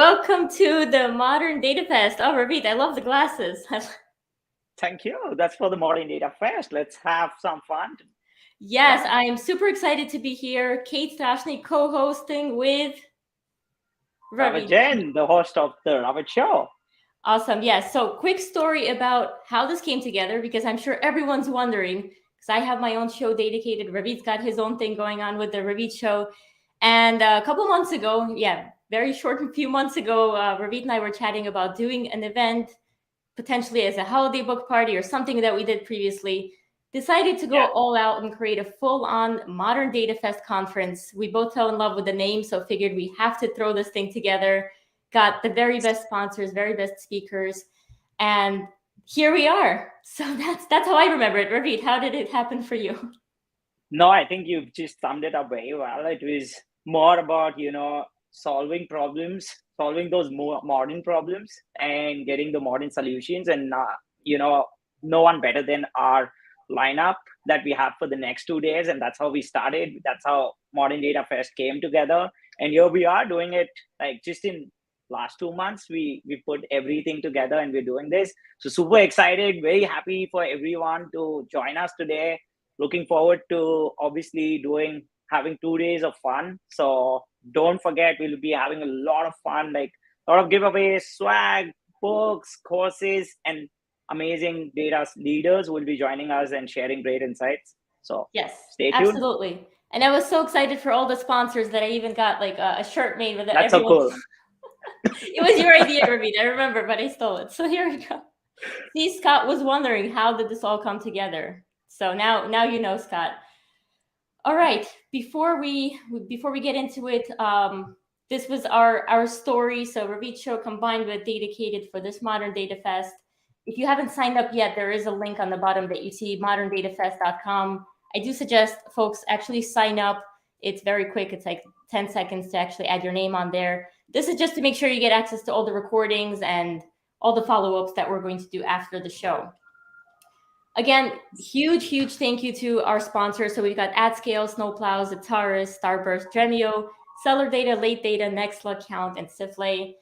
welcome to the Modern DataFest. Oh, Ravit, I love the glasses. Thank you. That's for the Modern DataFest. Let's have some fun. Yes, Yeah. I am super excited to be here. Kate Strachnyi co-hosting with Ravit Ravit. Jain, the host of the Ravit Show. Awesome. Yes. So quick story about how this came together, because I'm sure everyone's wondering, because I have my own show, DATAcated. Ravit's got his own thing going on with the Ravit Show. And a couple months ago, very short, a few months ago, Ravit and I were chatting about doing an event, potentially as a holiday book party or something that we did previously. Decided to go all out and create a full-on Modern DataFest conference. We both fell in love with the name, so figured we have to throw this thing together. Got the very best sponsors, very best speakers, and here we are. So that's how I remember it. Ravit, how did it happen for you? No, I think you've just summed it up very well. It was more about, solving problems, solving those more modern problems and getting the modern solutions. And, no one better than our lineup that we have for the next 2 days. And that's how we started. That's how Modern Data Fest came together. And here we are doing it like just in last 2 months. We put everything together and we're doing this. So super excited, very happy for everyone to join us today. Looking forward to obviously having 2 days of fun. So don't forget, we'll be having a lot of fun, like a lot of giveaways, swag, books, courses, and amazing data leaders will be joining us and sharing great insights. So Yes, stay tuned. absolutely. And I was so excited for all the sponsors that I even got like a shirt made with That's so everyone. cool. It was your idea, Ravit. I remember, but I stole it. So here we go. See, Scott was wondering, how did this all come together? So now you know, Scott. All right. Before we get into it, this was our story. So Ravit Show combined with DataCated for this Modern Data Fest. If you haven't signed up yet, there is a link on the bottom that you see, moderndatafest.com. I do suggest folks actually sign up. It's very quick. It's like 10 seconds to actually add your name on there. This is just to make sure you get access to all the recordings and all the follow-ups that we're going to do after the show. Again, huge thank you to our sponsors. So we've got AdScale, Snowplows, Ataris, Starburst, Dremio, Seller Data, Late Data, Nextla, Count, and Siflay.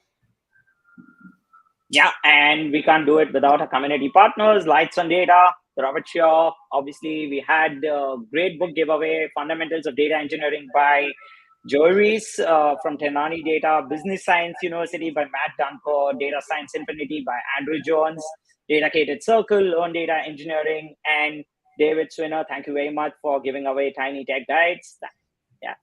Yeah, and we can't do it without our community partners, Lights on Data, the Ravit Show. Obviously, we had a great book giveaway, Fundamentals of Data Engineering by Joyce from Tenani Data, Business Science University by Matt Dunko, Data Science Infinity by Andrew Jones, DataCated Circle, Learn Data Engineering, and David Swinner. Thank you very much for giving away Tiny Tech Guides. Yeah.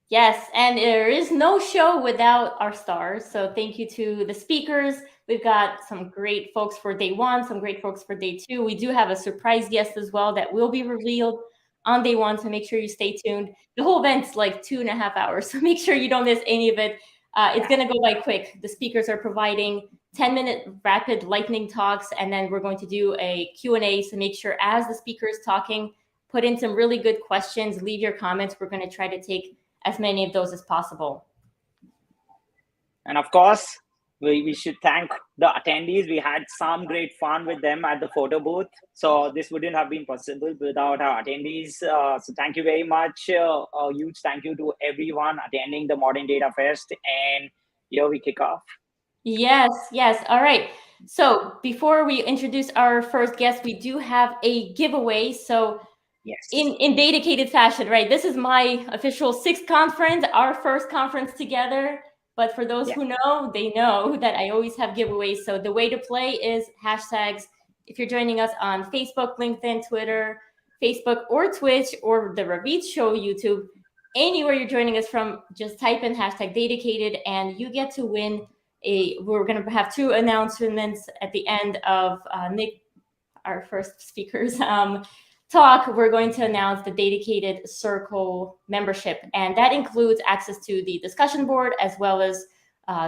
Yes, and there is no show without our stars. So thank you to the speakers. We've got some great folks for day one, some great folks for day two. We do have a surprise guest as well that will be revealed on day one, so make sure you stay tuned. The whole event's like 2.5 hours, so make sure you don't miss any of it. It's going to go by quick. The speakers are providing 10-minute rapid lightning talks, and then we're going to do a Q&A, so make sure as the speaker is talking, put in some really good questions, leave your comments. We're going to try to take as many of those as possible. And of course, we should thank the attendees. We had some great fun with them at the photo booth. So this wouldn't have been possible without our attendees. So thank you very much. A huge thank you to everyone attending the Modern Data Fest. And here we kick off. Yes. All right. So before we introduce our first guest, we do have a giveaway. So yes, in DataCated fashion, right? This is my official 6th conference, our first conference together. But for those who know, they know that I always have giveaways. So the way to play is hashtags. If you're joining us on Facebook, LinkedIn, Twitter, Facebook, or Twitch, or the Ravit Show YouTube, anywhere you're joining us from, just type in hashtag DataCated and you get to win we're going to have 2 announcements at the end of Nick, our first speaker's talk. We're going to announce the DataCated Circle membership, and that includes access to the discussion board as well as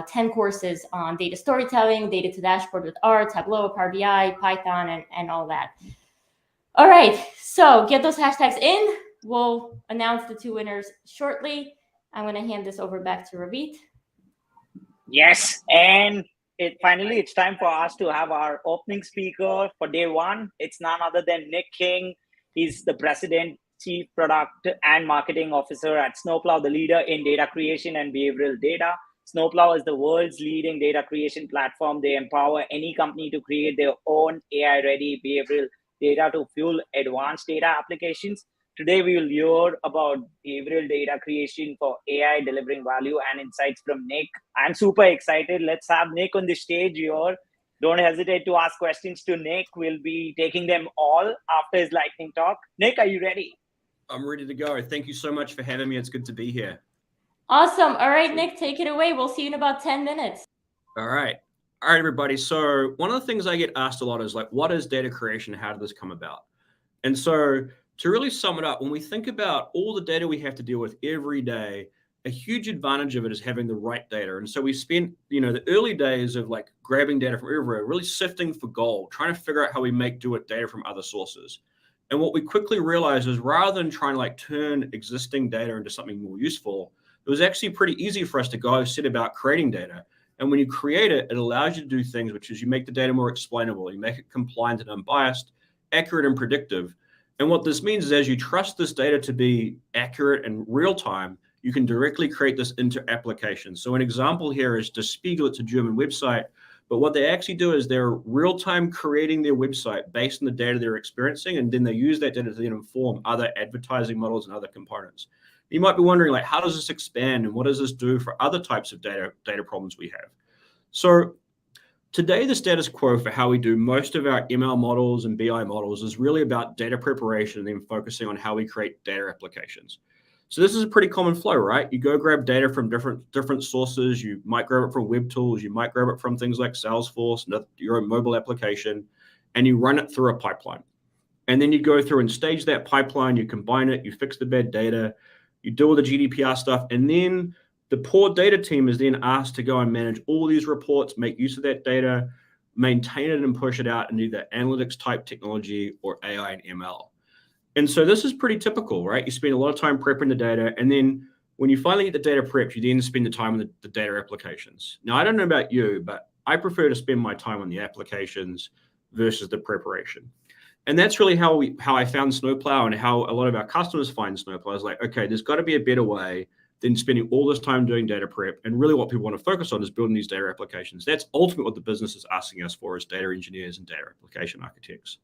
10 courses on data storytelling, data to dashboard with R, Tableau, Power BI, Python, and all that. All right, so get those hashtags in. We'll announce the 2 winners shortly. I'm going to hand this over back to Ravit. Yes, and finally, it's time for us to have our opening speaker for day one. It's none other than Nick King. He's the President, Chief Product and Marketing Officer at Snowplow, the leader in data creation and behavioral data. Snowplow is the world's leading data creation platform. They empower any company to create their own AI-ready behavioral data to fuel advanced data applications. Today, we will hear about behavioral data creation for AI, delivering value and insights from Nick. I'm super excited. Let's have Nick on the stage here. Don't hesitate to ask questions to Nick. We'll be taking them all after his lightning talk. Nick, are you ready? I'm ready to go. Thank you so much for having me. It's good to be here. Awesome. All right, Nick, take it away. We'll see you in about 10 minutes. All right, everybody. So one of the things I get asked a lot is like, what is data creation? How did this come about? And so to really sum it up, when we think about all the data we have to deal with every day, a huge advantage of it is having the right data. And so we spent, the early days of like grabbing data from everywhere, really sifting for gold, trying to figure out how we make do with data from other sources. And what we quickly realized is rather than trying to like turn existing data into something more useful, it was actually pretty easy for us to go set about creating data. And when you create it, it allows you to do things, which is you make the data more explainable, you make it compliant and unbiased, accurate and predictive. And what this means is as you trust this data to be accurate and real time, you can directly create this into applications. So an example here is Der Spiegel. It's a German website, but what they actually do is they're real time creating their website based on the data they're experiencing, and then they use that data to then inform other advertising models and other components. You might be wondering, like, how does this expand and what does this do for other types of data problems we have? So today, the status quo for how we do most of our ML models and BI models is really about data preparation and then focusing on how we create data applications. So this is a pretty common flow, right? You go grab data from different sources. You might grab it from web tools. You might grab it from things like Salesforce, your own mobile application, and you run it through a pipeline. And then you go through and stage that pipeline. You combine it. You fix the bad data. You do all the GDPR stuff, and then the poor data team is then asked to go and manage all these reports, make use of that data, maintain it and push it out in either analytics type technology or AI and ML. And so this is pretty typical, right? You spend a lot of time prepping the data, and then when you finally get the data prepped, you then spend the time on the data applications. Now, I don't know about you, but I prefer to spend my time on the applications versus the preparation. And that's really how I found Snowplow and how a lot of our customers find Snowplow is like, okay, there's got to be a better way than spending all this time doing data prep. And really what people want to focus on is building these data applications. That's ultimately what the business is asking us for as data engineers and data application architects.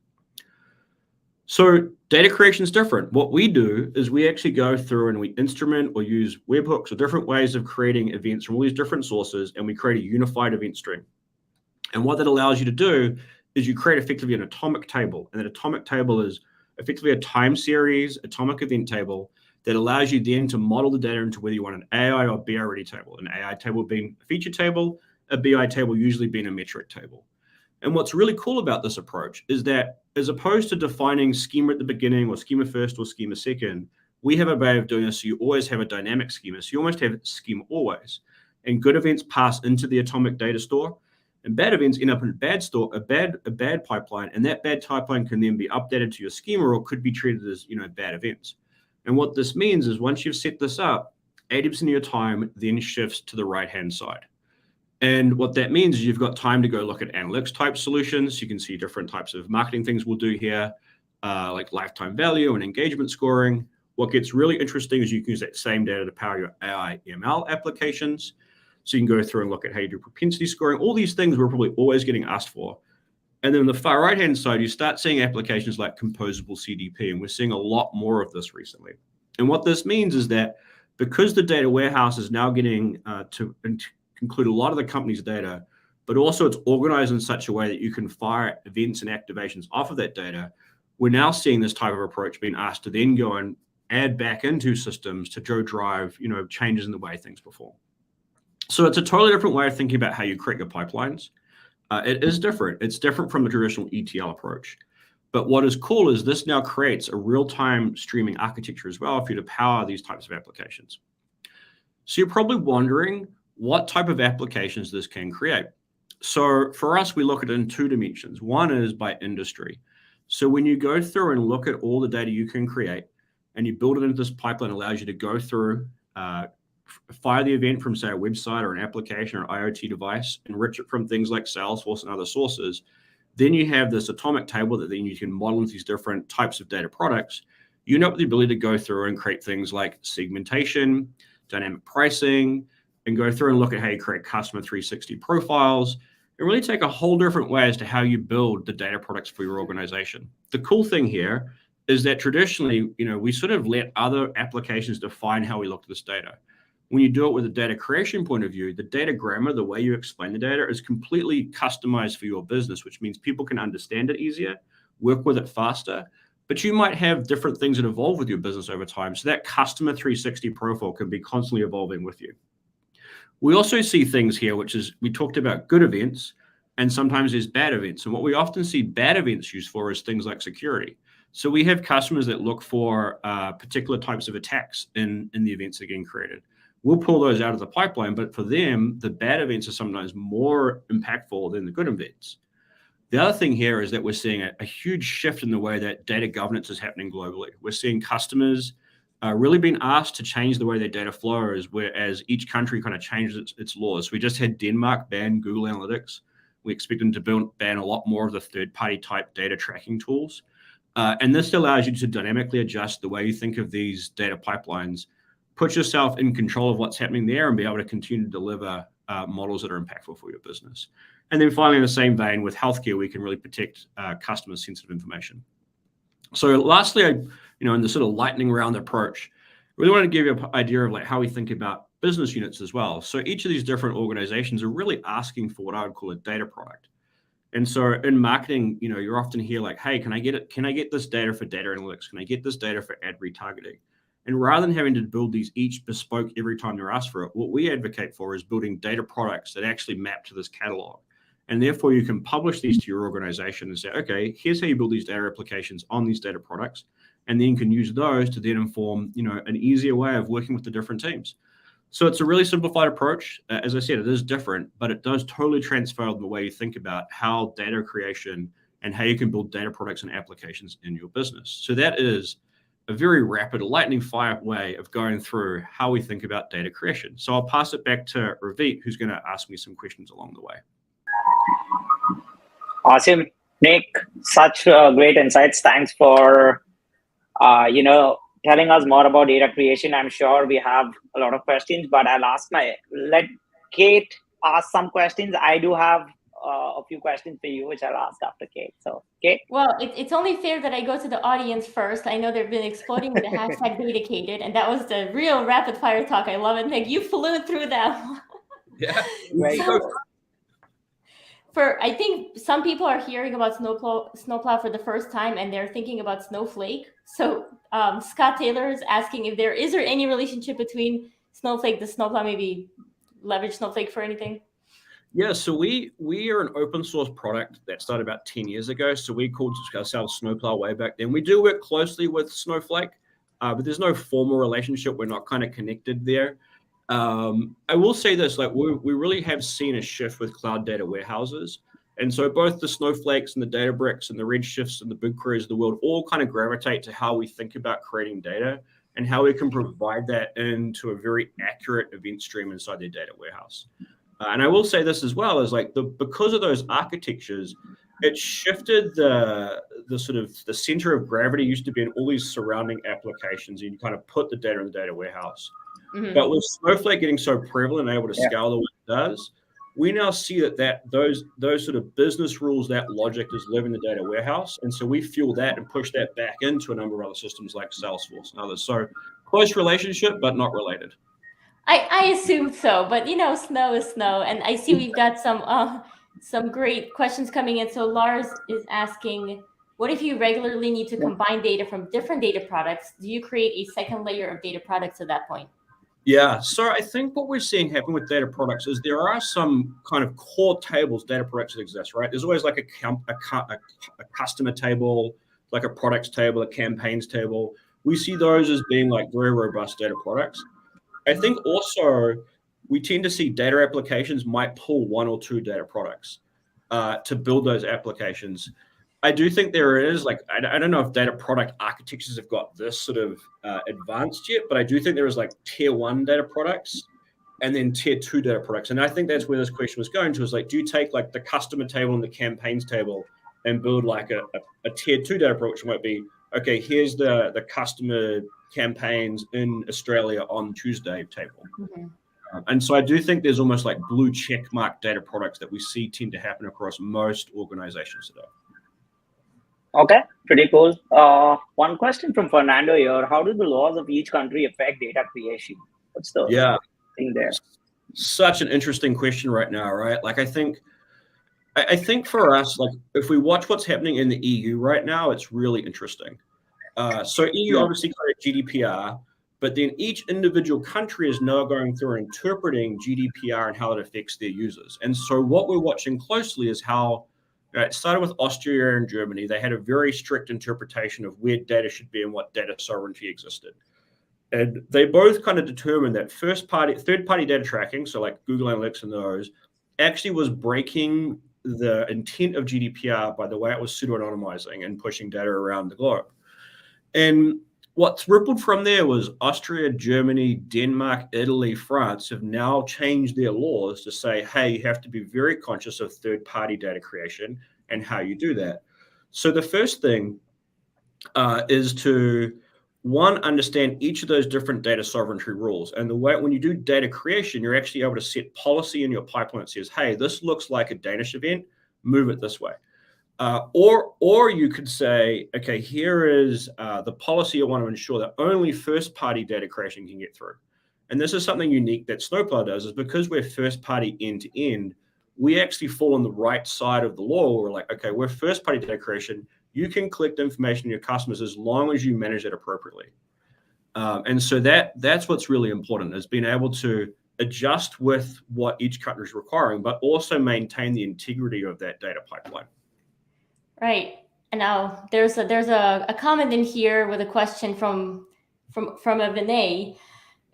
So data creation is different. What we do is we actually go through and we instrument or use webhooks or different ways of creating events from all these different sources, and we create a unified event stream. And what that allows you to do is you create effectively an atomic table. And that atomic table is effectively a time series, atomic event table that allows you then to model the data into whether you want an AI or BI ready table. An AI table being a feature table, a BI table usually being a metric table. And what's really cool about this approach is that as opposed to defining schema at the beginning or schema first or schema second, we have a way of doing this so you always have a dynamic schema. So you almost have schema always. And good events pass into the atomic data store, and bad events end up in a bad pipeline, and that bad pipeline can then be updated to your schema or could be treated as bad events. And what this means is once you've set this up, 80% of your time then shifts to the right-hand side. And what that means is you've got time to go look at analytics type solutions. You can see different types of marketing things we'll do here, like lifetime value and engagement scoring. What gets really interesting is you can use that same data to power your AI ML applications. So you can go through and look at how you do propensity scoring. All these things we're probably always getting asked for. And then on the far right-hand side, you start seeing applications like composable CDP, and we're seeing a lot more of this recently. And what this means is that because the data warehouse is now getting to include a lot of the company's data, but also it's organized in such a way that you can fire events and activations off of that data, we're now seeing this type of approach being asked to then go and add back into systems to drive changes in the way things perform. So it's a totally different way of thinking about how you create your pipelines. It is different. It's different from the traditional ETL approach. But what is cool is this now creates a real-time streaming architecture as well for you to power these types of applications. So you're probably wondering what type of applications this can create. So for us, we look at it in two dimensions. One is by industry. So when you go through and look at all the data you can create and you build it into this pipeline, it allows you to go through, fire the event from, say, a website or an application or IoT device, enrich it from things like Salesforce and other sources. Then you have this atomic table that then you can model into these different types of data products. You end up with the ability to go through and create things like segmentation, dynamic pricing, and go through and look at how you create customer 360 profiles and really take a whole different way as to how you build the data products for your organization. The cool thing here is that traditionally, we sort of let other applications define how we look at this data. When you do it with a data creation point of view, the data grammar, the way you explain the data, is completely customized for your business, which means people can understand it easier, work with it faster, but you might have different things that evolve with your business over time. So that customer 360 profile can be constantly evolving with you. We also see things here, which is we talked about good events, and sometimes there's bad events. And what we often see bad events used for is things like security. So we have customers that look for particular types of attacks in the events that are getting created. We'll pull those out of the pipeline, but for them, the bad events are sometimes more impactful than the good events. The other thing here is that we're seeing a huge shift in the way that data governance is happening globally. We're seeing customers really being asked to change the way their data flows, whereas each country kind of changes its laws. We just had Denmark ban Google Analytics. We expect them to ban a lot more of the third-party type data tracking tools. And this allows you to dynamically adjust the way you think of these data pipelines, put yourself in control of what's happening there, and be able to continue to deliver models that are impactful for your business. And then finally, in the same vein, with healthcare, we can really protect customers' sensitive information. So lastly, in the sort of lightning round approach, I really want to give you an idea of how we think about business units as well. So each of these different organizations are really asking for what I would call a data product. And so in marketing, you're often here like, hey, can I get it? Can I get this data for data analytics? Can I get this data for ad retargeting? And rather than having to build these each bespoke every time you're asked for it, what we advocate for is building data products that actually map to this catalog. And therefore, you can publish these to your organization and say, okay, here's how you build these data applications on these data products. And then you can use those to then inform, an easier way of working with the different teams. So it's a really simplified approach. As I said, it is different, but it does totally transform the way you think about how data creation and how you can build data products and applications in your business. So that is a very rapid lightning fire way of going through how we think about data creation. So I'll pass it back to Ravit, who's going to ask me some questions along the way. Awesome, Nick. Such great insights. Thanks for, telling us more about data creation. I'm sure we have a lot of questions, but let Kate ask some questions. I do have a few questions for you, which I'll ask after Kate. So, Kate? Well, it's only fair that I go to the audience first. I know they've been exploding with the hashtag DataCated, and that was the real rapid fire talk. I love it, Nick. You flew through that. Yeah. I think some people are hearing about Snowplow for the first time, and they're thinking about Snowflake. So Scott Taylor is asking if is there any relationship between Snowflake, the Snowplow, maybe leverage Snowflake for anything? Yeah, so we are an open source product that started about 10 years ago. So we called ourselves Snowplow way back then. We do work closely with Snowflake, but there's no formal relationship. We're not kind of connected there. I will say this, we really have seen a shift with cloud data warehouses. And so both the Snowflakes and the Databricks and the Redshifts and the BigQueries of the world all kind of gravitate to how we think about creating data and how we can provide that into a very accurate event stream inside their data warehouse. And I will say this as well, is because of those architectures, it shifted the sort of the center of gravity used to be in all these surrounding applications, and you kind of put the data in the data warehouse. Mm-hmm. But with Snowflake getting so prevalent and able to scale the way it does, we now see that those sort of business rules, that logic is living in the data warehouse. And so we fuel that and push that back into a number of other systems like Salesforce and others. So close relationship, but not related. I assumed so, but snow is snow. And I see we've got some great questions coming in. So Lars is asking, what if you regularly need to combine data from different data products? Do you create a second layer of data products at that point? Yeah, so I think what we're seeing happen with data products is there are some kind of core tables, data products that exist, right? There's always like a customer table, like a products table, a campaigns table. We see those as being like very robust data products. I think also we tend to see data applications might pull one or two data products to build those applications. I do think there is I don't know if data product architectures have got this sort of advanced yet, but I do think there is tier 1 data products and then tier 2 data products. And I think that's where this question was going to, is do you take the customer table and the campaigns table and build a tier 2 data product, which might be, okay, here's the customer campaigns in Australia on Tuesday table. Mm-hmm. And so I do think there's almost like blue check mark data products that we see tend to happen across most organizations today. Okay, pretty cool. One question from Fernando here. How do the laws of each country affect data creation? What's the thing there? Such an interesting question right now, right? Like I think for us, like if we watch what's happening in the EU right now, it's really interesting. So EU obviously created GDPR, but then each individual country is now going through and interpreting GDPR and how it affects their users. And so what we're watching closely is how it started with Austria and Germany. They had a very strict interpretation of where data should be and what data sovereignty existed. And they both kind of determined that third-party data tracking, so like Google Analytics and those, actually was breaking the intent of GDPR by the way it was pseudo-anonymizing and pushing data around the globe. And what's rippled from there was Austria, Germany, Denmark, Italy, France have now changed their laws to say, hey, you have to be very conscious of third-party data creation and how you do that. So the first thing is to, one, understand each of those different data sovereignty rules. And the way when you do data creation, you're actually able to set policy in your pipeline that says, hey, this looks like a Danish event, move it this way. Or you could say, okay, here is the policy I want to ensure that only first-party data creation can get through. And this is something unique that Snowplow does, is because we're first-party end-to-end, we actually fall on the right side of the law. We're like, okay, we're first-party data creation. You can collect information on your customers as long as you manage it appropriately. And so that's what's really important, is being able to adjust with what each country is requiring, but also maintain the integrity of that data pipeline. Right. And now there's a comment in here with a question from a Vinay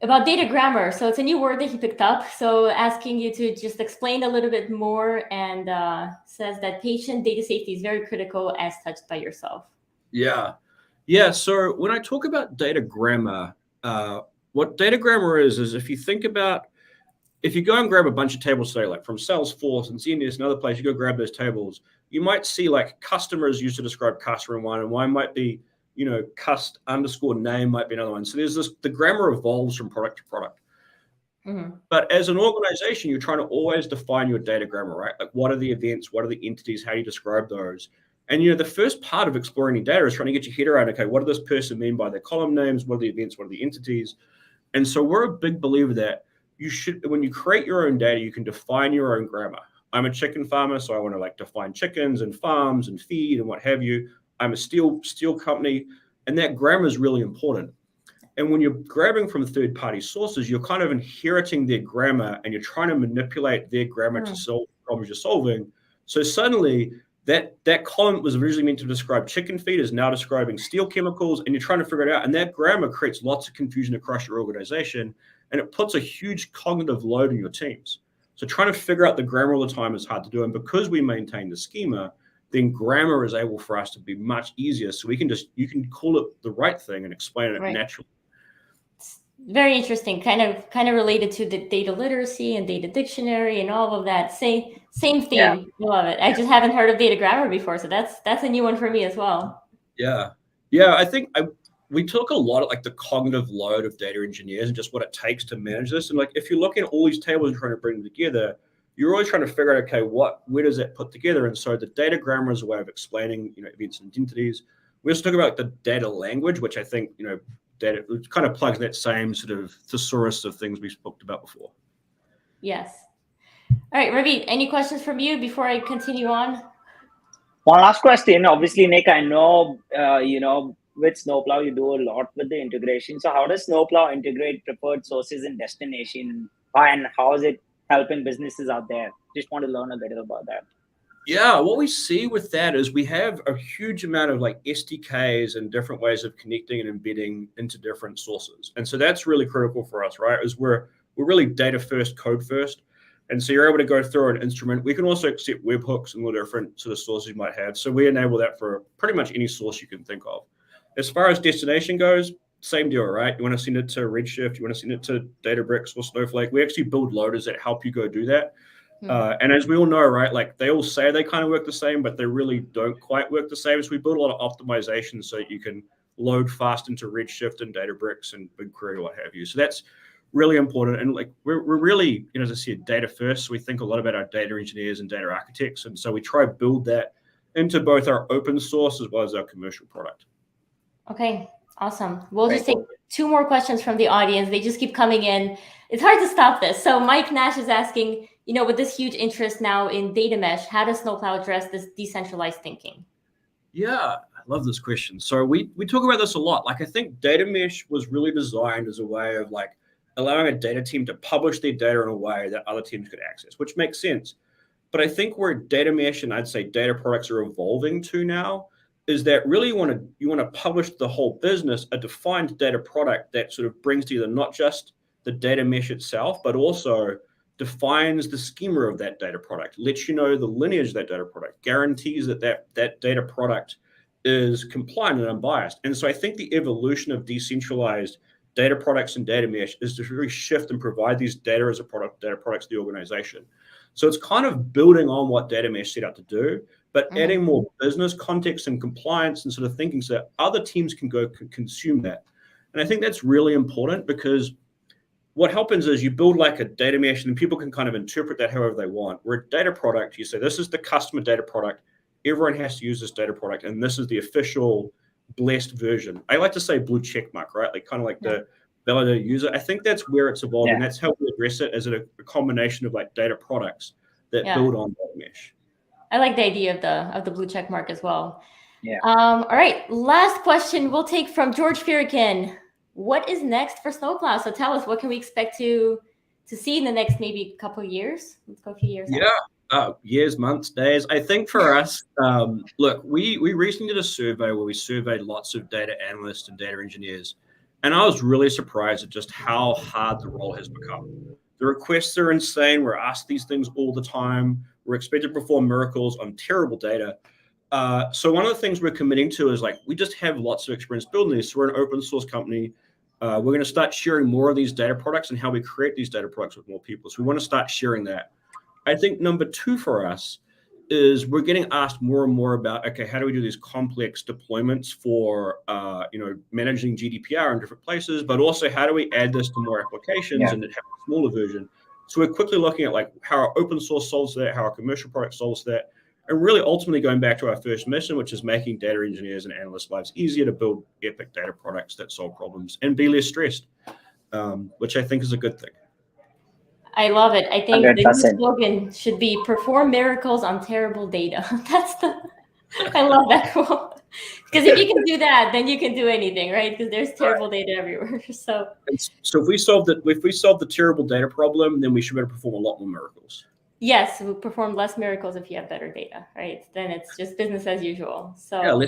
about data grammar. So it's a new word that he picked up. So asking you to just explain a little bit more, and says that patient data safety is very critical as touched by yourself. Yeah. So when I talk about data grammar, what data grammar is if you go and grab a bunch of tables today, like from Salesforce and CNS and other place, you go grab those tables, you might see like customers used to describe customer in one, and one might be, cust underscore name might be another one. So the grammar evolves from product to product. Mm-hmm. But as an organization, you're trying to always define your data grammar, right? Like what are the events, what are the entities, how do you describe those? And, the first part of exploring data is trying to get your head around, okay, what does this person mean by their column names? What are the events? What are the entities? And so we're a big believer that you should, when you create your own data, you can define your own grammar. I'm a chicken farmer, so I want to define chickens and farms and feed and what have you. I'm a steel company, and that grammar is really important. And when you're grabbing from third-party sources, you're kind of inheriting their grammar, and you're trying to manipulate their grammar to solve the problems you're solving. So suddenly, that column was originally meant to describe chicken feed is now describing steel chemicals, and you're trying to figure it out. And that grammar creates lots of confusion across your organization, and it puts a huge cognitive load on your teams. So trying to figure out the grammar all the time is hard to do. And because we maintain the schema, then grammar is able for us to be much easier. So you can call it the right thing and explain it naturally. It's very interesting, kind of related to the data literacy and data dictionary and all of that. Same theme. Yeah. Love it. I just haven't heard of data grammar before, so that's a new one for me as well. Yeah. I think we talk a lot of the cognitive load of data engineers and just what it takes to manage this. And if you're looking at all these tables and trying to bring them together, you're always trying to figure out, okay, where does that put together? And so the data grammar is a way of explaining, events and entities. We also talk about the data language, which I think, data kind of plugs that same sort of thesaurus of things we spoke about before. Yes. All right, Ravit, any questions from you before I continue on? One last question. Obviously, Nick, I know, with Snowplow, you do a lot with the integration. So how does Snowplow integrate preferred sources and destination, and how is it helping businesses out there? Just want to learn a little about that. Yeah, what we see with that is we have a huge amount of SDKs and different ways of connecting and embedding into different sources. And so that's really critical for us, right? Is we're really data first, code first. And so you're able to go through an instrument. We can also accept webhooks and all the different sort of sources you might have. So we enable that for pretty much any source you can think of. As far as destination goes, same deal, right? You want to send it to Redshift, you want to send it to Databricks or Snowflake. We actually build loaders that help you go do that. And as we all know, right, they all say they kind of work the same, but they really don't quite work the same. So we build a lot of optimization so you can load fast into Redshift and Databricks and BigQuery or what have you. So that's really important. And like we're really, as I said, data first. So we think a lot about our data engineers and data architects. And so we try to build that into both our open source as well as our commercial product. Okay, awesome. We'll Very just take cool. 2 more questions from the audience. They just keep coming in. It's hard to stop this. So Mike Nash is asking, with this huge interest now in data mesh, how does Snowplow address this decentralized thinking? Yeah, I love this question. So we talk about this a lot. Like I think data mesh was really designed as a way of like allowing a data team to publish their data in a way that other teams could access, which makes sense. But I think where data mesh and I'd say data products are evolving to now is that really you want to publish the whole business a defined data product that sort of brings together not just the data mesh itself, but also defines the schema of that data product, lets you know the lineage of that data product, guarantees that data product is compliant and unbiased. And so I think the evolution of decentralized data products and data mesh is to really shift and provide these data as a product, data products to the organization. So it's kind of building on what data mesh set out to do, but adding more business context and compliance and sort of thinking so that other teams can go consume that. And I think that's really important because what happens is you build like a data mesh and people can kind of interpret that however they want. We're a data product. You say, this is the customer data product. Everyone has to use this data product. And this is the official blessed version. I like to say blue check mark, right? Like kind of like the validated user. I think that's where it's evolving. That's how we address it as a combination of like data products that build on data mesh. I like the idea of the blue check mark as well. Yeah. All right. Last question we'll take from George Firikin. What is next for Snowplow? So tell us, what can we expect to see in the next maybe couple of years? Let's go a few years. Years, months, days. I think for us, look, we recently did a survey where we surveyed lots of data analysts and data engineers, and I was really surprised at just how hard the role has become. The requests are insane. We're asked these things all the time. We're expected to perform miracles on terrible data. So one of the things we're committing to is like, we just have lots of experience building this. So we're an open source company. We're going to start sharing more of these data products and how we create these data products with more people. So we want to start sharing that. I think number 2 for us is we're getting asked more and more about, okay, how do we do these complex deployments for, managing GDPR in different places, but also how do we add this to more applications and have a smaller version? So we're quickly looking at like how our open source solves that, how our commercial product solves that, and really ultimately going back to our first mission, which is making data engineers and analysts' lives easier to build epic data products that solve problems and be less stressed, which I think is a good thing. I love it. I think 100%. the new slogan should be perform miracles on terrible data. I love that quote. Because if you can do that, then you can do anything, right? Because there's terrible data everywhere. So if we solve the terrible data problem, then we should be able to perform a lot more miracles. Yes, we perform less miracles if you have better data, right? Then it's just business as usual. So yeah,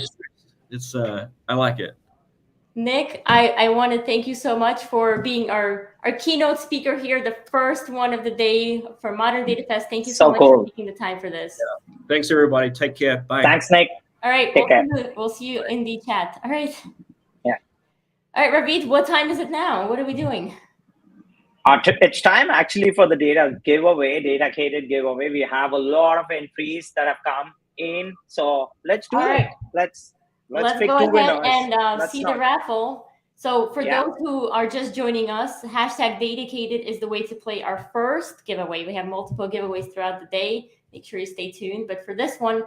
it's I like it. Nick, I want to thank you so much for being our keynote speaker here, the first one of the day for Modern DataFest. Thank you so much for taking the time for this. Yeah. Thanks, everybody. Take care. Bye. Thanks, Nick. All right. We'll see you in the chat. All right. Yeah. All right, Ravit, what time is it now? What are we doing? It's time actually for the data giveaway, DataCated giveaway. We have a lot of entries that have come in. So let's do it. Let's pick go 2 ahead winners. and see the raffle. So for those who are just joining us, #DataCated is the way to play our first giveaway. We have multiple giveaways throughout the day. Make sure you stay tuned. But for this one,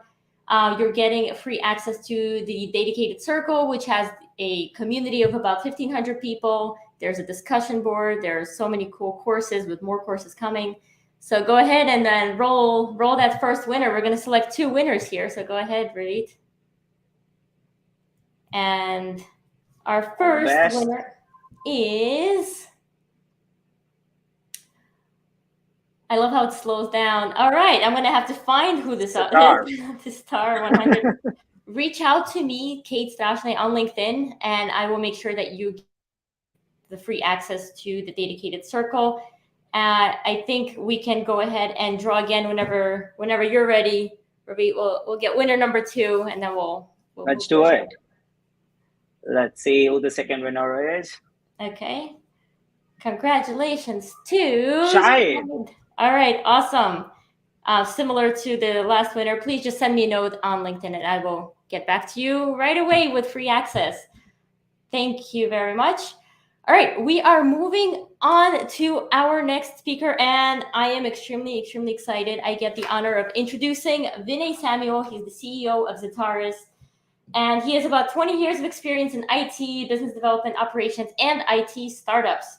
you're getting free access to the DataCated Circle, which has a community of about 1,500 people. There's a discussion board. There's so many cool courses with more courses coming. So go ahead and then roll that first winner. We're going to select 2 winners here. So go ahead, Ravit. And our first winner is, I love how it slows down. All right, I'm going to have to find who this is. The star 100. Reach out to me, Kate Strachnyi, on LinkedIn, and I will make sure that you get the free access to the DataCated Circle. I think we can go ahead and draw again whenever you're ready. Ravit, we'll get winner number 2, and then we'll let's do it. Let's see who the second winner is. Okay. Congratulations to Jain. All right, awesome. Similar to the last winner, please just send me a note on LinkedIn and I will get back to you right away with free access. Thank you very much. All right, we are moving on to our next speaker, and I am extremely excited. I get the honor of introducing Vinay Samuel. He's the CEO of Zetaris, and he has about 20 years of experience in IT, business development, operations, and IT startups.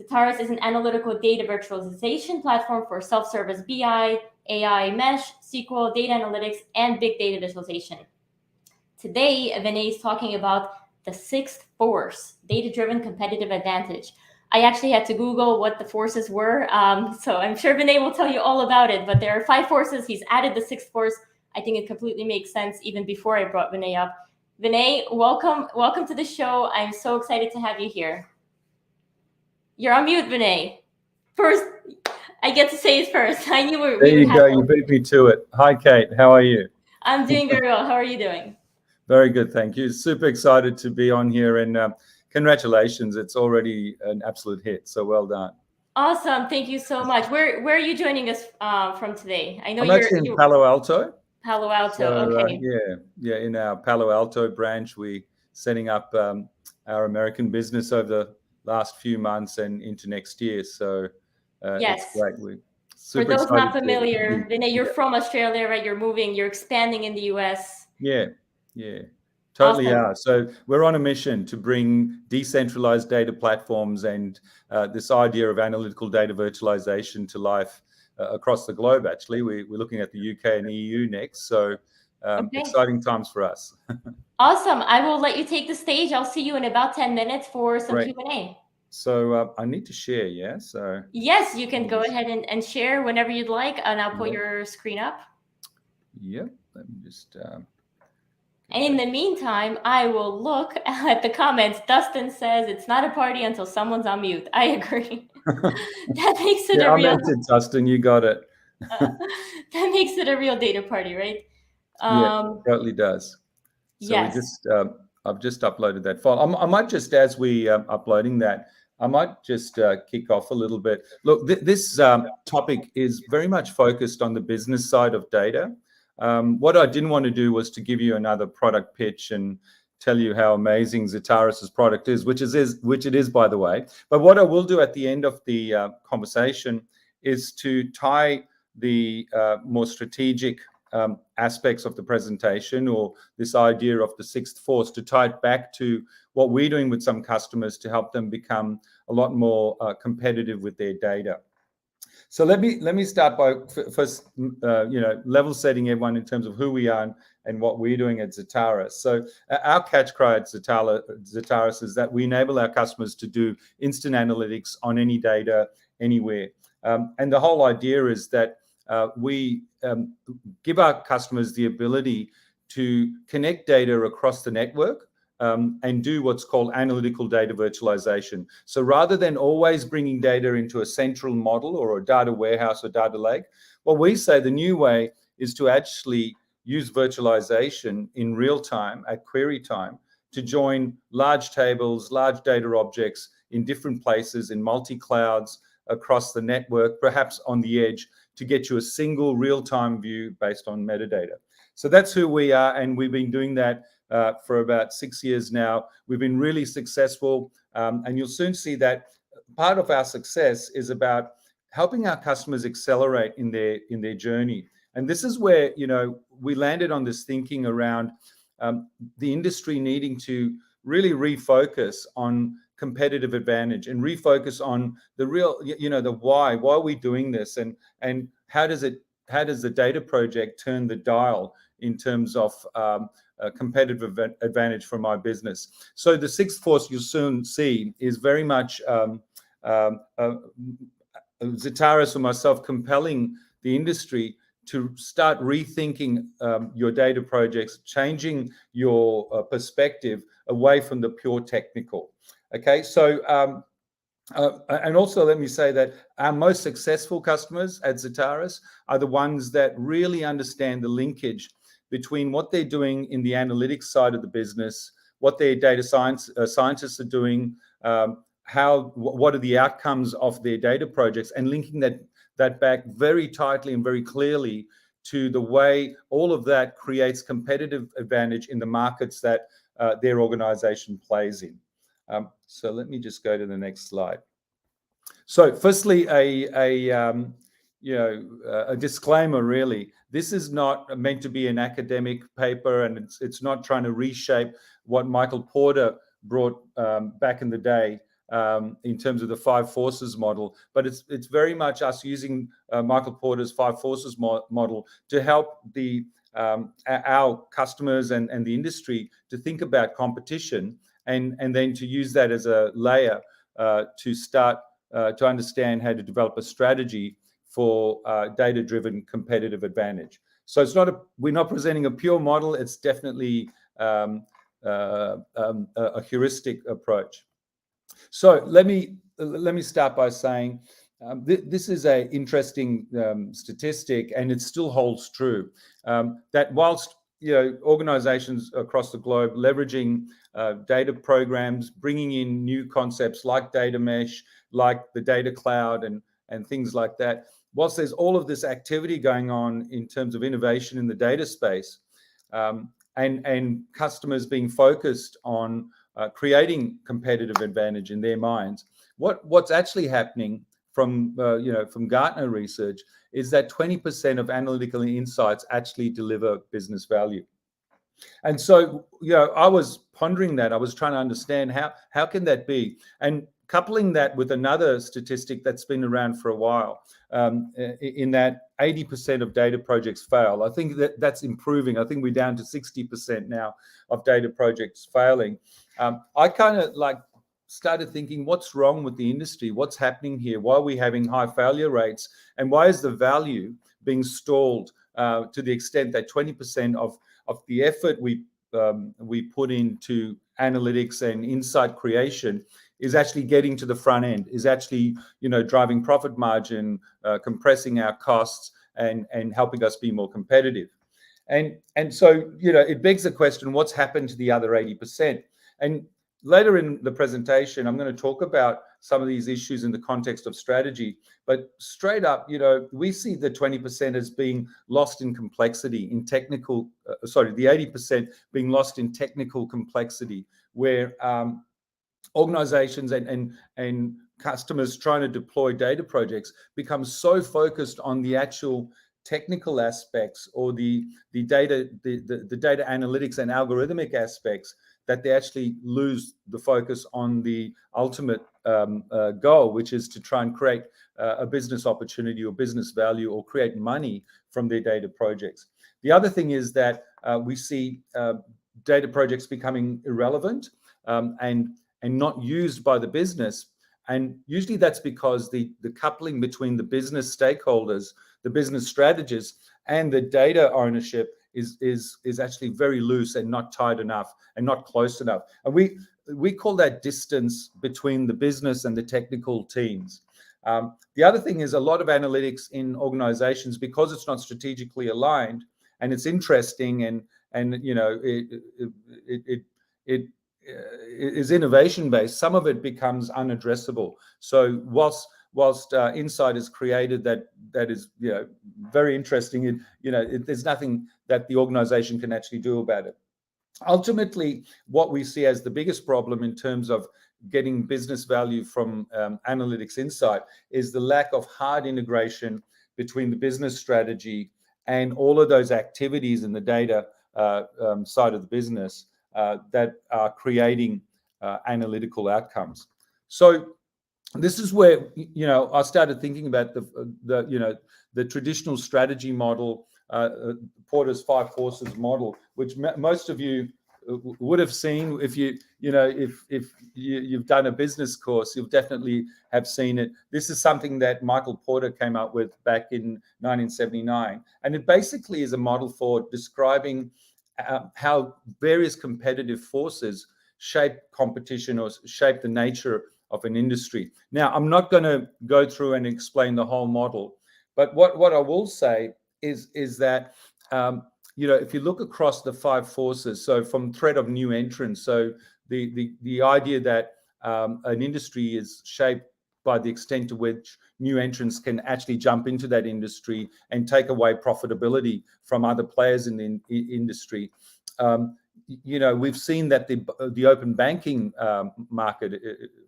Zetaris is an analytical data virtualization platform for self-service BI, AI mesh, SQL, data analytics, and big data visualization. Today, Vinay is talking about the sixth force, data-driven competitive advantage. I actually had to Google what the forces were, so I'm sure Vinay will tell you all about it, but there are 5 forces. He's added the sixth force. I think it completely makes sense even before I brought Vinay up. Vinay, welcome to the show. I'm so excited to have you here. You're on mute, Vinay. First, I get to say it first. I knew There you go. You beat me to it. Hi, Kate. How are you? I'm doing very well. How are you doing? Very good, thank you. Super excited to be on here, and congratulations. It's already an absolute hit, so well done. Awesome. Thank you so much. Where are you joining us from today? I know I'm actually in Palo Alto. Palo Alto, so, okay. Yeah. In our Palo Alto branch, we're setting up our American business over the last few months and into next year. So yes. It's great. For those not familiar, Vinay, you're from Australia, right? You're expanding in the US. Yeah. Totally awesome. are. So we're on a mission to bring decentralized data platforms and this idea of analytical data virtualization to life across the globe. Actually, we're looking at the UK and EU next. So exciting times for us. Awesome. I will let you take the stage. I'll see you in about 10 minutes for some Q&A. So I need to share, yeah? So yes, you can go ahead and share whenever you'd like, and I'll put your screen up. Yep. Let me just... And in the meantime, I will look at the comments. Dustin says it's not a party until someone's on mute. I agree. That makes it a real... I meant it, Dustin. You got it. That makes it a real data party, right? Yeah, it totally does. So yes. we just, I've just uploaded that file. I might just, as we uploading that, I might just kick off a little bit. Look, this topic is very much focused on the business side of data. What I didn't want to do was to give you another product pitch and tell you how amazing Zetaris' product is, which it is, by the way. But what I will do at the end of the conversation is to tie the more strategic aspects of the presentation, or this idea of the sixth force, to tie it back to what we're doing with some customers to help them become a lot more competitive with their data. So let me start by first, level setting everyone in terms of who we are and what we're doing at Zetaris. So our catch cry at Zetaris is that we enable our customers to do instant analytics on any data, anywhere. And the whole idea is that we give our customers the ability to connect data across the network and do what's called analytical data virtualization. So rather than always bringing data into a central model or a data warehouse or data lake, what we say the new way is to actually use virtualization in real time at query time to join large tables, large data objects in different places, in multi-clouds, across the network, perhaps on the edge, to get you a single real-time view based on metadata. So that's who we are, and we've been doing that for about 6 years now. We've been really successful, and you'll soon see that part of our success is about helping our customers accelerate in their journey. And this is where, we landed on this thinking around the industry needing to really refocus on competitive advantage and refocus on the real, the why are we doing this, and how does the data project turn the dial in terms of a competitive advantage for my business. So the sixth force you'll soon see is very much Zetaris or myself compelling the industry to start rethinking your data projects, changing your perspective away from the pure technical. Okay, so and also let me say that our most successful customers at Zetaris are the ones that really understand the linkage between what they're doing in the analytics side of the business, what their data scientists are doing, what are the outcomes of their data projects, and linking that back very tightly and very clearly to the way all of that creates competitive advantage in the markets that their organization plays in. So let me just go to the next slide. So firstly, a disclaimer, really. This is not meant to be an academic paper, and it's not trying to reshape what Michael Porter brought back in the day in terms of the 5 forces model, but it's very much us using Michael Porter's 5 forces model to help our customers and the industry to think about competition, and then to use that as a layer to start to understand how to develop a strategy for data-driven competitive advantage. So we're not presenting a pure model. It's definitely a heuristic approach. So let me start by saying this is an interesting statistic, and it still holds true, that whilst organizations across the globe leveraging data programs, bringing in new concepts like data mesh, like the data cloud, and things like that, whilst there's all of this activity going on in terms of innovation in the data space, and customers being focused on creating competitive advantage in their minds, what's actually happening from Gartner research is that 20% of analytical insights actually deliver business value. And so, I was pondering that. I was trying to understand how can that be, and coupling that with another statistic that's been around for a while, in that 80% of data projects fail. I think that's improving. I think we're down to 60% now of data projects failing. I kind of started thinking, what's wrong with the industry? What's happening here? Why are we having high failure rates? And why is the value being stalled to the extent that 20% of the effort we put into analytics and insight creation is actually getting to the front end, is actually driving profit margin, compressing our costs, and helping us be more competitive. And so it begs the question, what's happened to the other 80%? And later in the presentation, I'm going to talk about some of these issues in the context of strategy. But straight up, we see the 20% as being lost in complexity, in technical, the 80% being lost in technical complexity, where organizations and customers trying to deploy data projects become so focused on the actual technical aspects or the data analytics and algorithmic aspects that they actually lose the focus on the ultimate goal, which is to try and create a business opportunity or business value or create money from their data projects. The other thing is that we see data projects becoming irrelevant and not used by the business. And usually that's because the coupling between the business stakeholders, the business strategists, and the data ownership is actually very loose and not tight enough and not close enough. And we call that distance between the business and the technical teams. The other thing is a lot of analytics in organizations, because it's not strategically aligned and it's interesting and it is innovation based, some of it becomes unaddressable. So whilst insight is created that is very interesting, there's nothing that the organization can actually do about it. Ultimately, what we see as the biggest problem in terms of getting business value from analytics insight is the lack of hard integration between the business strategy and all of those activities in the data side of the business that are creating analytical outcomes. So this is where I started thinking about the traditional strategy model, Porter's 5 forces model, which most of you would have seen if you've done a business course. You'll definitely have seen it. This is something that Michael Porter came up with back in 1979, and it basically is a model for describing how various competitive forces shape competition or shape the nature of an industry. Now, I'm not going to go through and explain the whole model, but what I will say is that if you look across the 5 forces, so from threat of new entrants, so the idea that an industry is shaped by the extent to which new entrants can actually jump into that industry and take away profitability from other players in the industry. we've seen that the open banking market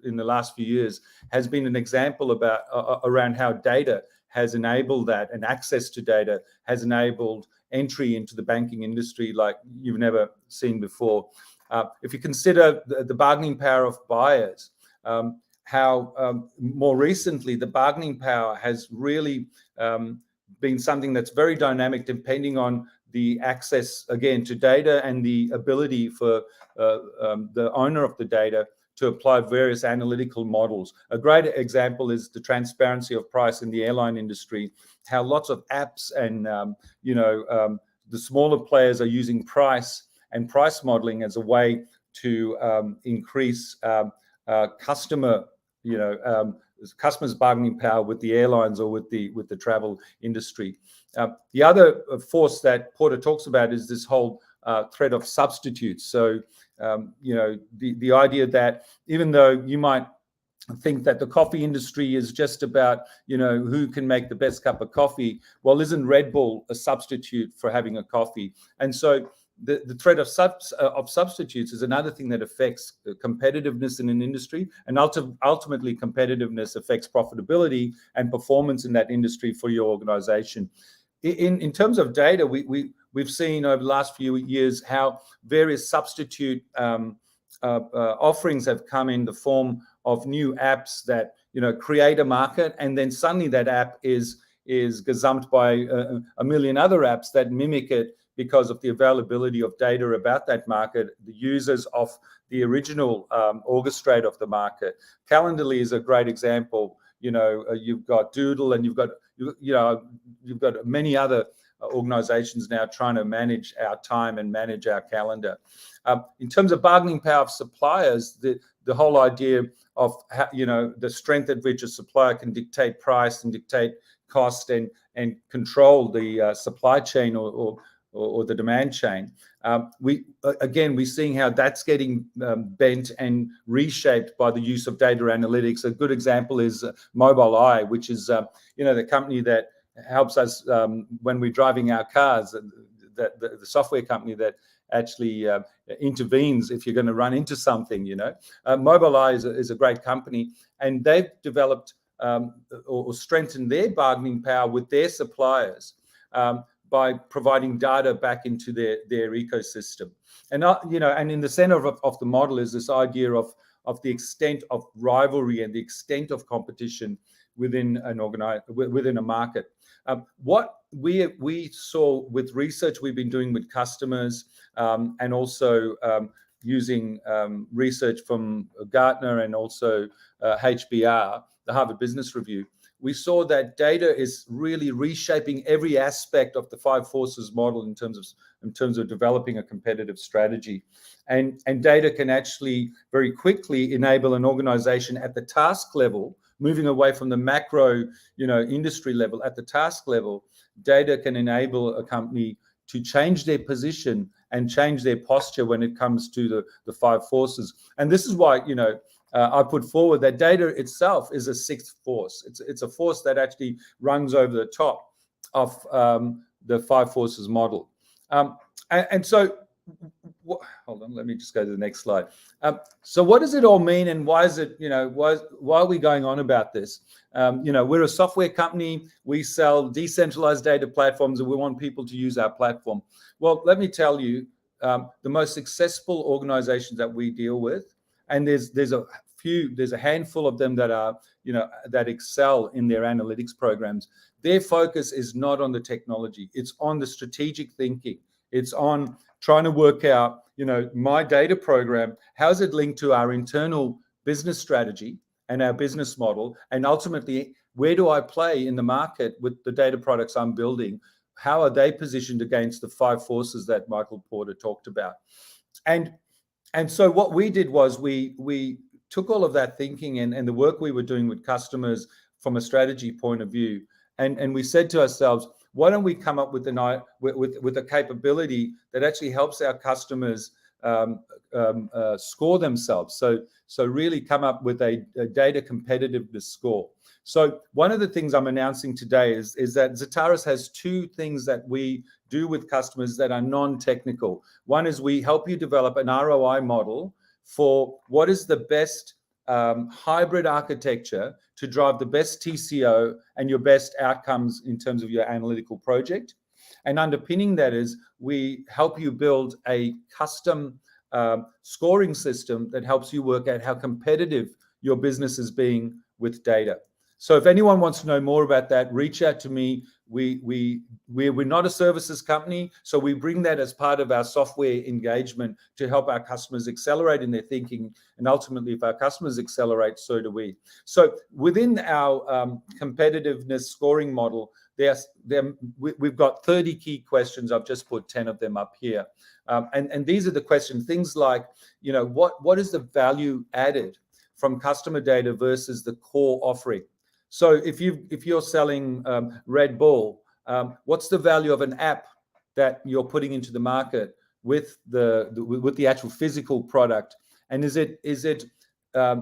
in the last few years has been an example about around how data has enabled that, and access to data has enabled entry into the banking industry like you've never seen before. If you consider the bargaining power of buyers, how more recently the bargaining power has really been something that's very dynamic, depending on the access, again, to data and the ability for the owner of the data to apply various analytical models. A great example is the transparency of price in the airline industry, how lots of apps and, the smaller players are using price and price modeling as a way to increase customers' bargaining power with the airlines or with the travel industry. The other force that Porter talks about is this whole threat of substitutes. So, the idea that even though you might think that the coffee industry is just about, who can make the best cup of coffee, well, isn't Red Bull a substitute for having a coffee? And so the threat of substitutes is another thing that affects competitiveness in an industry, and ultimately competitiveness affects profitability and performance in that industry for your organization. In terms of data, we've seen over the last few years how various substitute offerings have come in the form of new apps that create a market, and then suddenly that app is gazumped by a million other apps that mimic it because of the availability of data about that market, the users of the original orchestrator of the market. Calendly is a great example. You've got Doodle, and you've got many other organizations now trying to manage our time and manage our calendar. In terms of bargaining power of suppliers, the whole idea of how, the strength at which a supplier can dictate price and dictate cost and control the supply chain or the demand chain. We're seeing how that's getting bent and reshaped by the use of data analytics. A good example is Mobileye, which is the company that helps us when we're driving our cars. The software company that actually intervenes if you're going to run into something. Mobileye is a great company, and they've developed or strengthened their bargaining power with their suppliers by providing data back into their ecosystem. And and in the center of the model is this idea of the extent of rivalry and the extent of competition within a market. What we saw with research we've been doing with customers, and also using research from Gartner and also HBR, the Harvard Business Review, we saw that data is really reshaping every aspect of the five forces model in terms of developing a competitive strategy. And data can actually very quickly enable an organization at the task level, moving away from the macro, industry level. At the task level, data can enable a company to change their position and change their posture when it comes to the five forces. And this is why, I put forward that data itself is a sixth force. It's a force that actually runs over the top of the five forces model. And so, hold on, let me just go to the next slide. So what does it all mean, and why is it, why are we going on about this? We're a software company. We sell decentralized data platforms, and we want people to use our platform. Well, let me tell you, the most successful organizations that we deal with, and there's a handful of them that are, that excel in their analytics programs. Their focus is not on the technology. It's on the strategic thinking. It's on trying to work out, my data program, how is it linked to our internal business strategy and our business model? And ultimately, where do I play in the market with the data products I'm building? How are they positioned against the five forces that Michael Porter talked about? And so what we did was we took all of that thinking and the work we were doing with customers from a strategy point of view, and we said to ourselves, why don't we come up with a capability that actually helps our customers score themselves. So really come up with a data competitiveness score. So one of the things I'm announcing today is that Zetaris has two things that we do with customers that are non-technical. One is we help you develop an ROI model for what is the best hybrid architecture to drive the best TCO and your best outcomes in terms of your analytical project. And underpinning that is we help you build a custom scoring system that helps you work out how competitive your business is being with data. So if anyone wants to know more about that, reach out to me. We're not a services company, so we bring that as part of our software engagement to help our customers accelerate in their thinking. And ultimately, if our customers accelerate, so do we. So within our competitiveness scoring model, we've got 30 key questions. I've just put 10 of them up here. And these are the questions, things like, what is the value added from customer data versus the core offering? So if you're selling Red Bull, what's the value of an app that you're putting into the market with the actual physical product? And is it a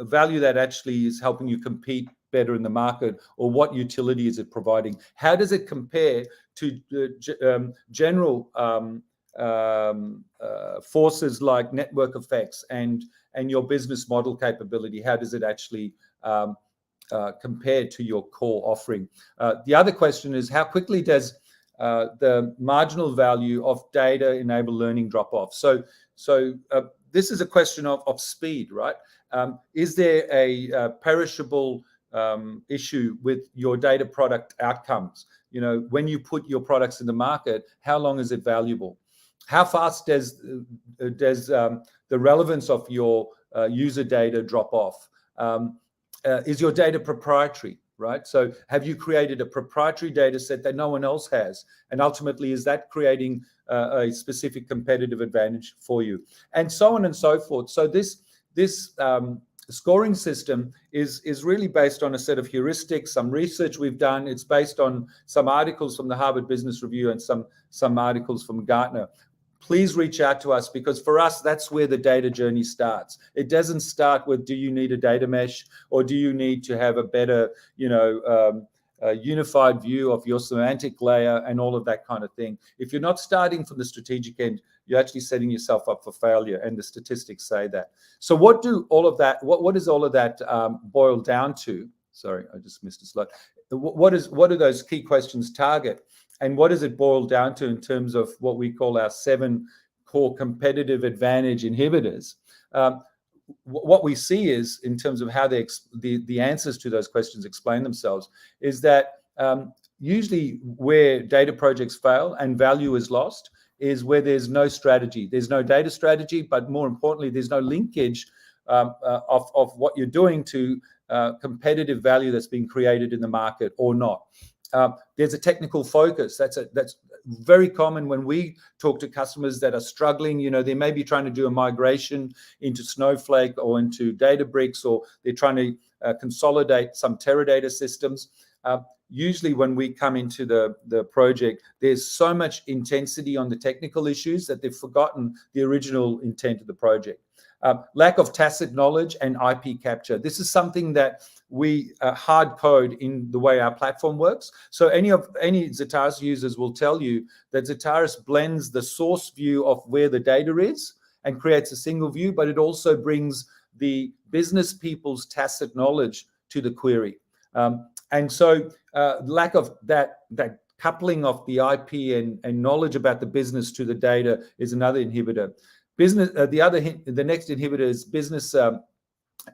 value that actually is helping you compete better in the market, or what utility is it providing? How does it compare to general forces like network effects and your business model capability? How does it actually compared to your core offering? The other question is, how quickly does the marginal value of data enable learning drop off? So this is a question of speed, right? Is there a perishable issue with your data product outcomes? When you put your products in the market, how long is it valuable? How fast does the relevance of your user data drop off? Is your data proprietary, right? So have you created a proprietary data set that no one else has? And ultimately, is that creating a specific competitive advantage for you? And so on and so forth. So this scoring system is really based on a set of heuristics, some research we've done. It's based on some articles from the Harvard Business Review and some articles from Gartner. Please reach out to us, because for us, that's where the data journey starts. It doesn't start with, do you need a data mesh, or do you need to have a better, unified view of your semantic layer and all of that kind of thing. If you're not starting from the strategic end, you're actually setting yourself up for failure, and the statistics say that. So what does all of that boil down to? Sorry, I just missed a slide. What do those key questions target? And what does it boil down to in terms of what we call our 7 core competitive advantage inhibitors? What we see is, in terms of how the answers to those questions explain themselves, is that usually where data projects fail and value is lost is where there's no strategy. There's no data strategy, but more importantly, there's no linkage of what you're doing to competitive value that's being created in the market or not. There's a technical focus. That's very common when we talk to customers that are struggling. They may be trying to do a migration into Snowflake or into Databricks, or they're trying to consolidate some Teradata systems. Usually when we come into the project, there's so much intensity on the technical issues that they've forgotten the original intent of the project. Lack of tacit knowledge and IP capture. This is something that we hard code in the way our platform works. So any Zetaris users will tell you that Zetaris blends the source view of where the data is and creates a single view, but it also brings the business people's tacit knowledge to the query. And so lack of that coupling of the IP and knowledge about the business to the data is another inhibitor. The next inhibitor is business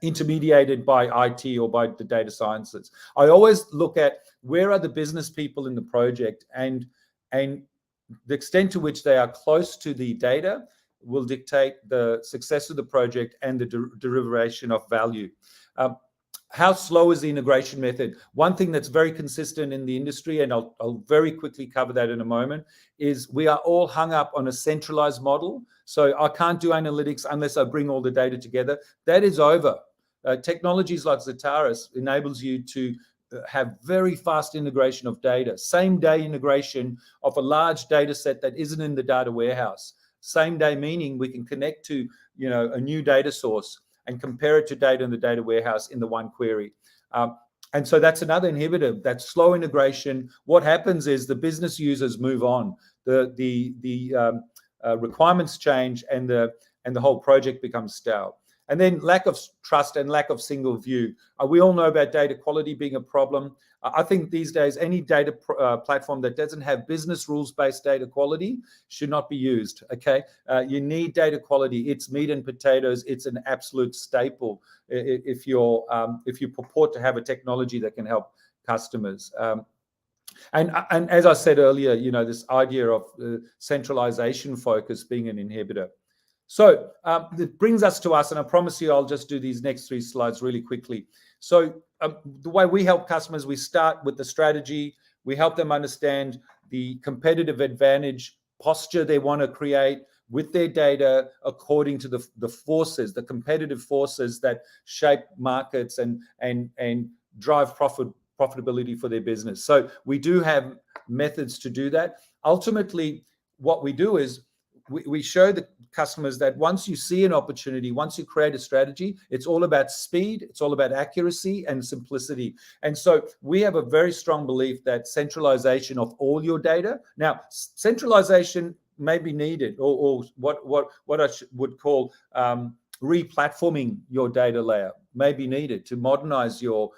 intermediated by IT or by the data sciences. I always look at where are the business people in the project, and the extent to which they are close to the data will dictate the success of the project and the derivation of value. How slow is the integration method? One thing that's very consistent in the industry, and I'll very quickly cover that in a moment, is we are all hung up on a centralized model. So I can't do analytics unless I bring all the data together. That is over. Technologies like Zetaris enables you to have very fast integration of data, same day integration of a large data set that isn't in the data warehouse. Same day meaning we can connect to, you know, a new data source and compare it to data in the data warehouse in the one query. And so that's another inhibitor, that slow integration. What happens is the business users move on, the requirements change, and the whole project becomes stale. And then lack of trust and lack of single view. We all know about data quality being a problem. I think these days any data platform that doesn't have business rules-based data quality should not be used. Okay, you need data quality. It's meat and potatoes. It's an absolute staple if you purport to have a technology that can help customers. And as I said earlier, you know, this idea of centralization focus being an inhibitor. So it brings us to us, and I promise you I'll just do these next 3 slides really quickly. So the way we help customers, we start with the strategy. We help them understand the competitive advantage posture they want to create with their data according to the forces, the competitive forces that shape markets and drive profitability for their business. So we do have methods to do that. Ultimately, what we do is we show the customers that once you see an opportunity, once you create a strategy, it's all about speed, it's all about accuracy and simplicity. And so we have a very strong belief that centralization of all your data. Now, centralization may be needed, or what I would call re-platforming your data layer may be needed to modernize your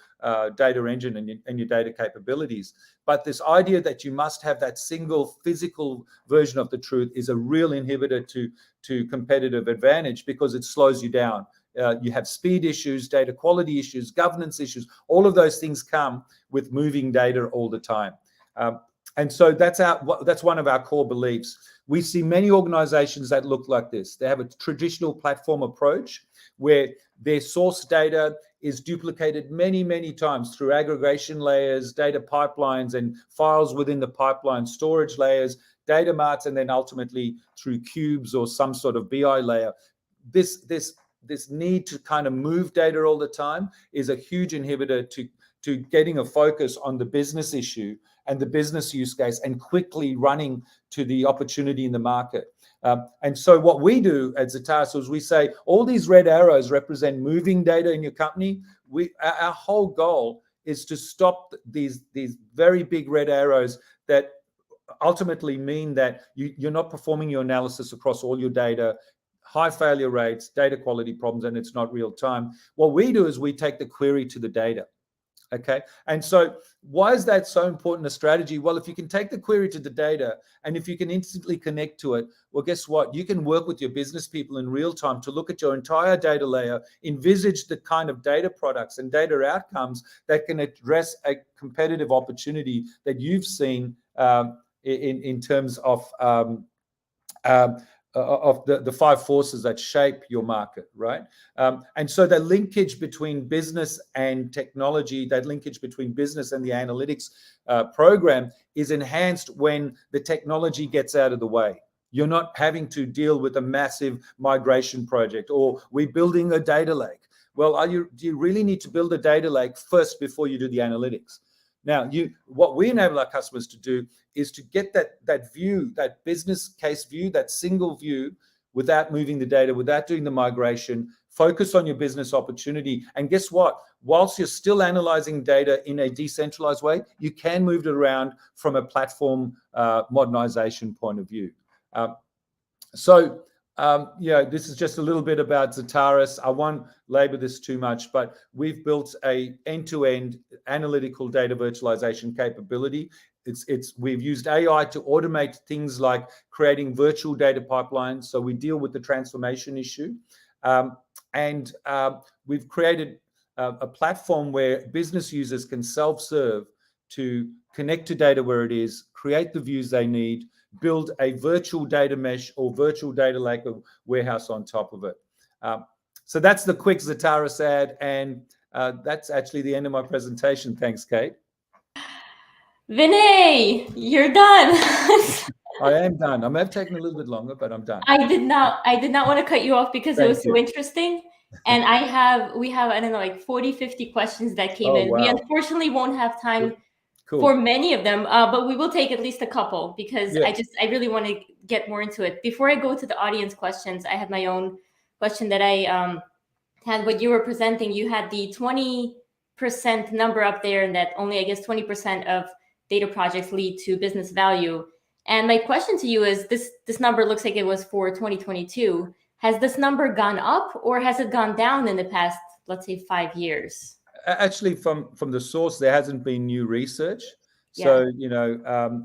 data engine and your data capabilities. But this idea that you must have that single physical version of the truth is a real inhibitor to competitive advantage, because it slows you down. You have speed issues, data quality issues, governance issues. All of those things come with moving data all the time. And so that's one of our core beliefs. We see many organizations that look like this. They have a traditional platform approach where their source data is duplicated many, many times through aggregation layers, data pipelines, and files within the pipeline, storage layers, data marts, and then ultimately through cubes or some sort of BI layer. This need to kind of move data all the time is a huge inhibitor to getting a focus on the business issue and the business use case and quickly running to the opportunity in the market. And so what we do at Zetaris is we say all these red arrows represent moving data in your company. Our whole goal is to stop these very big red arrows that ultimately mean that you're not performing your analysis across all your data, high failure rates, data quality problems, and it's not real time. What we do is we take the query to the data. Okay, and so why is that so important a strategy? Well, if you can take the query to the data and if you can instantly connect to it, well, guess what? You can work with your business people in real time to look at your entire data layer, envisage the kind of data products and data outcomes that can address a competitive opportunity that you've seen in terms of the 5 forces that shape your market, right? And so the linkage between business and technology, that linkage between business and the analytics program is enhanced when the technology gets out of the way. You're not having to deal with a massive migration project, or we're building a data lake. Well, do you really need to build a data lake first before you do the analytics? Now, what we enable our customers to do is to get that view, that business case view, that single view, without moving the data, without doing the migration, focus on your business opportunity. And guess what? Whilst you're still analyzing data in a decentralized way, you can move it around from a platform modernization point of view. This is just a little bit about Zetaris. I won't labor this too much, but we've built a end-to-end analytical data virtualization capability. We've used AI to automate things like creating virtual data pipelines. So we deal with the transformation issue. And we've created a platform where business users can self-serve to connect to data where it is, create the views they need, build a virtual data mesh or virtual data lake or warehouse on top of it. So that's the quick Zetaris ad, and that's actually the end of my presentation. Thanks, Kate. Vinay, you're done. I am done. I may have taken a little bit longer, but I'm done. I did not want to cut you off because it was so interesting. And we have, I don't know, like 40, 50 questions that came in. Wow. We unfortunately won't have time Cool. for many of them, but we will take at least a couple because Yeah. I really want to get more into it. Before I go to the audience questions, I have my own question that I had. What you were presenting, you had the 20% number up there, and that only, I guess, 20% of data projects lead to business value. And my question to you is, this number looks like it was for 2022. Has this number gone up or has it gone down in the past, let's say, 5 years? Actually, from the source, there hasn't been new research. So,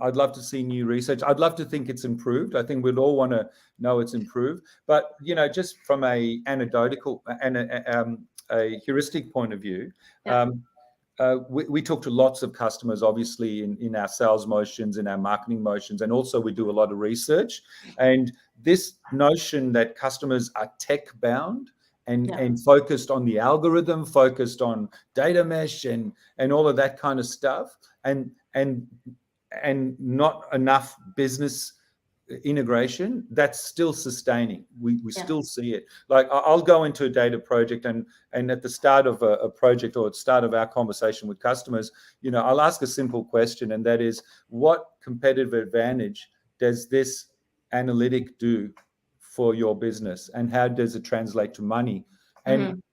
I'd love to see new research. I'd love to think it's improved. I think we'd all want to know it's improved. But, just from a anecdotal and a heuristic point of view, we talk to lots of customers, obviously, in our sales motions, in our marketing motions, and also we do a lot of research. And this notion that customers are tech-bound and focused on the algorithm, focused on data mesh and all of that kind of stuff, and not enough business integration, that's still sustaining. We still see it. Like, I'll go into a data project and at the start of a project or at the start of our conversation with customers, I'll ask a simple question, and that is, what competitive advantage does this analytic do for your business, and how does it translate to money? And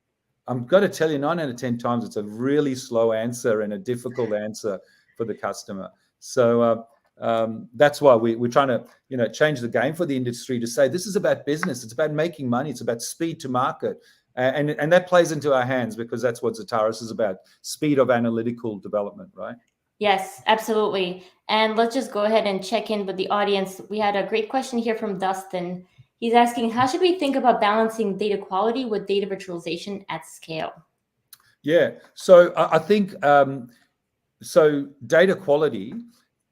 I'm going to tell you, 9 out of 10 times, it's a really slow answer and a difficult answer for the customer. So that's why we're trying to, change the game for the industry to say this is about business. It's about making money. It's about speed to market. And that plays into our hands because that's what Zetaris is about, speed of analytical development, right? Yes, absolutely. And let's just go ahead and check in with the audience. We had a great question here from Dustin. He's asking, how should we think about balancing data quality with data virtualization at scale? Yeah, so I think, so data quality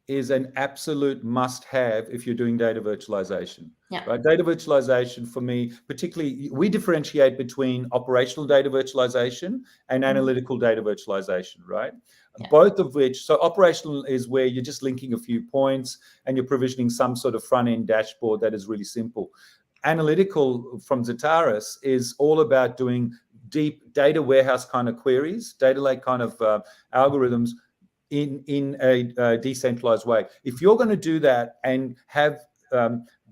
is an absolute must-have if you're doing data virtualization. Right? Data virtualization, for me, particularly, we differentiate between operational data virtualization and analytical data virtualization, right? Both of which, so operational is where you're just linking a few points and you're provisioning some sort of front-end dashboard that is really simple. Analytical from Zetaris is all about doing deep data warehouse kind of queries, data lake kind of algorithms in a decentralized way. If you're going to do that and have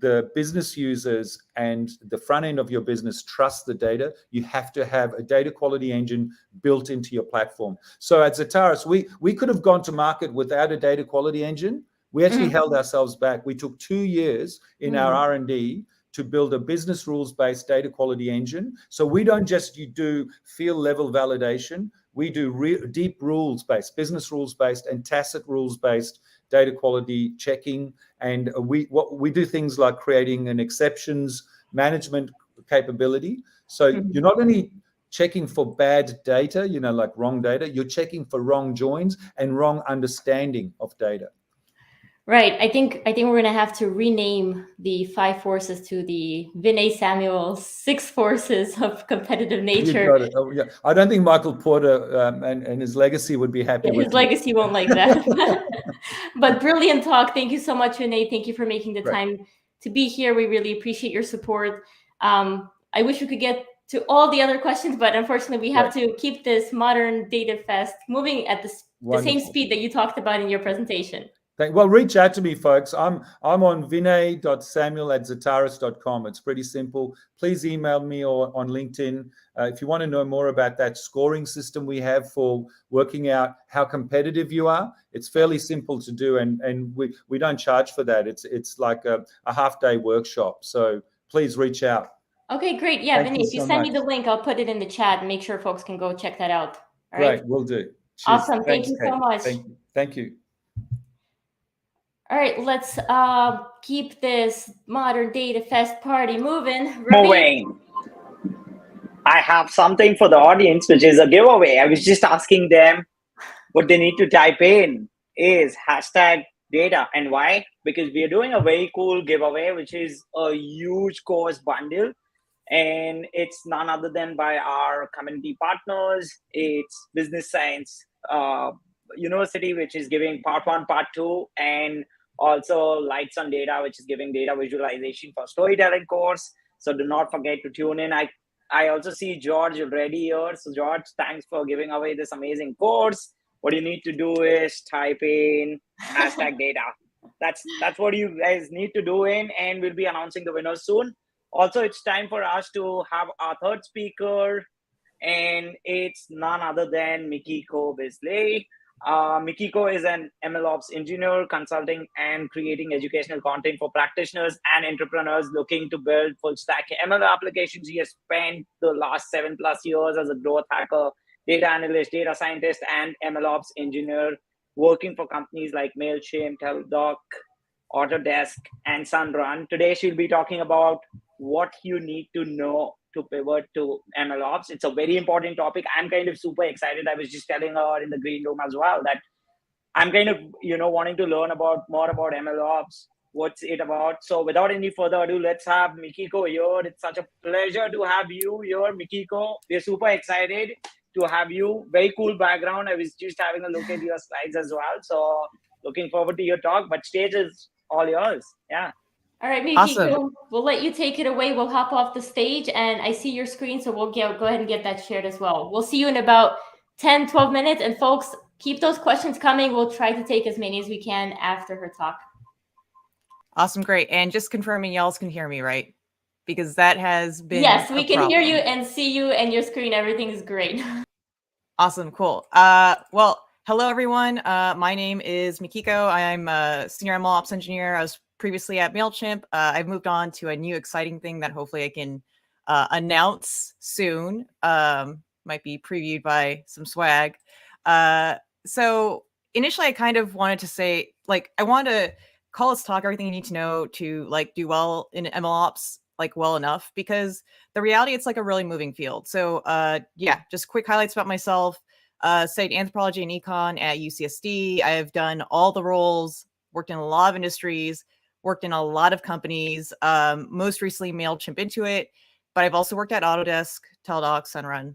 the business users and the front end of your business trust the data, you have to have a data quality engine built into your platform. So at Zetaris, we could have gone to market without a data quality engine. We actually held ourselves back. We took 2 years in our R&D to build a business rules-based data quality engine. So we don't just do field level validation. We do deep rules-based, business rules-based and tacit rules-based data quality checking. And we do things like creating an exceptions management capability. So you're not only checking for bad data, like wrong data, you're checking for wrong joins and wrong understanding of data. Right. I think we're going to have to rename the 5 forces to the Vinay Samuel's 6 forces of competitive nature. You got it. Oh, yeah. I don't think Michael Porter and his legacy would be happy with his legacy won't like that. But brilliant talk. Thank you so much, Vinay. Thank you for making the time to be here. We really appreciate your support. I wish we could get to all the other questions, but unfortunately we have to keep this modern DataFest moving at the same speed that you talked about in your presentation. Well, reach out to me, folks. I'm on vinay.samuel@zetaris.com. It's pretty simple. Please email me or on LinkedIn if you want to know more about that scoring system we have for working out how competitive you are. It's fairly simple to do, and we don't charge for that. It's like a half-day workshop. So please reach out. Okay, great. Yeah, Vinay, if you send me the link, I'll put it in the chat and make sure folks can go check that out. All right. Great, will do. Cheers. Awesome. Thank you so much. Thank you. All right, let's keep this modern DataFest party moving. Moving. I have something for the audience, which is a giveaway. I was just asking them what they need to type in is #data. And why? Because we are doing a very cool giveaway, which is a huge course bundle. And it's none other than by our community partners. It's Business Science University, which is giving part 1, part 2, and also Lights on Data, which is giving data visualization for storytelling course. So do not forget to tune in. I also see George already here. So George, thanks for giving away this amazing course. what you need to do is type in hashtag data. That's what you guys need to do and we'll be announcing the winners soon. Also, it's time for us to have our third speaker, and it's none other than Mikiko Bisley. Mikiko is an MLOps engineer consulting and creating educational content for practitioners and entrepreneurs looking to build full stack ML applications. She has spent the last 7+ years as a growth hacker, data analyst, data scientist, and MLOps engineer, working for companies like MailChimp, Teladoc, Autodesk, and Sunrun. Today, she'll be talking about what you need to know to pivot to MLOps. It's a very important topic. I'm kind of super excited. I was just telling her in the green room as well that I'm kind of, wanting to learn more about MLOps, what's it about. So without any further ado, let's have Mikiko here. It's such a pleasure to have you here, Mikiko. We're super excited to have you. Very cool background. I was just having a look at your slides as well. So looking forward to your talk, but stage is all yours. Yeah. All right, Mikiko, awesome. We'll let you take it away. We'll hop off the stage, and I see your screen, so we'll go ahead and get that shared as well. We'll see you in about 10, 12 minutes, and folks, keep those questions coming. We'll try to take as many as we can after her talk. Awesome, great. And just confirming y'all can hear me, right? Because that has been Yes, we can hear you and see you, and your screen, everything is great. Awesome, cool. Well, hello, everyone. My name is Mikiko. I'm a senior MLOps engineer. I was previously at MailChimp. I've moved on to a new exciting thing that hopefully I can announce soon. Might be previewed by some swag. So initially I kind of wanted to say, I want to call this talk everything you need to know to do well in MLOps, well enough, because the reality, it's a really moving field. So yeah, just quick highlights about myself. Studied anthropology and econ at UCSD. I've done all the roles, worked in a lot of industries, worked in a lot of companies, most recently MailChimp Intuit, but I've also worked at Autodesk, Teladoc, Sunrun.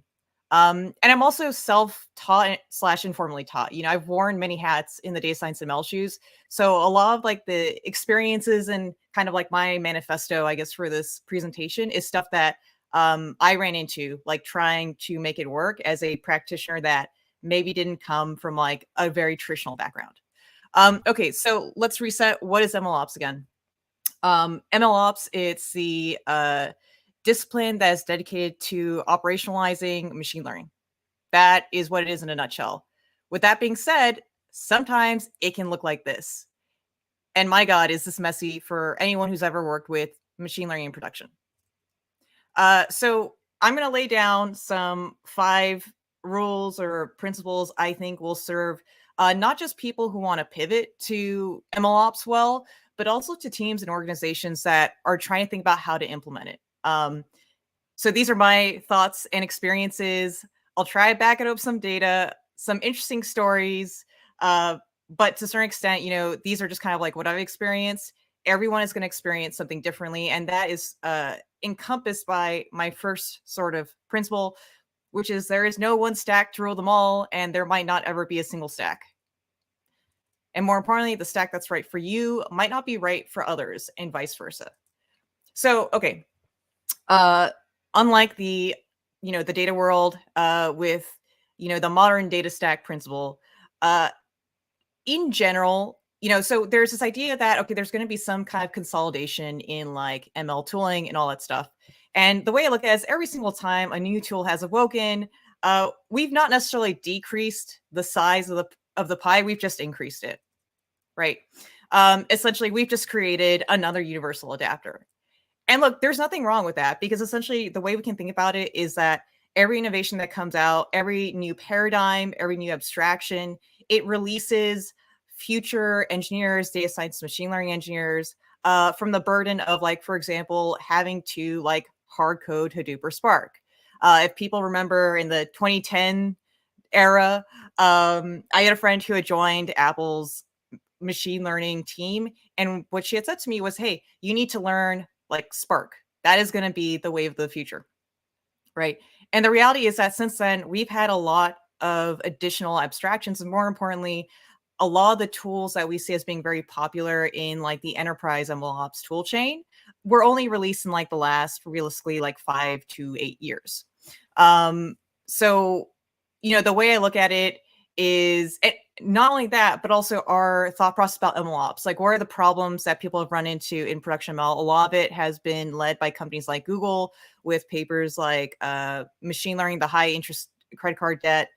And I'm also self-taught / informally taught. I've worn many hats in the data science ML shoes. So a lot of the experiences and kind of my manifesto, I guess, for this presentation is stuff that I ran into, trying to make it work as a practitioner that maybe didn't come from a very traditional background. Okay, so let's reset. What is MLOps again? MLOps, it's the discipline that is dedicated to operationalizing machine learning. That is what it is in a nutshell. With that being said, sometimes it can look like this. And my God, is this messy for anyone who's ever worked with machine learning in production. So I'm going to lay down some 5 rules or principles I think will serve not just people who want to pivot to MLOps well, but also to teams and organizations that are trying to think about how to implement it. So these are my thoughts and experiences. I'll try to back it up with some data, some interesting stories, but to a certain extent, these are just kind of what I've experienced. Everyone is going to experience something differently, and that is encompassed by my first sort of principle, which is there is no one stack to rule them all, and there might not ever be a single stack. And more importantly, the stack that's right for you might not be right for others, and vice versa. So, okay, unlike the data world with the modern data stack principle, in general, so there's this idea that, okay, there's going to be some kind of consolidation in ML tooling and all that stuff. And the way I look at it is every single time a new tool has awoken, we've not necessarily decreased the size of the pie, we've just increased it, right? Essentially, we've just created another universal adapter. And look, there's nothing wrong with that, because essentially the way we can think about it is that every innovation that comes out, every new paradigm, every new abstraction, it releases future engineers, data science, machine learning engineers from the burden of, for example, having to hard code Hadoop or Spark. If people remember in the 2010 era, I had a friend who had joined Apple's machine learning team, and what she had said to me was, hey, you need to learn Spark. That is going to be the wave of the future, right? And the reality is that since then, we've had a lot of additional abstractions, and more importantly, a lot of the tools that we see as being very popular in the enterprise MLOps tool chain were only released in the last, realistically, 5 to 8 years. So, the way I look at it is not only that, but also our thought process about MLOps. Like, what are the problems that people have run into in production ML? A lot of it has been led by companies like Google with papers like machine learning, the high interest credit card debt,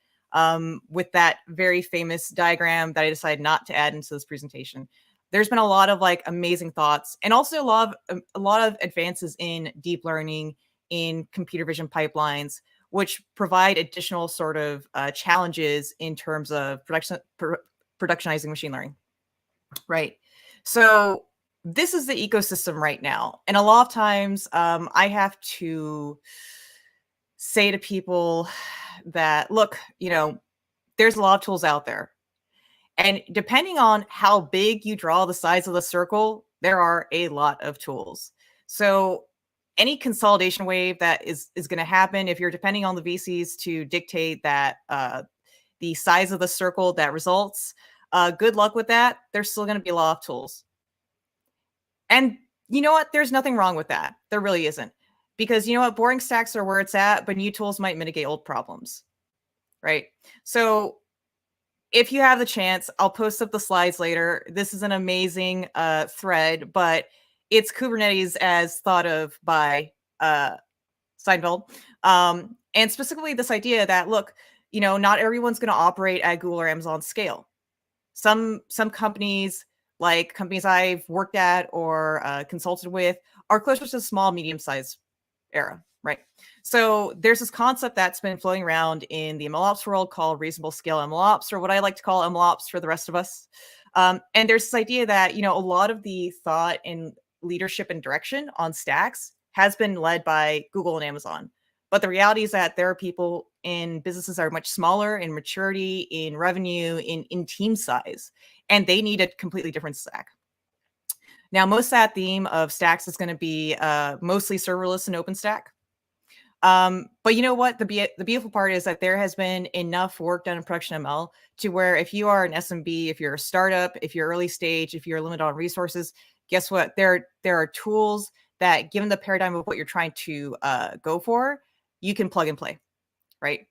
with that very famous diagram that I decided not to add into this presentation. There's been a lot of like amazing thoughts, and also a lot of advances in deep learning, in computer vision pipelines, which provide additional sort of challenges in terms of productionizing machine learning, right? So this is the ecosystem right now. And a lot of times I have to say to people that, look, you know, there's a lot of tools out there. And depending on how big you draw the size of the circle, there are a lot of tools. So any consolidation wave that is going to happen, if you're depending on the VCs to dictate that the size of the circle that results, good luck with that. There's still going to be a lot of tools. And you know what? There's nothing wrong with that. There really isn't. Because you know what? Boring stacks are where it's at, but new tools might mitigate old problems, right? So if you have the chance, I'll post up the slides later. This is an amazing thread, but it's Kubernetes as thought of by Steinfeld. And specifically this idea that, look, you know, not everyone's going to operate at Google or Amazon scale. Some companies, like companies I've worked at or consulted with, are closer to small, medium-sized era, right? So there's this concept that's been floating around in the MLOps world called reasonable scale MLOps, or what I like to call MLOps for the rest of us. And there's this idea that, you know, a lot of the thought and leadership and direction on stacks has been led by Google and Amazon. But the reality is that there are people in businesses that are much smaller in maturity, in revenue, in team size, and they need a completely different stack. Now, most of that theme of stacks is going to be mostly serverless and OpenStack. But you know what? The beautiful part is that there has been enough work done in production ML to where if you are an SMB, if you're a startup, if you're early stage, if you're limited on resources, guess what? There are tools that, given the paradigm of what you're trying to go for, you can plug and play, right?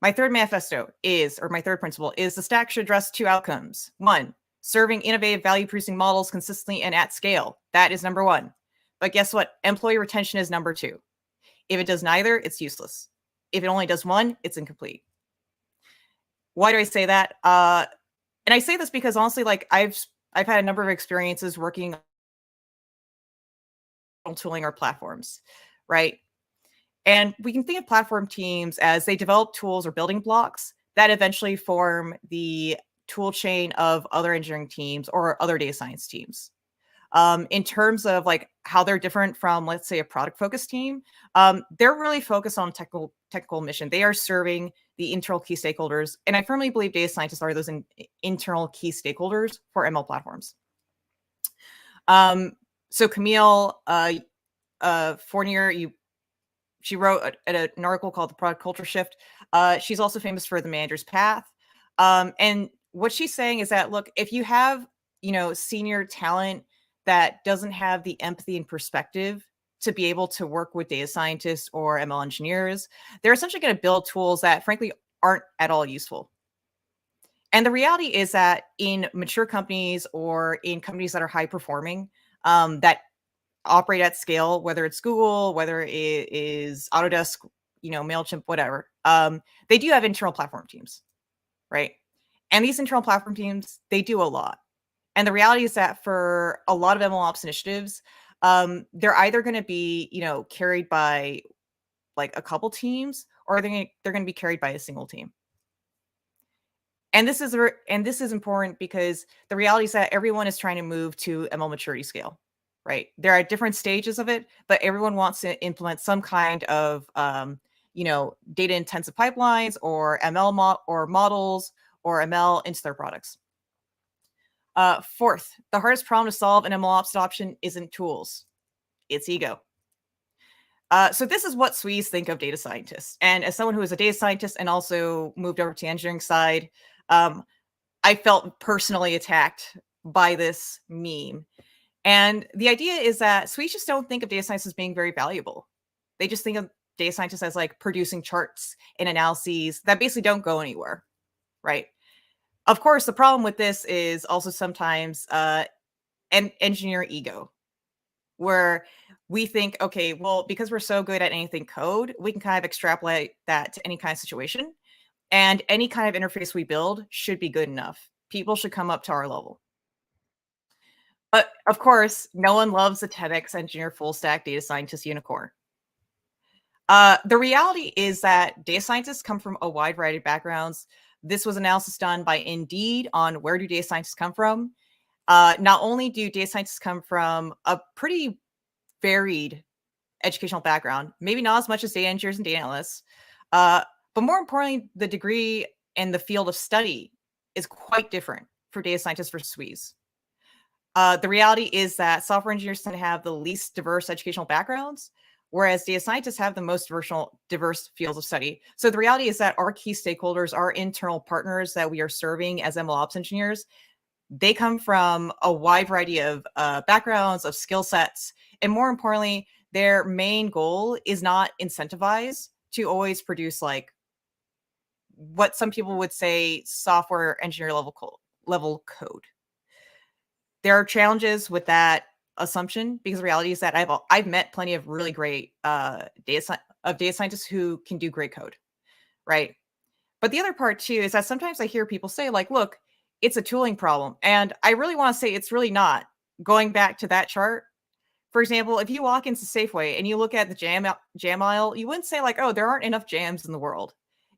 My third manifesto is, or my third principle is, the stack should address two outcomes. One, serving innovative value-producing models consistently and at scale. That is number one. But guess what? Employee retention is number two. If it does neither, it's useless. If it only does one, it's incomplete. Why do I say that? And I say this because honestly, like I've had a number of experiences working on tooling our platforms, right? And we can think of platform teams as they develop tools or building blocks that eventually form the tool chain of other engineering teams or other data science teams. In terms of like how they're different from, let's say, a product focused team, they're really focused on technical mission. They are serving the internal key stakeholders. And I firmly believe data scientists are those internal key stakeholders for ML platforms. So Camille Fournier, she wrote an article called The Product Culture Shift. She's also famous for The Manager's Path. And what she's saying is that, look, if you have, you know, senior talent that doesn't have the empathy and perspective to be able to work with data scientists or ML engineers, they're essentially going to build tools that frankly aren't at all useful. And the reality is that in mature companies or in companies that are high performing, that operate at scale, whether it's Google, whether it is Autodesk, you know, MailChimp, whatever, they do have internal platform teams, right? And these internal platform teams, they do a lot. And the reality is that for a lot of MLOps initiatives, they're either going to be, you know, carried by like a couple teams, or they're going to be carried by a single team. And this is important because the reality is that everyone is trying to move to ML maturity scale, right? There are different stages of it, but everyone wants to implement some kind of, you know, data intensive pipelines or ML or models or ML into their products. Fourth, the hardest problem to solve in MLOps adoption isn't tools, it's ego. So this is what Swedes think of data scientists. And as someone who is a data scientist and also moved over to the engineering side, I felt personally attacked by this meme. And the idea is that Swedes just don't think of data science as being very valuable. They just think of data scientists as like producing charts and analyses that basically don't go anywhere, right? Of course, the problem with this is also sometimes engineer ego, where we think, okay, well, because we're so good at anything code, we can kind of extrapolate that to any kind of situation. And any kind of interface we build should be good enough. People should come up to our level. But of course, no one loves a TEDx engineer full stack data scientist unicorn. The reality is that data scientists come from a wide variety of backgrounds. This was analysis done by Indeed on where do data scientists come from. Not only do data scientists come from a pretty varied educational background, maybe not as much as data engineers and data analysts, but more importantly, the degree and the field of study is quite different for data scientists versus SWEs. The reality is that software engineers tend to have the least diverse educational backgrounds, whereas data scientists have the most diverse fields of study. So the reality is that our key stakeholders, our internal partners that we are serving as MLOps engineers, they come from a wide variety of backgrounds, of skill sets, and more importantly, their main goal is not incentivized to always produce like what some people would say software engineer level code. There are challenges with that assumption because the reality is that I've met plenty of really great data scientists who can do great code, right? But the other part too is that sometimes I hear people say like, look, it's a tooling problem. And I really want to say it's really not. Going back to that chart, for example, if you walk into Safeway and you look at the jam aisle, you wouldn't say like, oh, there aren't enough jams in the world.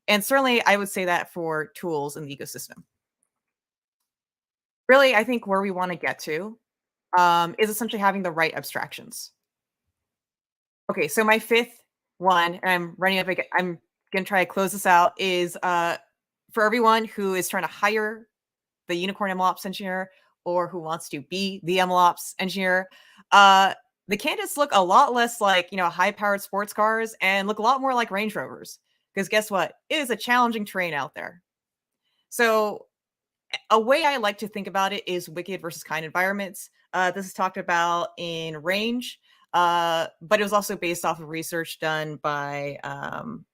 And certainly I would say that for tools in the ecosystem. Really, I think where we want to get to is essentially having the right abstractions. Okay, so my fifth one, and I'm running up, I'm going to try to close this out, is for everyone who is trying to hire the unicorn MLOps engineer or who wants to be the MLOps engineer, the candidates look a lot less like, high-powered sports cars and look a lot more like Range Rovers. Because guess what? It is a challenging terrain out there. So a way I like to think about it is wicked versus kind environments. This is talked about in Range, but it was also based off of research done by, I'm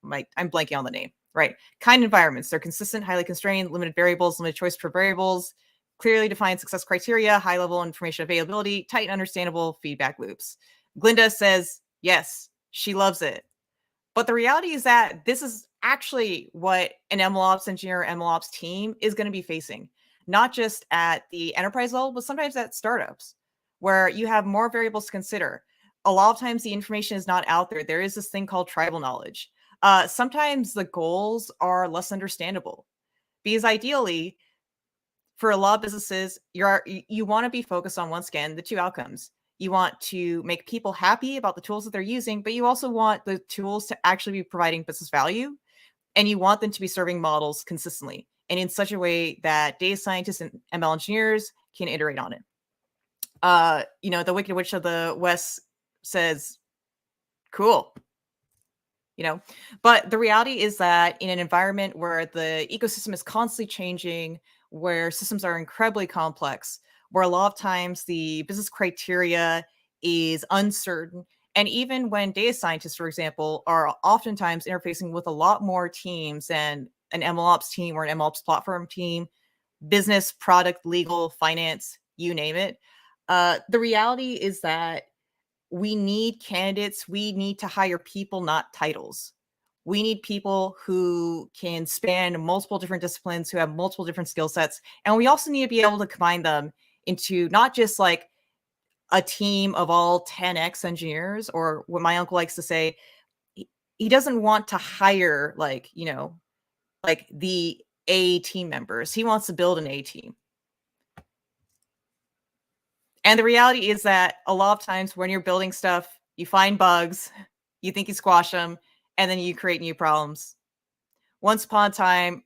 blanking on the name, right? Kind environments. They're consistent, highly constrained, limited variables, limited choice for variables, clearly defined success criteria, high level information availability, tight and understandable feedback loops. Glinda says, yes, she loves it. But the reality is that this is actually what an MLOps engineer, MLOps team is going to be facing, not just at the enterprise level, but sometimes at startups where you have more variables to consider. A lot of times the information is not out there. There is this thing called tribal knowledge. Sometimes the goals are less understandable because ideally, for a lot of businesses, you want to be focused on, once again, the two outcomes. You want to make people happy about the tools that they're using, but you also want the tools to actually be providing business value, and you want them to be serving models consistently and in such a way that data scientists and ML engineers can iterate on it. The Wicked Witch of the West says, cool. But the reality is that in an environment where the ecosystem is constantly changing, where systems are incredibly complex, where a lot of times the business criteria is uncertain. And even when data scientists, for example, are oftentimes interfacing with a lot more teams than an MLOps team or an MLOps platform team, business, product, legal, finance, you name it. The reality is that we need candidates. We need to hire people, not titles. We need people who can span multiple different disciplines, who have multiple different skill sets. And we also need to be able to combine them into not just like a team of all 10x engineers, or what my uncle likes to say, he doesn't want to hire like the A team members. He wants to build an A team. And the reality is that a lot of times when you're building stuff, you find bugs, you think you squash them, and then you create new problems. Once upon a time,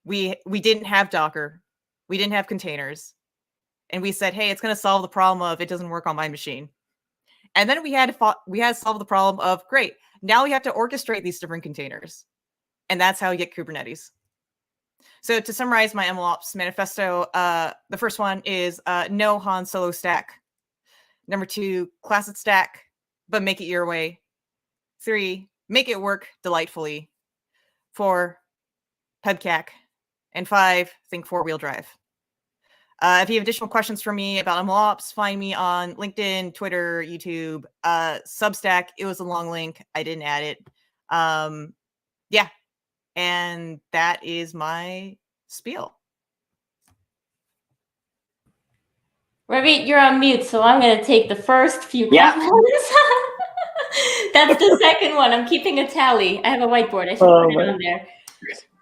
we didn't have Docker. We didn't have containers. And we said, hey, it's going to solve the problem of it doesn't work on my machine. And then we had to solve the problem of, great, now we have to orchestrate these different containers. And that's how you get Kubernetes. So to summarize my MLOps manifesto, the first one is no Han Solo stack. Number 2, class it stack, but make it your way. 3, make it work delightfully. 4, PEBCAC. And 5, think 4-wheel drive. If you have additional questions for me about MLOps, find me on LinkedIn, Twitter, YouTube, Substack. It was a long link. I didn't add it. Yeah. And that is my spiel. Ravit, you're on mute, so I'm going to take the first few Yeah. comments. That's the second one. I'm keeping a tally. I have a whiteboard. I should put it on there.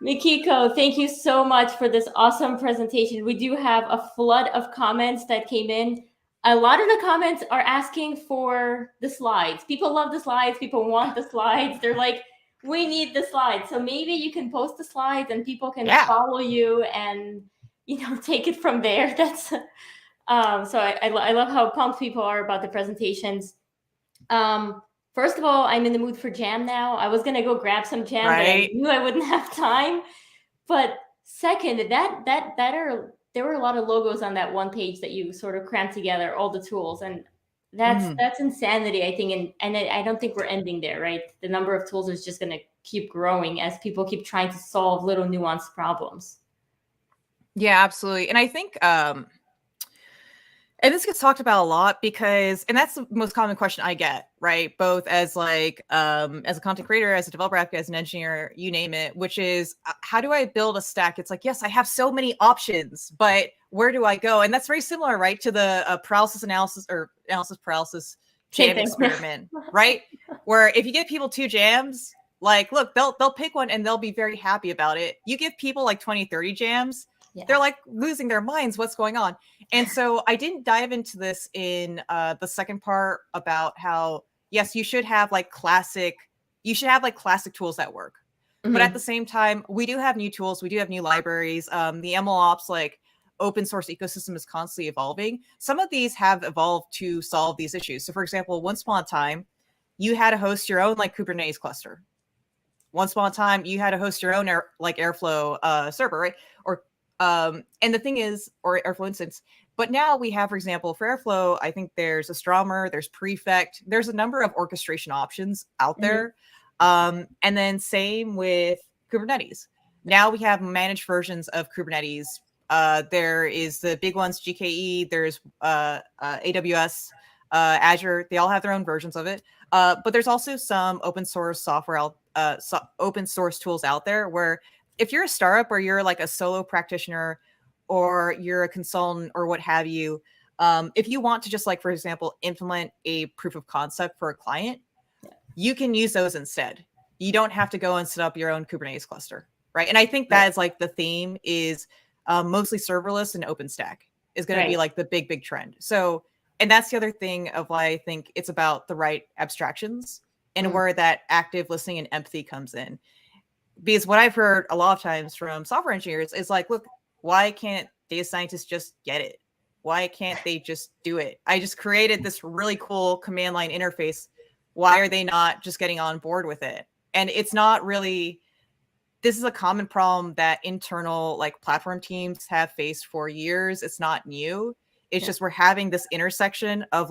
Mikiko, thank you so much for this awesome presentation. We do have a flood of comments that came in. A lot of the comments are asking for the slides. People love the slides. People want the slides. They're like, we need the slides. So maybe you can post the slides and people can follow you and, take it from there. That's so I love how pumped people are about the presentations. First of all, I'm in the mood for jam now. I was going to go grab some jam, but I knew I wouldn't have time. But second, there were a lot of logos on that one page that you sort of crammed together, all the tools. And that's insanity, I think. And I don't think we're ending there, right? The number of tools is just going to keep growing as people keep trying to solve little nuanced problems. Yeah, absolutely. And I think, and this gets talked about a lot because, and that's the most common question I get, right? Both as as a content creator, as a developer, as an engineer, you name it, which is, how do I build a stack? It's like, yes, I have so many options, but where do I go? And that's very similar, right, to the paralysis analysis or analysis paralysis jam experiment, right? Where if you give people 2 jams, like, look, they'll pick one and they'll be very happy about it. You give people like 20, 30 jams, they're like losing their minds. What's going on? And so I didn't dive into this in the second part about how, yes, you should have classic tools that work. But at the same time, we do have new tools. We do have new libraries. The MLOps open source ecosystem is constantly evolving. Some of these have evolved to solve these issues. So for example, once upon a time, you had to host your own Kubernetes cluster. Once upon a time, you had to host your own Airflow server, right? And the thing is, or Airflow instance, but now we have, for example, for Airflow, I think there's Astronomer, there's Prefect, there's a number of orchestration options out there. And then same with Kubernetes. Now we have managed versions of Kubernetes. There is the big ones, GKE, there's AWS, Azure, they all have their own versions of it. But there's also some open source software, open source tools out there where if you're a startup or you're a solo practitioner or you're a consultant or what have you, if you want to just for example, implement a proof of concept for a client, you can use those instead. You don't have to go and set up your own Kubernetes cluster, right? And I think that is the theme is mostly serverless and OpenStack is going to be the big trend. So, and that's the other thing of why I think it's about the right abstractions and where that active listening and empathy comes in. Because what I've heard a lot of times from software engineers is look, why can't data scientists just get it? Why can't they just do it? I just created this really cool command line interface. Why are they not just getting on board with it? And it's not really, this is a common problem that internal platform teams have faced for years. It's not new. It's just we're having this intersection of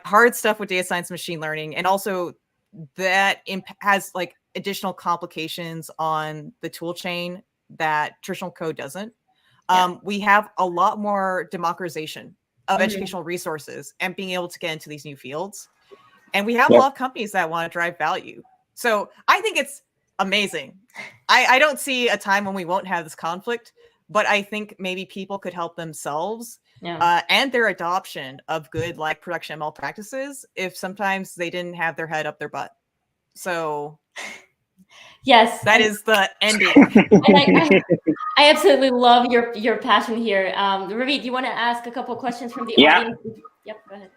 hard stuff with data science, machine learning, and also that has additional complications on the tool chain that traditional code doesn't. We have a lot more democratization of educational resources and being able to get into these new fields. And we have a lot of companies that want to drive value. So I think it's amazing. I don't see a time when we won't have this conflict, but I think maybe people could help themselves and their adoption of good production ML practices if sometimes they didn't have their head up their butt. So yes, that is the ending. And I absolutely love your passion here. Ravit, do you want to ask a couple of questions from the audience? Yep, go ahead.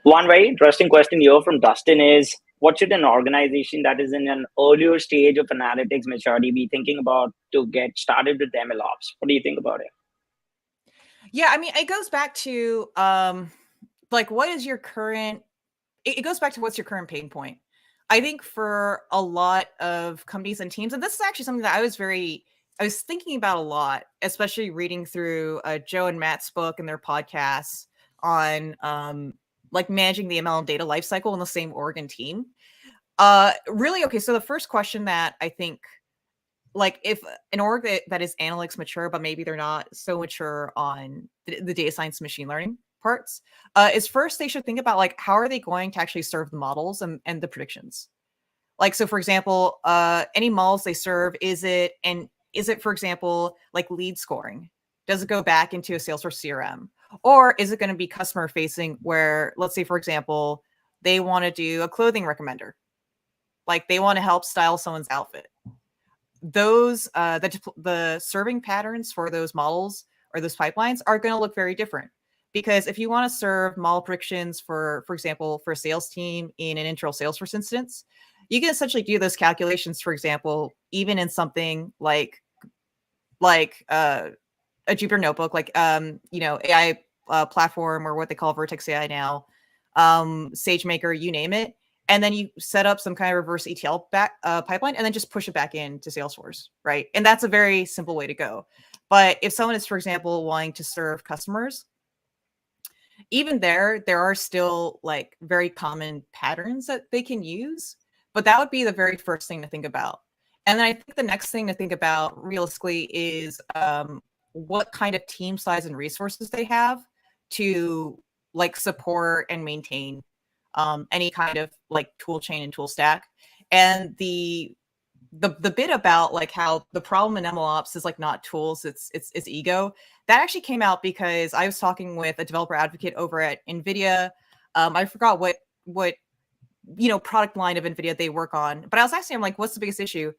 One very interesting question here from Dustin is, what should an organization that is in an earlier stage of analytics maturity be thinking about to get started with MLOps? What do you think about it? Yeah, I mean, it goes back to what is your current, it goes back to what's your current pain point. I think for a lot of companies and teams, and this is actually something that I was thinking about a lot, especially reading through Joe and Matt's book and their podcasts on managing the ML and data lifecycle in the same org and team. Really, okay, so the first question that I think like if an org that is analytics mature, but maybe they're not so mature on the data science machine learning parts, is first they should think about like how are they going to actually serve the models and the predictions. Like, so for example, any models they serve, is it, for example, like lead scoring? Does it go back into a Salesforce CRM? Or is it going to be customer facing where, let's say, for example, they want to do a clothing recommender? Like they want to help style someone's outfit. Those, the serving patterns for those models or those pipelines are going to look very different. Because if you want to serve model predictions for example, for a sales team in an internal Salesforce instance, you can essentially do those calculations, for example, even in something like a Jupyter notebook, like AI platform, or what they call Vertex AI now, SageMaker, you name it. And then you set up some kind of reverse ETL pipeline and then just push it back into Salesforce, right? And that's a very simple way to go. But if someone is, for example, wanting to serve customers, even there are still like very common patterns that they can use, but that would be the very first thing to think about. And then I think the next thing to think about realistically is what kind of team size and resources they have to like support and maintain any kind of like tool chain and tool stack. And the bit about like how the problem in MLOps is like not tools, it's ego. That actually came out because I was talking with a developer advocate over at NVIDIA. I forgot what product line of NVIDIA they work on, but I was asking him like, what's the biggest issue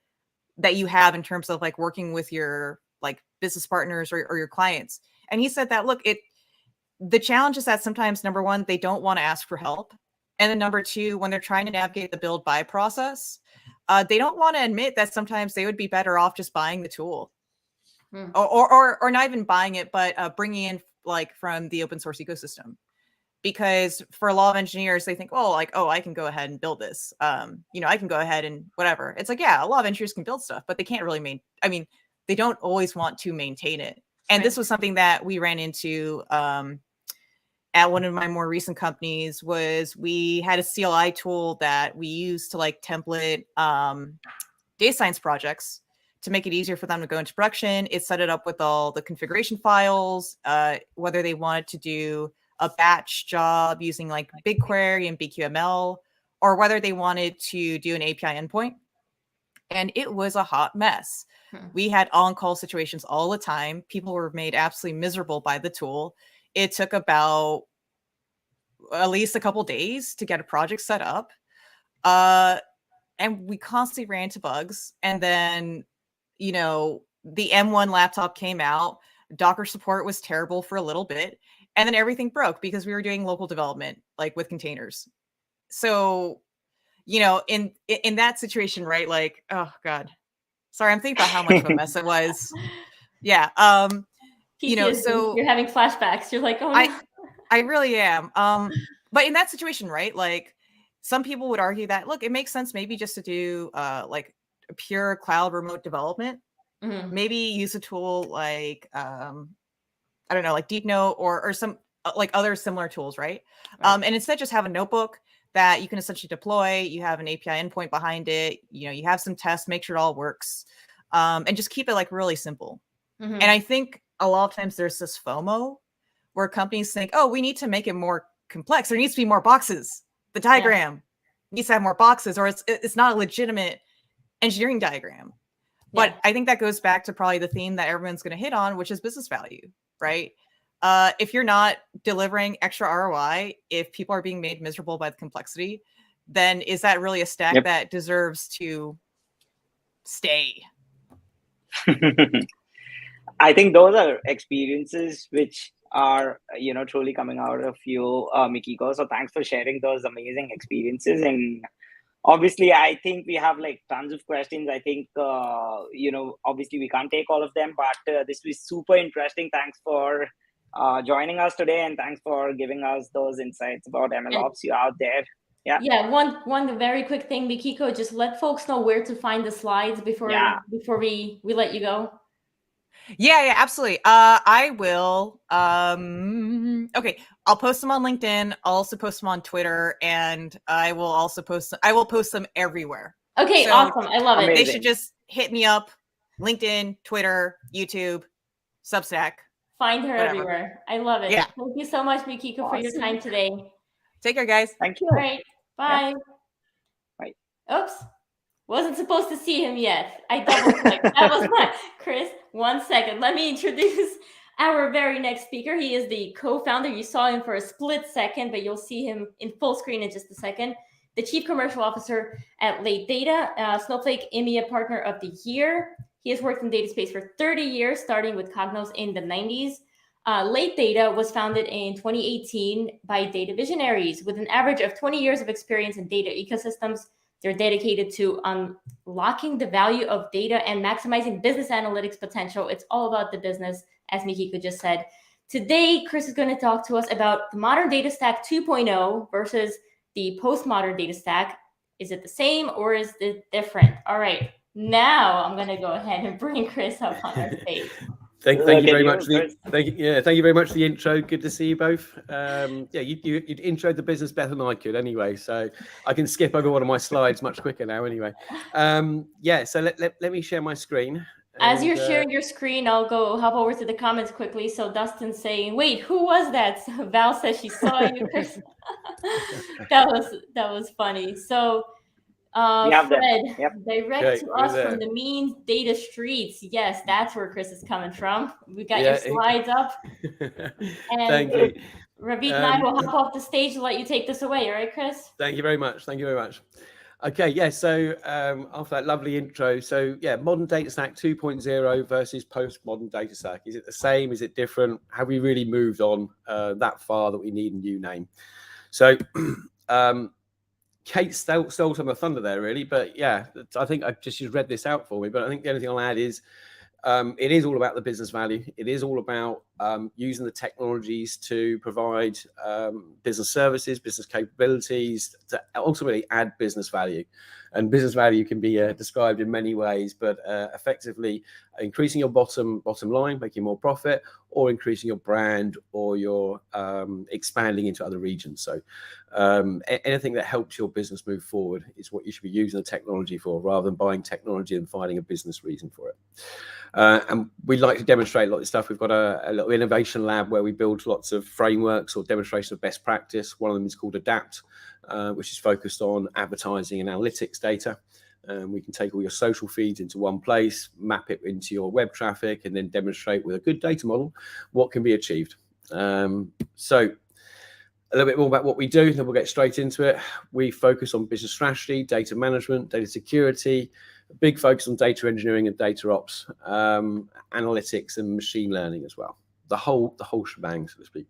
that you have in terms of like working with your like business partners or your clients? And he said that, look, the challenge is that sometimes, number one, they don't want to ask for help. And then number two, when they're trying to navigate the build buy process, they don't want to admit that sometimes they would be better off just buying the tool, or not even buying it, but bringing in like from the open source ecosystem. Because for a lot of engineers, they think, oh, like, oh, I can go ahead and build this. I can go ahead and whatever. It's like, yeah, a lot of engineers can build stuff, but they can't really they don't always want to maintain it. And this was something that we ran into at one of my more recent companies. Was we had a CLI tool that we used to like template data science projects to make it easier for them to go into production. It set it up with all the configuration files, whether they wanted to do a batch job using like BigQuery and BQML, or whether they wanted to do an API endpoint. And it was a hot mess. We had on-call situations all the time. People were made absolutely miserable by the tool. It took about at least a couple days to get a project set up. And we constantly ran into bugs. And then, the M1 laptop came out. Docker support was terrible for a little bit. And then everything broke because we were doing local development, like with containers. So, in that situation, right? Like, oh God, sorry, I'm thinking about how much of a mess it was. Yeah. So you're having flashbacks. You're like, oh no. I really am. But in that situation, right? Like some people would argue that, look, it makes sense maybe just to do like a pure cloud remote development. Mm-hmm. Maybe use a tool like, I don't know, like DeepNote or some like other similar tools, right? And instead just have a notebook that you can essentially deploy. You have an API endpoint behind it. You have some tests, make sure it all works, and just keep it like really simple. Mm-hmm. And I think a lot of times there's this FOMO where companies think, oh, we need to make it more complex. There needs to be more boxes. The diagram needs to have more boxes, or it's not a legitimate engineering diagram. But I think that goes back to probably the theme that everyone's going to hit on, which is business value, right? If you're not delivering extra ROI, if people are being made miserable by the complexity, then is that really a stack that deserves to stay? I think those are experiences which are, truly coming out of you, Mikiko. So thanks for sharing those amazing experiences. And obviously, I think we have like tons of questions. I think, obviously we can't take all of them, but this was super interesting. Thanks for joining us today, and thanks for giving us those insights about MLOps you out there. Yeah. One very quick thing, Mikiko, just let folks know where to find the slides before we let you go. Yeah, absolutely. I will. Okay, I'll post them on LinkedIn. I'll also post them on Twitter, and I will also post them everywhere. Okay, so awesome. I love it. They should just hit me up. LinkedIn, Twitter, YouTube, Substack. Find her Whatever. everywhere. I love it. Yeah. Thank you so much, Mikiko, for your Awesome. time today. Take care, guys. Thank you. All right. Bye. Bye. Oops. Wasn't supposed to see him yet. I double clicked. That was fine. Chris, 1 second. Let me introduce our very next speaker. He is the co-founder. You saw him for a split second, but you'll see him in full screen in just a second. The Chief Commercial Officer at Late Data, Snowflake EMEA Partner of the Year. He has worked in data space for 30 years, starting with Cognos in the 90s. Late Data was founded in 2018 by data visionaries with an average of 20 years of experience in data ecosystems. They're dedicated to unlocking the value of data and maximizing business analytics potential. It's all about the business, as Mikiko just said. Today, Chris is going to talk to us about the modern data stack 2.0 versus the postmodern data stack. Is it the same or is it different? All right, now I'm going to go ahead and bring Chris up on our stage. Thank you Look very at much. you, Thank you very much for the intro. Good to see you both. Yeah, you introed the business better than I could anyway, so I can skip over one of my slides much quicker now anyway. Yeah, so let me share my screen. As you're sharing your screen, I'll go hop over to the comments quickly. So Dustin's saying, "Wait, who was that?" So Val says she saw you, Chris. that was funny. So Fred, direct to us from the mean data streets. Yes, that's where Chris is coming from. We got your slides up. And thank you. Ravit and I will hop off the stage to let you take this away. All right, Chris? Thank you very much. Thank you very much. Okay, yeah, so after that lovely intro, so yeah, modern data stack 2.0 versus postmodern data stack. Is it the same? Is it different? Have we really moved on that far that we need a new name? So Kate stole some of the thunder there, really, but yeah, I think she's read this out for me, but I think the only thing I'll add is it is all about the business value. It is all about using the technologies to provide business services, business capabilities, to ultimately add business value. And business value can be described in many ways, but effectively increasing your bottom line, making more profit, or increasing your brand, or your expanding into other regions. So anything that helps your business move forward is what you should be using the technology for, rather than buying technology and finding a business reason for it. And we'd like to demonstrate a lot of this stuff. We've got a little innovation lab where we build lots of frameworks or demonstrations of best practice. One of them is called Adapt, which is focused on advertising and analytics data. We can take all your social feeds into one place, map it into your web traffic, and then demonstrate with a good data model what can be achieved. So a little bit more about what we do, then we'll get straight into it. We focus on business strategy, data management, data security, a big focus on data engineering and data ops, analytics and machine learning as well. The whole shebang, so to speak.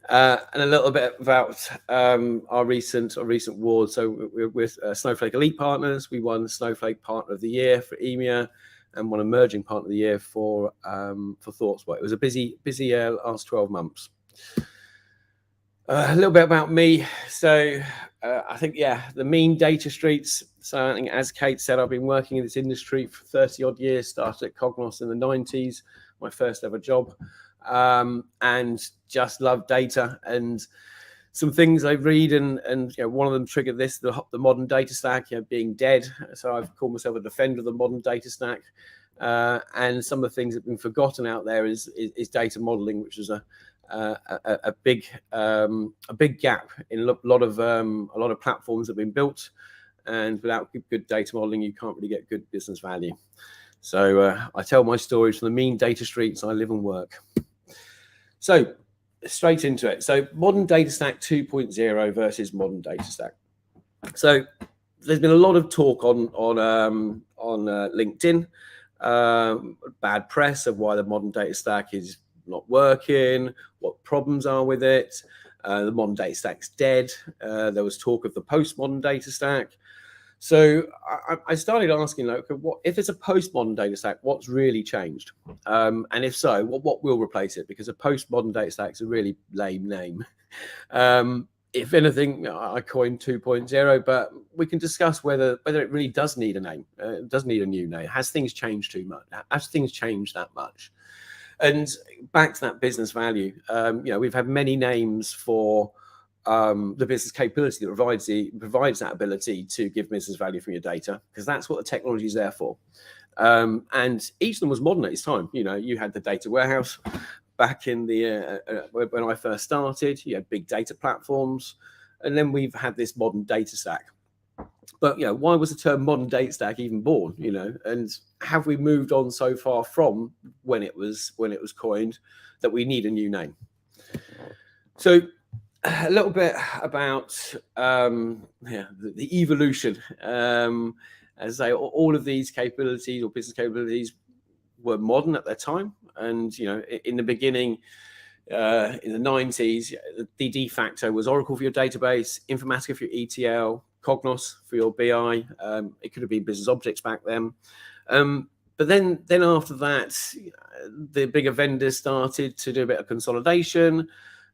And a little bit about our recent awards. So we're Snowflake Elite Partners. We won Snowflake Partner of the Year for EMEA and won Emerging Partner of the Year for ThoughtSpot. It was a busy last 12 months. A little bit about me. So I think, the mean data streets. So I think, as Kate said, I've been working in this industry for 30 odd years, started at Cognos in the 90s, my first ever job, and just love data. And some things I read and one of them triggered this, the modern data stack, being dead. So I've called myself a defender of the modern data stack. And some of the things that have been forgotten out there is data modeling, which is a big gap in a lot of platforms that have been built, and without good data modeling, you can't really get good business value. So I tell my stories from the mean data streets I live and work. So straight into it. So modern data stack 2.0 versus modern data stack. So there's been a lot of talk on LinkedIn, bad press of why the modern data stack is not working, what problems are with it. The modern data stack's dead. There was talk of the postmodern data stack. So I started asking, what if it's a postmodern data stack, what's really changed? And if so, what will replace it? Because a postmodern data stack is a really lame name. If anything, I coined 2.0, but we can discuss whether it really does need a name. It does need a new name. Has things changed too much? Has things changed that much? And back to that business value, we've had many names for the business capability that provides that ability to give business value from your data, because that's what the technology is there for. And each of them was modern at its time. You know, you had the data warehouse back in the when I first started. You had big data platforms, and then we've had this modern data stack. But you know, why was the term modern data stack even born? You know, and have we moved on so far from when it was coined that we need a new name? So a little bit about the evolution. As I say, all of these capabilities or business capabilities were modern at their time, and you know, in the beginning, in the 90s, the de facto was Oracle for your database, Informatica for your ETL, Cognos for your BI. It could have been business objects back then. But then after that, the bigger vendors started to do a bit of consolidation,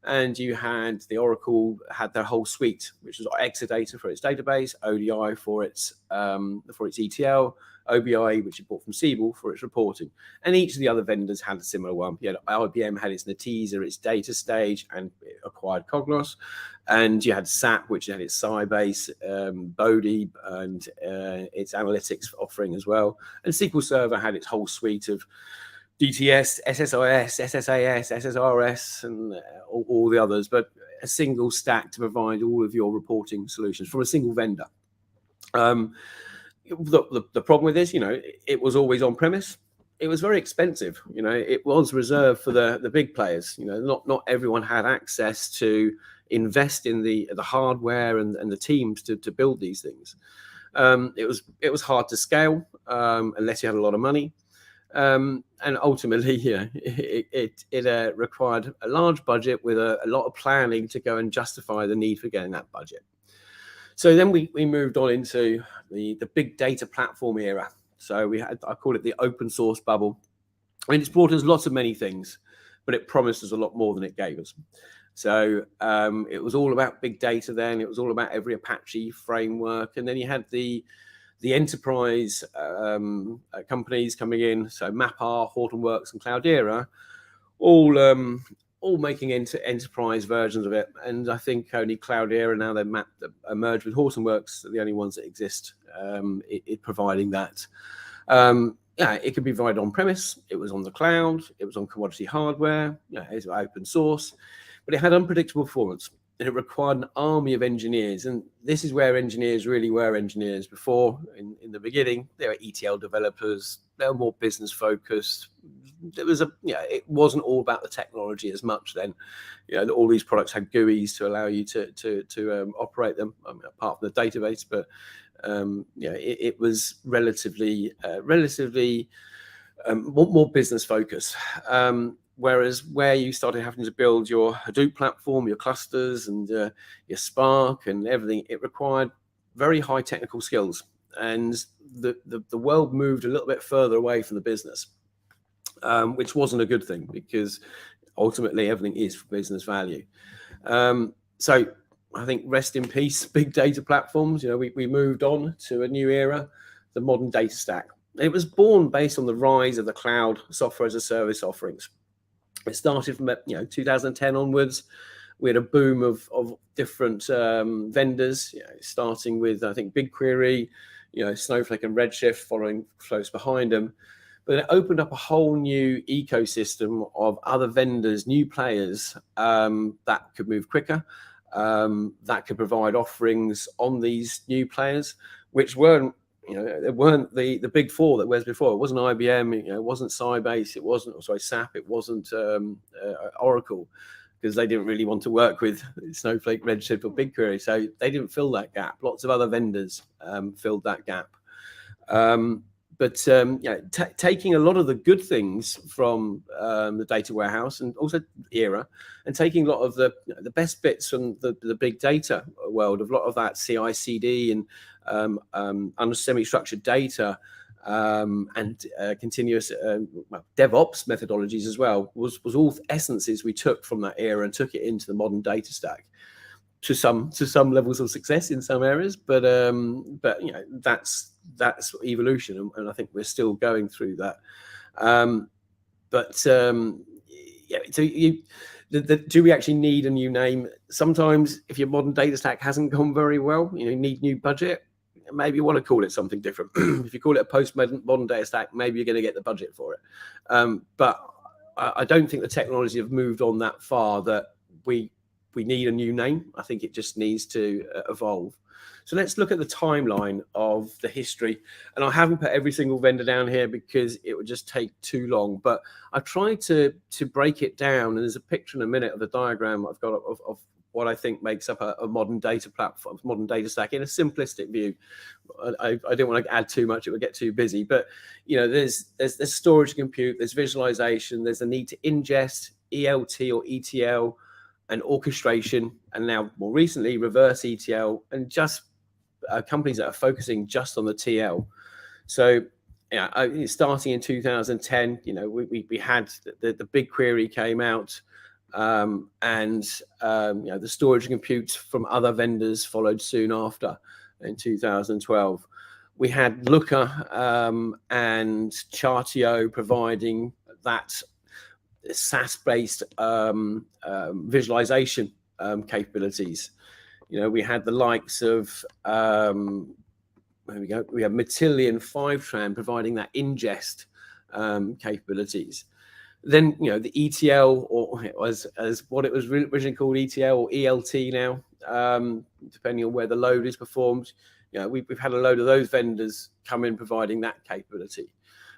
and you had the Oracle had their whole suite, which was Exadata for its database, ODI for its ETL, OBI, which it bought from Siebel for its reporting. And each of the other vendors had a similar one. You know, IBM had its Netezza, its Data Stage, and it acquired Cognos. And you had SAP, which had its Sybase, Bodhi, and its analytics offering as well. And SQL Server had its whole suite of DTS, SSIS, SSAS, SSRS, and all the others, but a single stack to provide all of your reporting solutions from a single vendor. The problem with this, you know, it was always on premise. It was very expensive. You know, it was reserved for the big players. You know, not everyone had access to invest in the hardware and the teams to build these things. It was hard to scale unless you had a lot of money. And ultimately, you know, it required a large budget with a lot of planning to go and justify the need for getting that budget. So then we moved on into the big data platform era. So I call it the open source bubble. I mean, it's brought us lots of many things, but it promised us a lot more than it gave us. So it was all about big data then. It was all about every Apache framework. And then you had the enterprise companies coming in, so MapR, Hortonworks, and Cloudera, all making enterprise versions of it. And I think only Cloudera now they've merged with Hortonworks, are the only ones that exist providing that. Yeah, it could be provided on premise. It was on the cloud. It was on commodity hardware. Yeah, it was open source, but it had unpredictable performance. And it required an army of engineers. And this is where engineers really were engineers before. In the beginning, they were ETL developers. They were more business focused. It wasn't all about the technology as much then. You know, all these products had GUIs to allow you to operate them, apart from the database. But it was relatively more business focused. Whereas where you started having to build your Hadoop platform, your clusters, and your Spark and everything, it required very high technical skills. And the world moved a little bit further away from the business, which wasn't a good thing because ultimately everything is for business value. So I think rest in peace, big data platforms. You know, we moved on to a new era, the modern data stack. It was born based on the rise of the cloud software as a service offerings. It started from 2010 onwards. We had a boom of different vendors, starting with I think BigQuery, Snowflake and Redshift following close behind them. But it opened up a whole new ecosystem of other vendors, new players that could move quicker, that could provide offerings on these new players, which weren't the big four that was before. It wasn't IBM, it wasn't Sybase, it wasn't SAP, it wasn't Oracle, because they didn't really want to work with Snowflake, Redshift, or BigQuery, so they didn't fill that gap. Lots of other vendors filled that gap. Taking a lot of the good things from the data warehouse and also era, and taking a lot of the best bits from the big data world, of a lot of that CI/CD and semi-structured data and continuous DevOps methodologies as well, was all essences we took from that era and took it into the modern data stack to some levels of success in some areas, but that's evolution, and I think we're still going through that. Do we actually need a new name? Sometimes if your modern data stack hasn't gone very well, you need new budget. maybe you want to call it something different. If you call it a post-modern data stack, maybe you're going to get the budget for it. But I don't think the technology have moved on that far that we need a new name. I think it just needs to evolve. So let's look at the timeline of the history. And I haven't put every single vendor down here because it would just take too long. But I've tried to break it down. And there's a picture in a minute of the diagram I've got of what I think makes up a modern data platform, modern data stack in a simplistic view. I don't want to add too much; it would get too busy. But there's storage compute, there's visualization, there's a need to ingest, ELT or ETL, and orchestration, and now more recently reverse ETL, and just companies that are focusing just on the TL. So starting in 2010, we had the BigQuery came out. And the storage and compute from other vendors followed soon after in 2012. We had Looker and Chartio providing that SaaS-based visualization capabilities. We had the likes of there we go. We have Matillion, Fivetran providing that ingest capabilities. Then the ETL, or as what it was originally called, ETL or ELT now, depending on where the load is performed. We've had a load of those vendors come in providing that capability,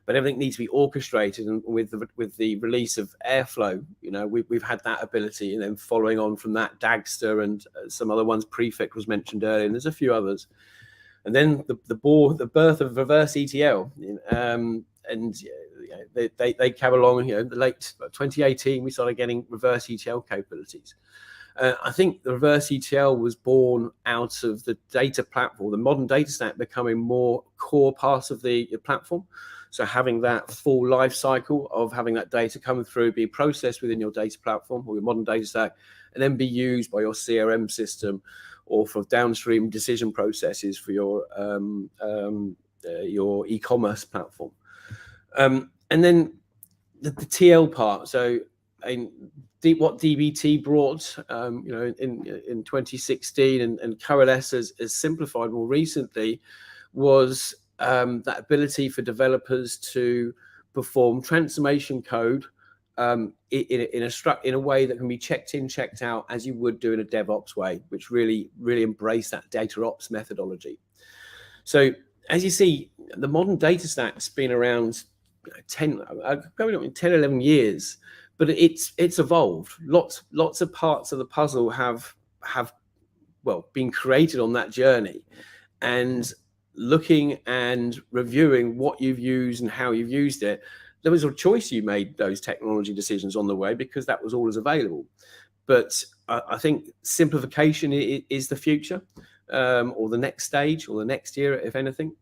but everything needs to be orchestrated. And with the release of Airflow, we've had that ability. And then following on from that, Dagster and some other ones, Prefect was mentioned earlier, and there's a few others. And then the birth of reverse ETL, and they came along. The late 2018, we started getting reverse ETL capabilities. I think the reverse ETL was born out of the data platform, the modern data stack becoming more core part of the platform. So having that full life cycle of having that data coming through, be processed within your data platform or your modern data stack, and then be used by your CRM system or for downstream decision processes for your e-commerce platform. And then the TL part. So what DBT brought, in 2016 and Coalesce has simplified more recently was that ability for developers to perform transformation code in a way that can be checked in, checked out as you would do in a DevOps way, which really embrace that data ops methodology. So as you see, the modern data stack's been around 10, 11 years, but it's evolved. Lots of parts of the puzzle have been created on that journey, and looking and reviewing what you've used and how you've used it, there was a choice you made those technology decisions on the way because that was all as available. But I think simplification is the future, or the next stage, or the next year, if anything.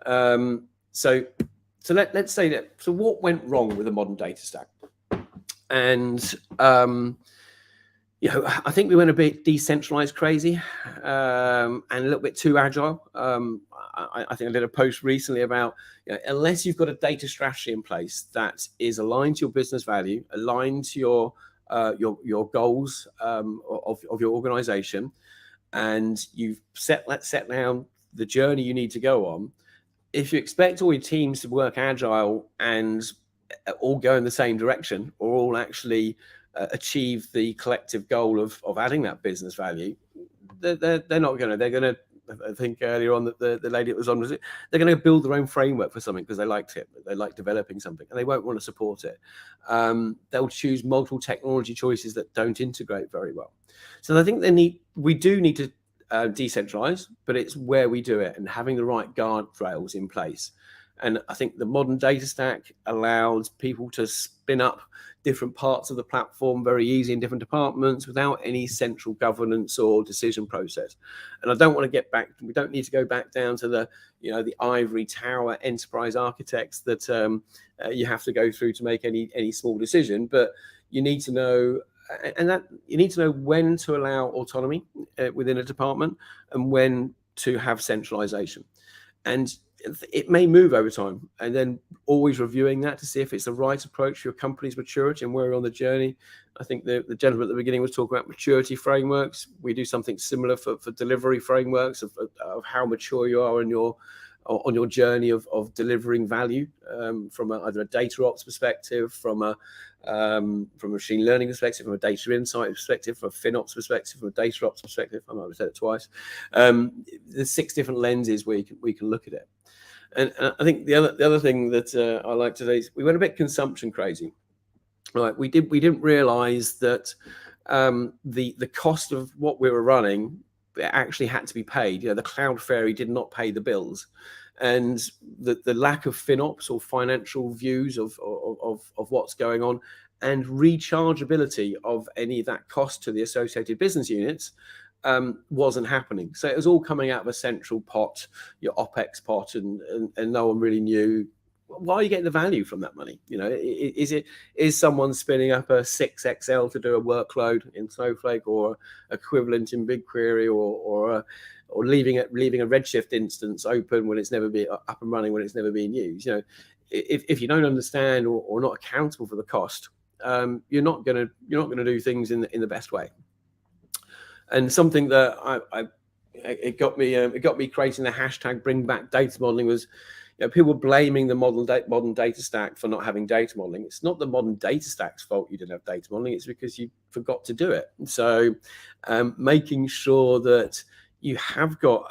So let's say that. So what went wrong with the modern data stack? And I think we went a bit decentralized crazy, and a little bit too agile. I think I did a post recently about unless you've got a data strategy in place that is aligned to your business value, aligned to your goals of your organization, and you've set down the journey you need to go on. If you expect all your teams to work agile and all go in the same direction, or all actually achieve the collective goal of adding that business value, they're not going to. They're going to. I think earlier on that the lady that was on, they're going to build their own framework for something because they liked it. They like developing something, and they won't want to support it. They'll choose multiple technology choices that don't integrate very well. So I think we do need to decentralize, but it's where we do it and having the right guardrails in place. And I think the modern data stack allows people to spin up different parts of the platform very easy in different departments without any central governance or decision process. And I don't want to get back. We don't need to go back down to the ivory tower enterprise architects that you have to go through to make any small decision. But you need to know. And that you need to know when to allow autonomy within a department and when to have centralization. And it may move over time, and then always reviewing that to see if it's the right approach for your company's maturity and where we're on the journey. I think the gentleman at the beginning was talking about maturity frameworks. We do something similar for delivery frameworks of how mature you are on your journey of delivering value, from either a data ops perspective, from a machine learning perspective, from a data insight perspective, from a FinOps perspective, from a data ops perspective. I might have said it twice. There's 6 different lenses where we can look at it. And I think the other thing that I like today is we went a bit consumption crazy. Right, we didn't realize that the cost of what we were running, it actually had to be paid. The Cloudflare did not pay the bills, and the lack of FinOps or financial views of what's going on, and rechargeability of any of that cost to the associated business units wasn't happening. So it was all coming out of a central pot, your OPEX pot, and no one really knew, why are you getting the value from that money? Is someone spinning up a 6XL to do a workload in Snowflake, or equivalent in BigQuery, or leaving a Redshift instance open when it's never been up and running, when it's never been used? If you don't understand or not accountable for the cost, you're not gonna do things in the best way. And something that it got me creating the hashtag Bring Back Data Modeling was, people blaming the modern data stack for not having data modeling. It's not the modern data stack's fault you didn't have data modeling. It's because you forgot to do it. So making sure that you have got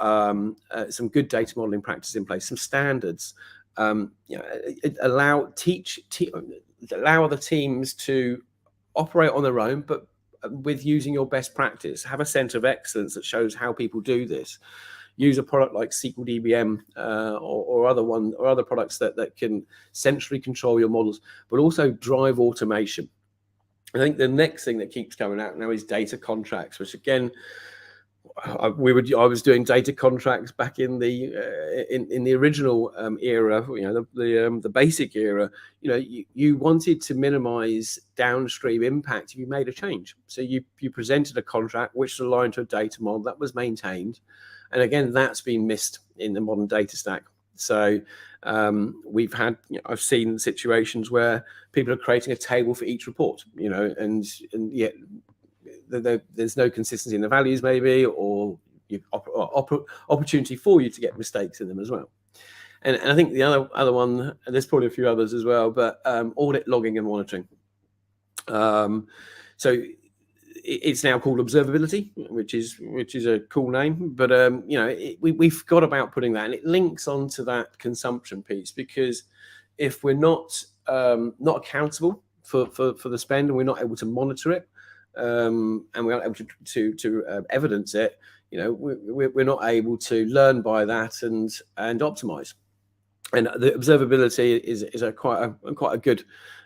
some good data modeling practices in place, some standards, allow other teams to operate on their own, but with using your best practice. Have a center of excellence that shows how people do this. Use a product like SQL DBM or other products that can centrally control your models, but also drive automation. I think the next thing that keeps coming out now is data contracts, which again, I was doing data contracts back in the original era, the basic era. You wanted to minimize downstream impact if you made a change. So you presented a contract which was aligned to a data model that was maintained. And again, that's been missed in the modern data stack. So I've seen situations where people are creating a table for each report, and yet there's no consistency in the values, maybe, or opportunity for you to get mistakes in them as well. And I think the other one, and there's probably a few others as well, but audit, logging, and monitoring. So it's now called observability, which is a cool name, but we forgot about putting that, and it links onto that consumption piece, because if we're not accountable for the spend, and we're not able to monitor it, and we're not able to evidence it, we're not able to learn by that and optimize. And the observability is quite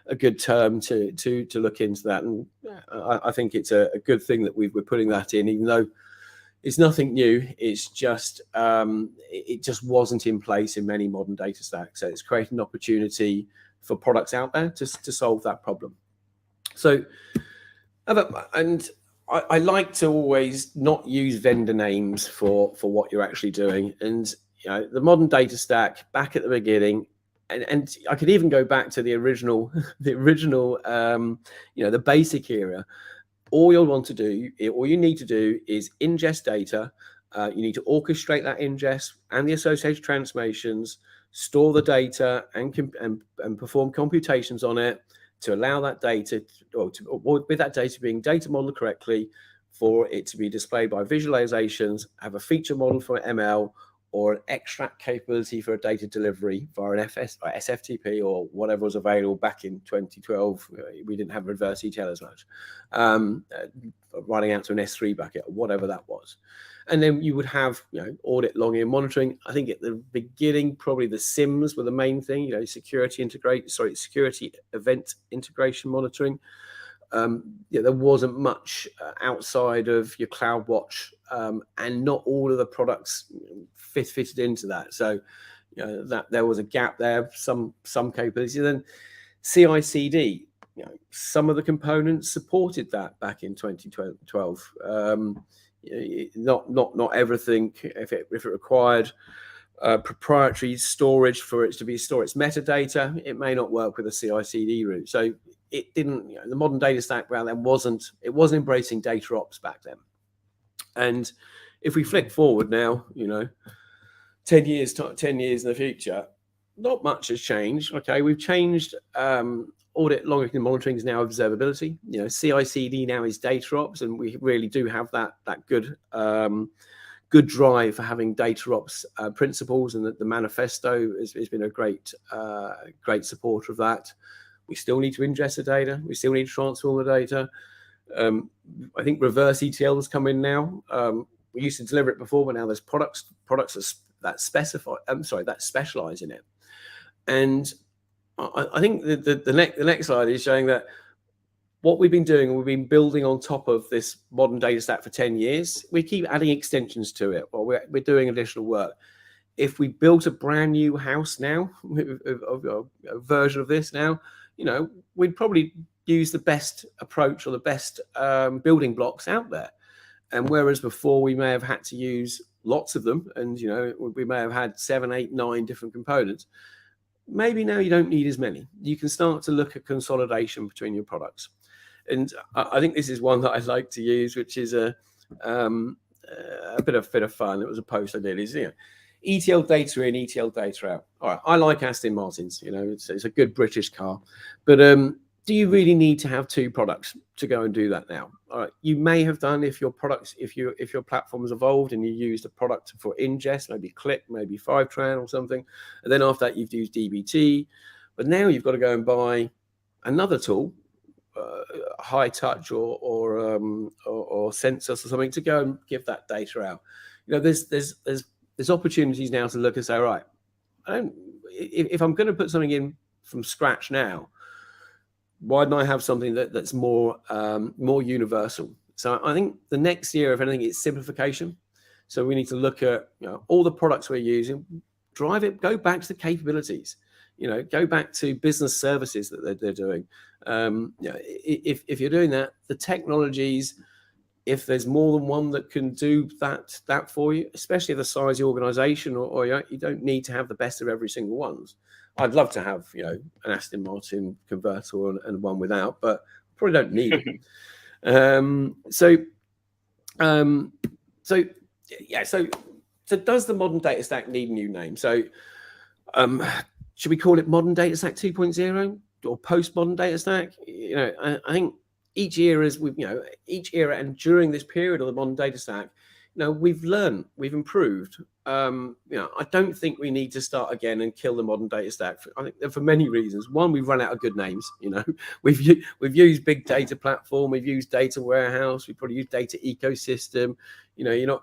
a good term to look into that, and I think it's a good thing that we're putting that in, even though it's nothing new. It's just it just wasn't in place in many modern data stacks. So it's creating an opportunity for products out there to solve that problem. So, and I like to always not use vendor names for what you're actually doing. And the modern data stack back at the beginning, and I could even go back to the original, the basic era. All you need to do is ingest data. You need to orchestrate that ingest and the associated transformations, store the data, and perform computations on it to allow that data, with that data being data modeled correctly, for it to be displayed by visualizations, have a feature model for ML, or an extract capability for a data delivery via an SFTP or whatever was available back in 2012. We didn't have reverse ETL as much, running out to an S3 bucket or whatever that was. And then you would have audit, logging, and monitoring. I think at the beginning, probably the SIMs were the main thing, security event integration monitoring. There wasn't much outside of your CloudWatch, and not all of the products fitted into that. So that there was a gap there, some capabilities. And then CI/CD, some of the components supported that back in 2012. Not everything, if it required proprietary storage for it to be store its metadata, it may not work with a CI/CD route. So it didn't. The modern data stack back then wasn't embracing data ops back then. And if we flick forward now, 10 years in the future, not much has changed. Okay, we've changed. Audit logging monitoring is now observability. CI/CD now is data ops, and we really do have that good drive for having data ops principles, and that the manifesto has been a great supporter of that. We still need to ingest the data. We still need to transform the data. I think reverse ETL has come in now. We used to deliver it before, but now there's products that specialize in it. And I think the next slide is showing that what we've been doing, we've been building on top of this modern data stack for 10 years. We keep adding extensions to it, or we're doing additional work. If we built a brand new house now, a version of this now, we'd probably use the best approach or the best building blocks out there. And whereas before we may have had to use lots of them, and we may have had 7, 8, 9 different components, maybe now you don't need as many. You can start to look at consolidation between your products. And I think this is one that I like to use, which is a bit of fun. It was a post I did. Is ETL data in, ETL data out. All right, I like Aston Martins. It's a good British car, but do you really need to have 2 products to go and do that now? All right, you may have done if your platform has evolved and you used a product for ingest, maybe Click, maybe Fivetran or something, and then after that you've used DBT, but now you've got to go and buy another tool, high touch or census or something, to go and give that data out. There's opportunities now to look and say, right, if I'm going to put something in from scratch now, why don't I have something that's more universal? So I think the next year, if anything, it's simplification. So we need to look at all the products we're using, drive it, go back to the capabilities, go back to business services that they're doing. If you're doing that, the technologies, if there's more than one that can do that for you, especially the size of the organization, or you don't need to have the best of every single ones. I'd love to have, an Aston Martin converter and one without, but probably don't need it. So does the modern data stack need a new name? So should we call it modern data stack 2.0 or post-modern data stack? I think each era and during this period of the modern data stack, we've learned, we've improved. I don't think we need to start again and kill the modern data stack. I think for many reasons. One, we've run out of good names. We've used big data platform, we've used data warehouse, we've probably used data ecosystem. It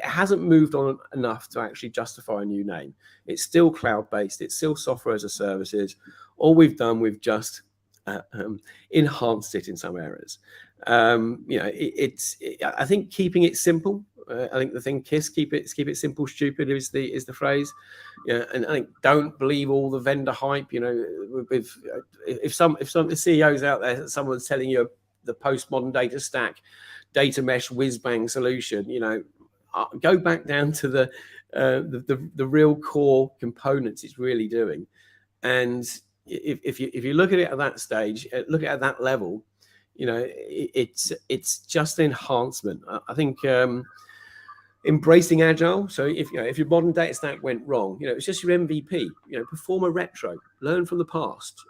hasn't moved on enough to actually justify a new name. It's still cloud-based. It's still software as a services. All we've done, we've just enhanced it in some areas. I think keeping it simple. I think the thing KISS, keep it simple, stupid is the phrase. And I think don't believe all the vendor hype. If some CEOs out there, someone's telling you the postmodern data stack, data mesh whiz bang solution, go back down to the real core components it's really doing. And if you look at it at that stage, look at it at that level, it's just enhancement. I think embracing agile. So if your modern data stack went wrong, it's just your MVP. Perform a retro, learn from the past.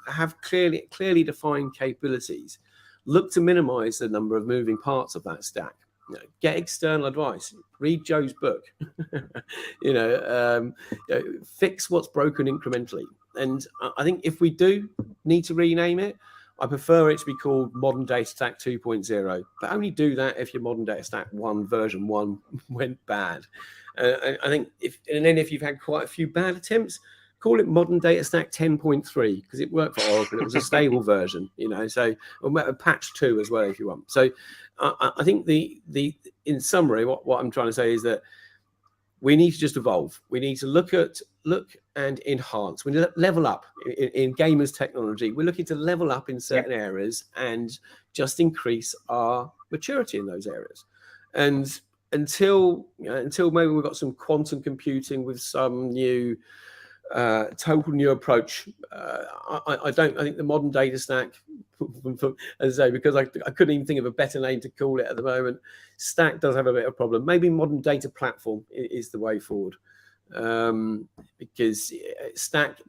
Have clearly defined capabilities. Look to minimize the number of moving parts of that stack. Get external advice. Read Joe's book. Fix what's broken incrementally. And I think if we do need to rename it, I prefer it to be called Modern Data Stack 2.0, but only do that if your Modern Data Stack version 1 went bad. I think if you've had quite a few bad attempts, call it Modern Data Stack 10.3 because it worked for Oracle. It was a stable version, So or patch 2 as well if you want. So I think in summary, what I'm trying to say is that we need to just evolve. We need to look and enhance. We need to level up in gamers technology. We're looking to level up in certain areas and just increase our maturity in those areas. And until maybe we've got some quantum computing with some new total new approach. I think the modern data stack, as I say, because I couldn't even think of a better name to call it at the moment. Stack does have a bit of a problem. Maybe modern data platform is the way forward, because stack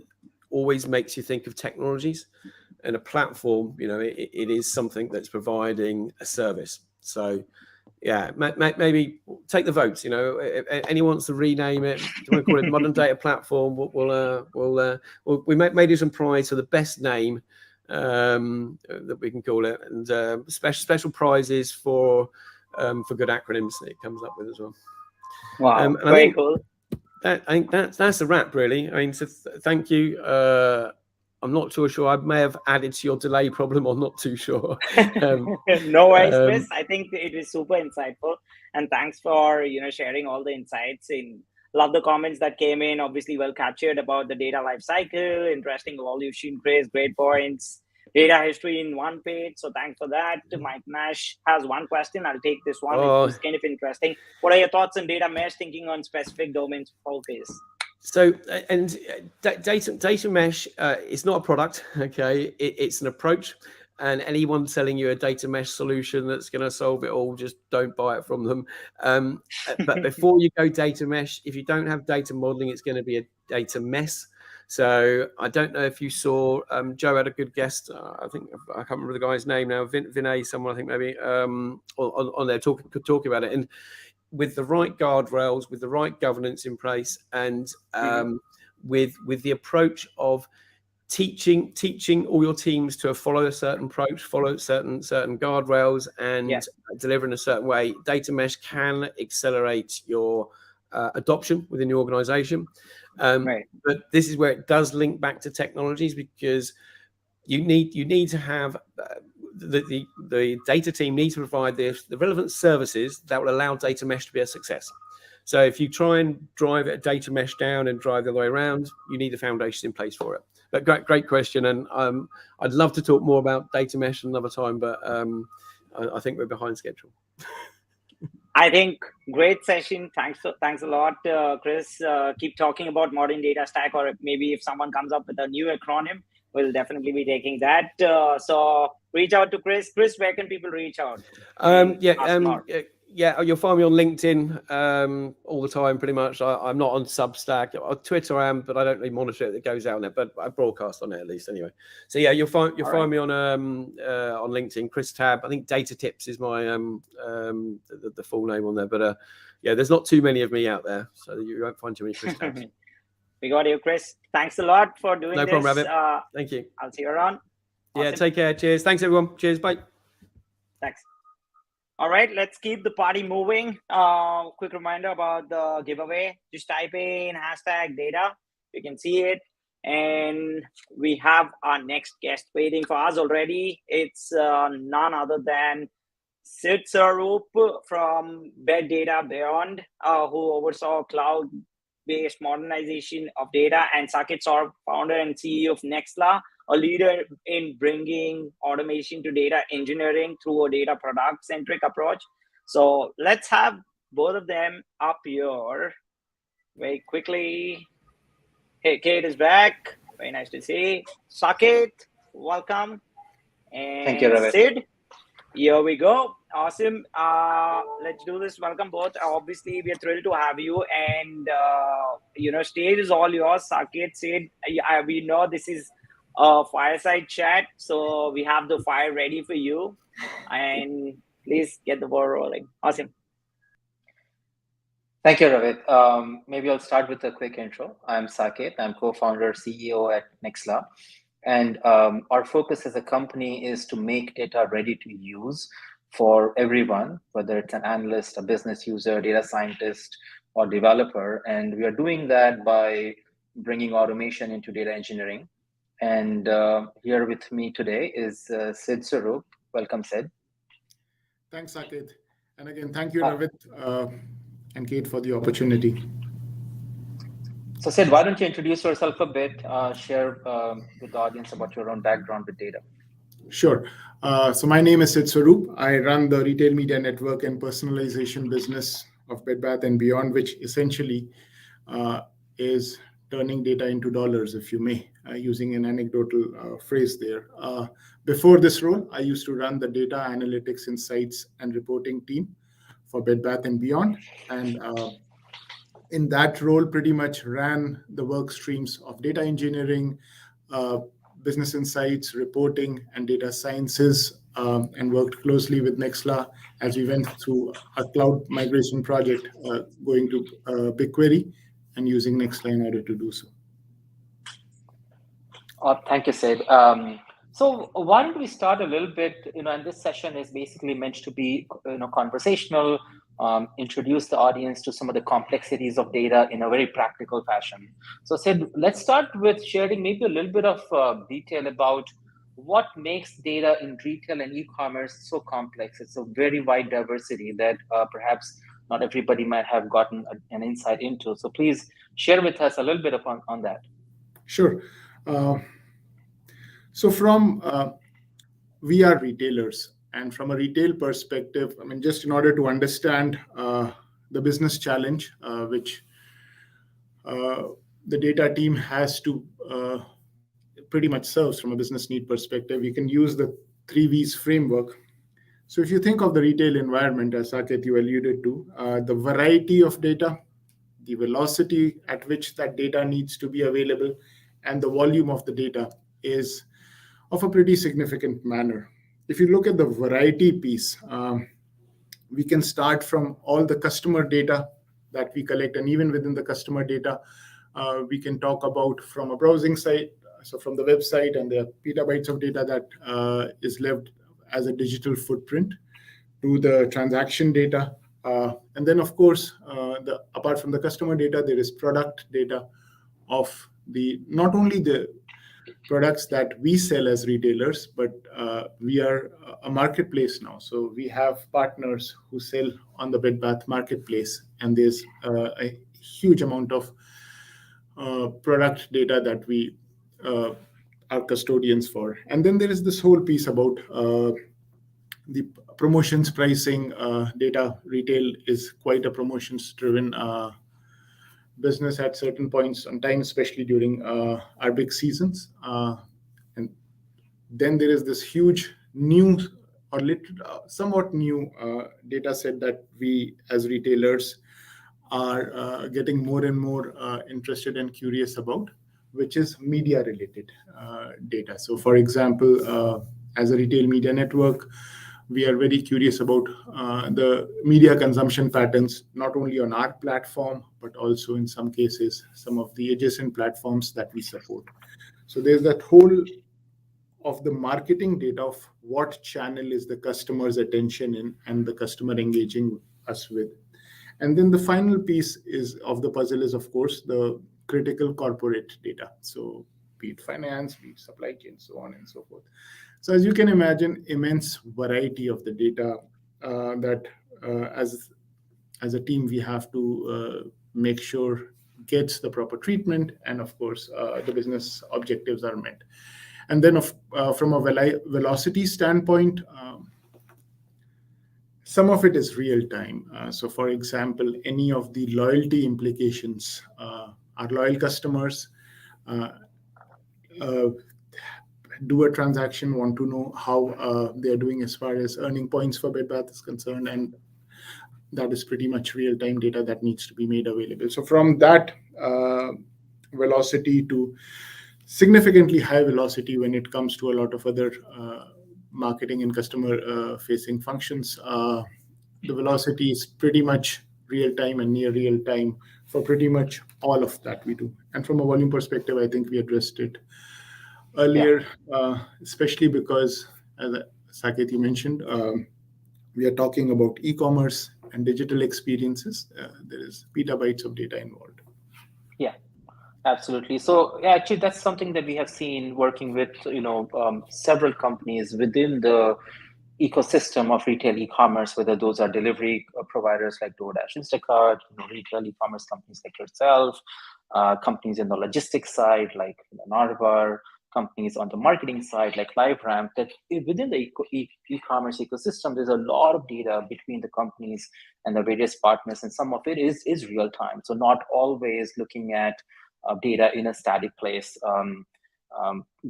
always makes you think of technologies, and a platform, it is something that's providing a service. So yeah, maybe take the votes. If anyone wants to rename it, do you want to call it modern data platform? We may do some prize for the best name that we can call it, and special prizes for good acronyms that it comes up with as well. Wow, very cool. I think that's a wrap, really. I mean, so thank you. I'm not too sure. I may have added to your delay problem. I'm not too sure. No worries, Chris. I think it was super insightful, and thanks for sharing all the insights. Love the comments that came in. Obviously, well captured about the data lifecycle. Interesting evolution, Chris. Great points. Data history in one page. So thanks for that. Mike Nash has one question. I'll take this one. It's kind of interesting. What are your thoughts on data mesh? Thinking on specific domains focus. So, and data mesh is not a product, okay? It's an approach, and anyone selling you a data mesh solution that's going to solve it all, just don't buy it from them. But before you go data mesh, if you don't have data modeling, it's going to be a data mess. So I don't know if you saw, Joe had a good guest. I think I can't remember the guy's name now. Vinay, someone I think maybe on there talking about it. And with the right guardrails, with the right governance in place, and with the approach of teaching all your teams to follow a certain approach, follow certain guardrails, and deliver in a certain way, data mesh can accelerate your adoption within the organization. But this is where it does link back to technologies, because you need to have the data team needs to provide the relevant services that will allow data mesh to be a success. So if you try and drive a data mesh down and drive the other way around, you need the foundations in place for it. But great question, and I'd love to talk more about data mesh another time, but I think we're behind schedule. I think great session. Thanks a lot, Chris. Keep talking about modern data stack, or maybe if someone comes up with a new acronym, we'll definitely be taking that. So reach out to Chris. Chris, where can people reach out? You'll find me on LinkedIn all the time, pretty much. I'm not on Substack. On Twitter I am, but I don't really monitor it. It goes out on it, but I broadcast on it at least anyway. So yeah, you'll find me on LinkedIn. Chris Tab. I think Data Tips is my the full name on there. But there's not too many of me out there, so you won't find too many Chris Tabs. We got you, Chris. Thanks a lot for doing this. No problem, Ravit. Thank you. I'll see you around. Awesome. Yeah, take care. Cheers. Thanks, everyone. Cheers. Bye. Thanks. All right, let's keep the party moving. Quick reminder about the giveaway. Just type in #data. You can see it. And we have our next guest waiting for us already. It's none other than Sid Sarup from Bed Data Beyond, who oversaw cloud-based modernization of data, and Saket Saurabh, founder and CEO of Nextla, a leader in bringing automation to data engineering through a data product-centric approach. So let's have both of them up here very quickly. Hey, Kate is back. Very nice to see. Saket, welcome. And thank you, Ravit. Sid, here we go. Awesome. Let's do this. Welcome both. Obviously, we are thrilled to have you. And, stage is all yours. Saket, Sid, we know this is a fireside chat, so we have the fire ready for you. And please get the ball rolling. Awesome. Thank you, Ravit. Maybe I'll start with a quick intro. I'm Saket. I'm co-founder, CEO at Nextla. And our focus as a company is to make data ready to use for everyone, whether it's an analyst, a business user, data scientist, or developer. And we are doing that by bringing automation into data engineering. And here with me today is Sid Sarup. Welcome, Sid. Thanks, Saket. And again, thank you, Ravit and Kate, for the opportunity. So Sid, why don't you introduce yourself a bit, share with the audience about your own background with data. Sure. So my name is Sid Sarup. I run the retail media network and personalization business of Bed Bath & Beyond, which essentially is turning data into dollars, if you may, using an anecdotal phrase there. Before this role, I used to run the data analytics, insights, and reporting team for Bed Bath & Beyond. And in that role, pretty much ran the work streams of data engineering, business insights, reporting, and data sciences, and worked closely with Nexla as we went through a cloud migration project going to BigQuery and using Nexla in order to do so. Thank you, Sid. So why don't we start a little bit, and this session is basically meant to be, conversational, introduce the audience to some of the complexities of data in a very practical fashion. So Sid, let's start with sharing maybe a little bit of detail about what makes data in retail and e-commerce so complex. It's a very wide diversity that perhaps not everybody might have gotten an insight into. So please share with us a little bit on that. Sure. So from we are retailers, and from a retail perspective, I mean, just in order to understand the business challenge, which the data team has to pretty much serves from a business need perspective, you can use the 3 V's framework. So if you think of the retail environment, as Saket, you alluded to, the variety of data, the velocity at which that data needs to be available, and the volume of the data is of a pretty significant manner. If you look at the variety piece, we can start from all the customer data that we collect, and even within the customer data, we can talk about from a browsing site, so from the website, and the petabytes of data that is left as a digital footprint, to the transaction data. And then, of course, apart from the customer data, there is product data of not only the products that we sell as retailers, but we are a marketplace now. So we have partners who sell on the Bed Bath marketplace, and there's a huge amount of product data that we are custodians for. And then there is this whole piece about the promotions pricing data. Retail is quite a promotions-driven business at certain points on time, especially during our big seasons. And then there is this huge new or somewhat new data set that we as retailers are getting more and more interested and curious about, which is media related data. So for example, as a retail media network, we are very curious about the media consumption patterns, not only on our platform, but also in some cases, some of the adjacent platforms that we support. So there's that whole of the marketing data of what channel is the customer's attention in and the customer engaging us with. And then the final piece of the puzzle is, of course, the critical corporate data. So be it finance, be it supply chain, so on and so forth. So as you can imagine, immense variety of the data that as a team, we have to make sure gets the proper treatment, and of course, the business objectives are met. And then from a velocity standpoint, some of it is real time. So for example, any of the loyalty implications, our loyal customers do a transaction, want to know how they're doing as far as earning points for Bed Bath is concerned, and that is pretty much real-time data that needs to be made available. So from that velocity to significantly high velocity when it comes to a lot of other marketing and customer-facing functions, the velocity is pretty much real-time and near real-time for pretty much all of that we do. And from a volume perspective, I think we addressed it earlier, especially because, as Saket, you mentioned, we are talking about e-commerce and digital experiences. There is petabytes of data involved. Yeah, absolutely. So actually, that's something that we have seen working with several companies within the ecosystem of retail e-commerce, whether those are delivery providers like DoorDash, Instacart, retail e-commerce companies like yourself, companies in the logistics side like Narvar, companies on the marketing side, like LiveRamp, that within the e-commerce ecosystem, there's a lot of data between the companies and the various partners, and some of it is real time. So not always looking at data in a static place,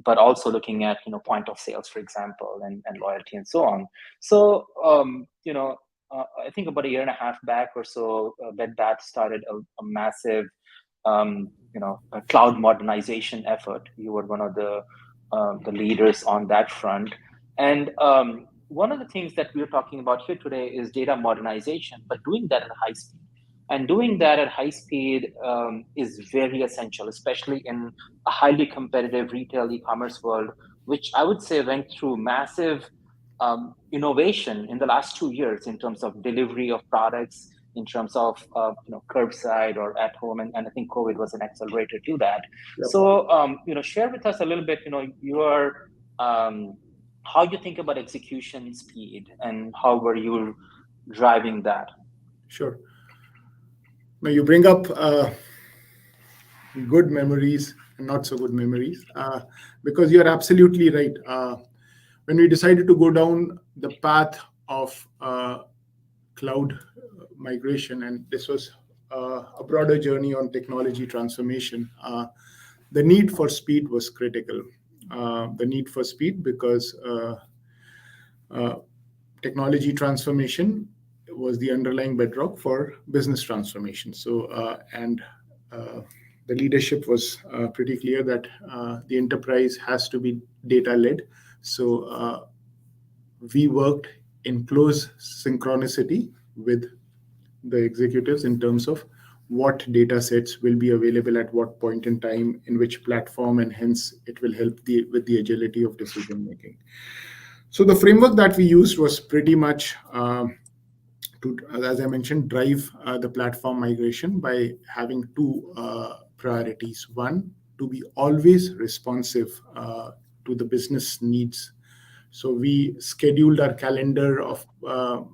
but also looking at point of sales, for example, and loyalty and so on. So I think about a year and a half back or so, Bed Bath started a massive a cloud modernization effort. You were one of the leaders on that front. And one of the things that we're talking about here today is data modernization, but doing that at high speed. And doing that at high speed is very essential, especially in a highly competitive retail e-commerce world, which I would say went through massive innovation in the last 2 years in terms of delivery of products, in terms of curbside or at home, and I think COVID was an accelerator to that. Yep. So share with us a little bit, your how you think about execution speed and how were you driving that? Sure. Now you bring up good memories and not so good memories, because you're absolutely right. When we decided to go down the path of cloud migration, and this was a broader journey on technology transformation, the need for speed was critical. The need for speed because technology transformation was the underlying bedrock for business transformation. So, the leadership was pretty clear that the enterprise has to be data-led. So we worked in close synchronicity with the executives in terms of what data sets will be available at what point in time, in which platform, and hence it will help with the agility of decision making. So the framework that we used was pretty much to, as I mentioned, drive the platform migration by having two priorities. One, to be always responsive to the business needs. So we scheduled our calendar of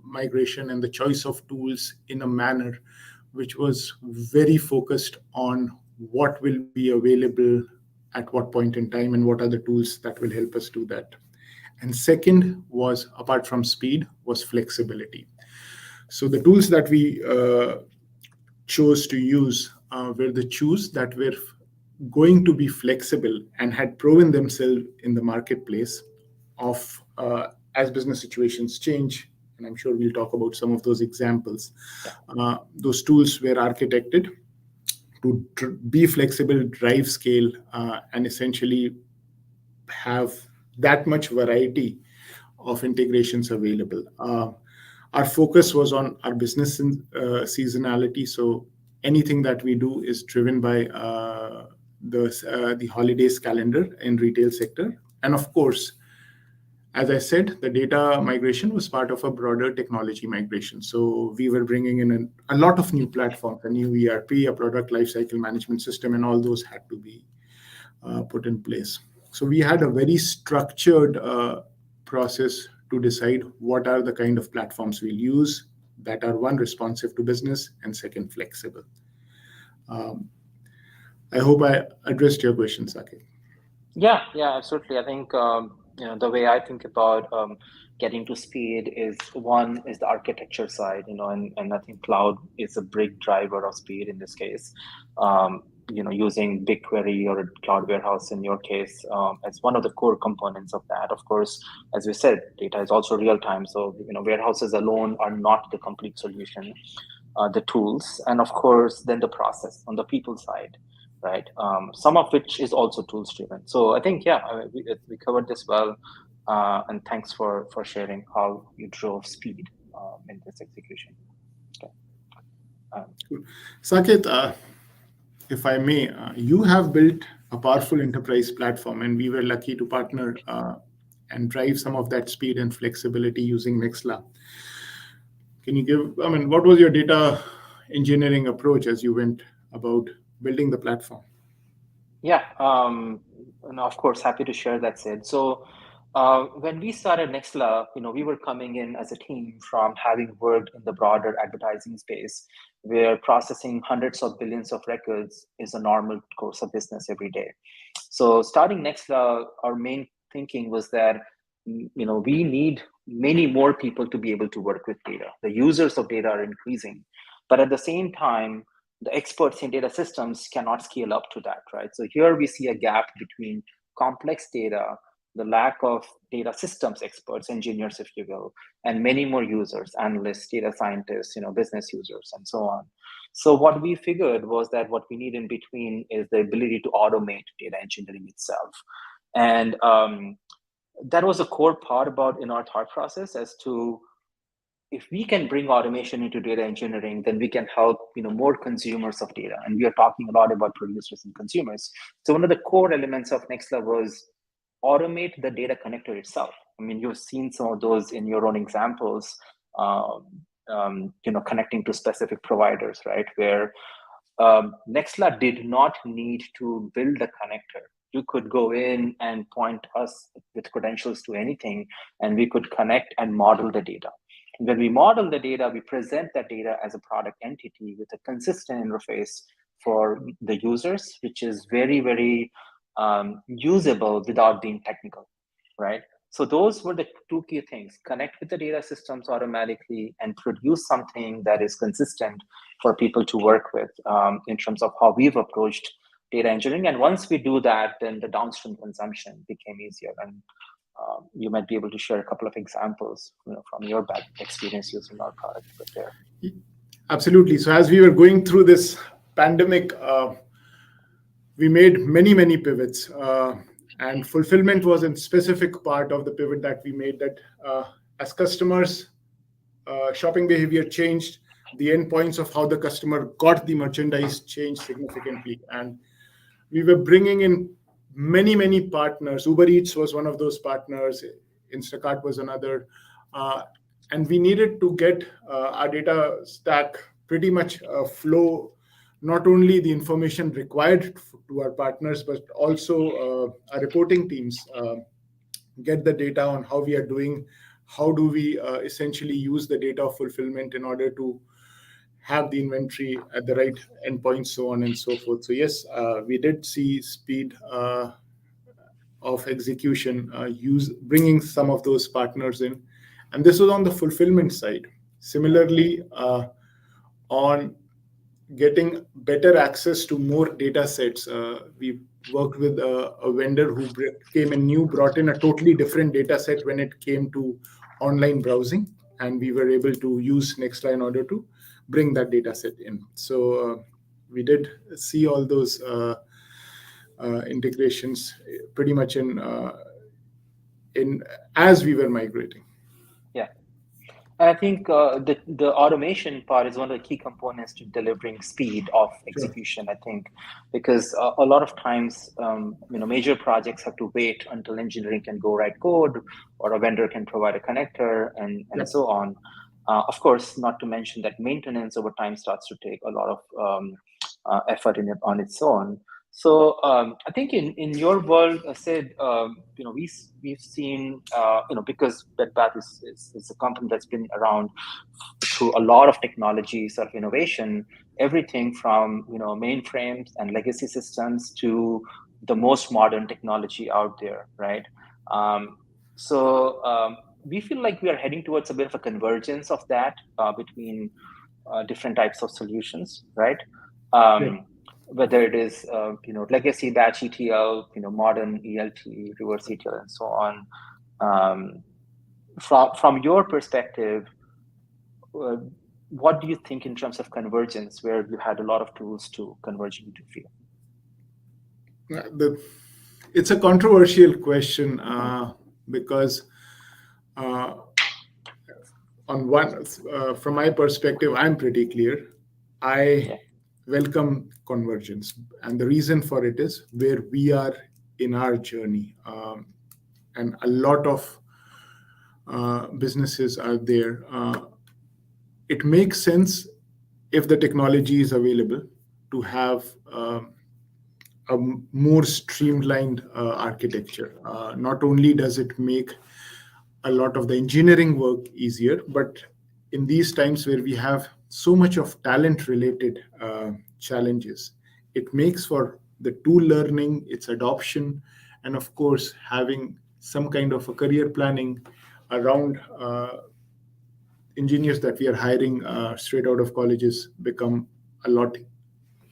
migration and the choice of tools in a manner which was very focused on what will be available at what point in time and what are the tools that will help us do that. And second was, apart from speed, was flexibility. So the tools that we chose to use were the tools that were going to be flexible and had proven themselves in the marketplace of as business situations change, and I'm sure we'll talk about some of those examples. Those tools were architected to be flexible, drive scale, and essentially have that much variety of integrations available. Our focus was on our business seasonality. So anything that we do is driven by the holidays calendar in retail sector. And of course, as I said, the data migration was part of a broader technology migration. So we were bringing in a lot of new platforms, a new ERP, a product lifecycle management system, and all those had to be put in place. So we had a very structured process to decide what are the kind of platforms we'll use that are, one, responsive to business, and second, flexible. I hope I addressed your question, Saket. Yeah, absolutely. I think the way I think about getting to speed is, one is the architecture side, and I think cloud is a big driver of speed in this case. Using BigQuery or a cloud warehouse in your case as one of the core components of that. Of course, as we said, data is also real time. So, warehouses alone are not the complete solution. The tools, and of course, then the process on the people side, right? Some of which is also tools driven. So I think, we covered this well. And thanks for sharing how you drove speed in this execution. Okay. Saket, if I may, you have built a powerful enterprise platform, and we were lucky to partner and drive some of that speed and flexibility using Nexla. Can you give, what was your data engineering approach as you went about building the platform? Yeah, and of course, happy to share that, Sid. So when we started Nexla, we were coming in as a team from having worked in the broader advertising space, where processing hundreds of billions of records is a normal course of business every day. So starting Nextla, our main thinking was that we need many more people to be able to work with data. The users of data are increasing, but at the same time, the experts in data systems cannot scale up to that, right? So here we see a gap between complex data, the lack of data systems experts, engineers, if you will, and many more users, analysts, data scientists, business users, and so on. So what we figured was that what we need in between is the ability to automate data engineering itself. And that was a core part in our thought process as to, if we can bring automation into data engineering, then we can help more consumers of data. And we are talking a lot about producers and consumers. So one of the core elements of Nextla was automate the data connector itself. I mean, you've seen some of those in your own examples, connecting to specific providers, right? Where Nextla did not need to build a connector. You could go in and point us with credentials to anything, and we could connect and model the data. When we model the data, we present that data as a product entity with a consistent interface for the users, which is very, very usable without being technical, right? So those were the two key things: connect with the data systems automatically and produce something that is consistent for people to work with in terms of how we've approached data engineering. And once we do that, then the downstream consumption became easier. And you might be able to share a couple of examples from your back experience using our product there. Absolutely. So as we were going through this pandemic, we made many pivots, and fulfillment was a specific part of the pivot that we made, that as customers shopping behavior changed, the endpoints of how the customer got the merchandise changed significantly. And we were bringing in many partners. Uber Eats was one of those partners. Instacart was another. And we needed to get our data stack pretty much flow, not only the information required to our partners, but also our reporting teams get the data on how we are doing. How do we essentially use the data of fulfillment in order to have the inventory at the right endpoint, so on and so forth. So yes, we did see speed of execution, bringing some of those partners in. And this was on the fulfillment side. Similarly, on getting better access to more data sets, we worked with a vendor who came in new, brought in a totally different data set when it came to online browsing. And we were able to use Nextla in order to bring that data set in. So we did see all those integrations pretty much in as we were migrating. Yeah, I think the automation part is one of the key components to delivering speed of execution. Sure. I think because a lot of times, major projects have to wait until engineering can go write code, or a vendor can provide a connector, and so on. Of course, not to mention that maintenance over time starts to take a lot of effort on its own. So I think in your world, Sid, we've seen, because Bed Bath is a company that's been around through a lot of technology sort of innovation, everything from mainframes and legacy systems to the most modern technology out there, right? So we feel like we are heading towards a bit of a convergence of that between different types of solutions, right? Whether it is legacy batch ETL, modern ELT, reverse ETL, and so on. From your perspective, what do you think in terms of convergence, where you had a lot of tools to converge into field? It's a controversial question because from my perspective, I'm pretty clear. I welcome convergence, and the reason for it is where we are in our journey, and a lot of businesses are there. It makes sense if the technology is available to have a more streamlined architecture. Not only does it make a lot of the engineering work easier, but in these times where we have so much of talent-related challenges, it makes for the tool learning, its adoption, and of course, having some kind of a career planning around engineers that we are hiring straight out of colleges become a lot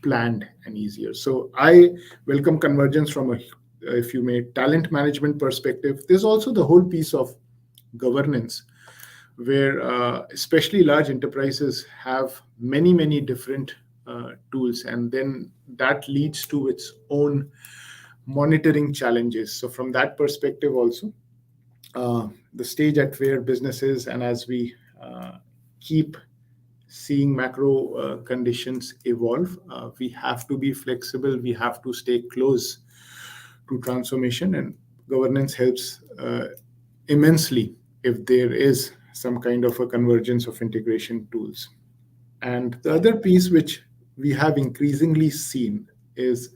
planned and easier. So I welcome convergence from a, if you may, talent management perspective. There's also the whole piece of governance, where especially large enterprises have many different tools, and then that leads to its own monitoring challenges. So from that perspective also, the stage at where businesses, and as we keep seeing macro conditions evolve, we have to be flexible, we have to stay close to transformation, and governance helps immensely if there is some kind of a convergence of integration tools. And the other piece which we have increasingly seen is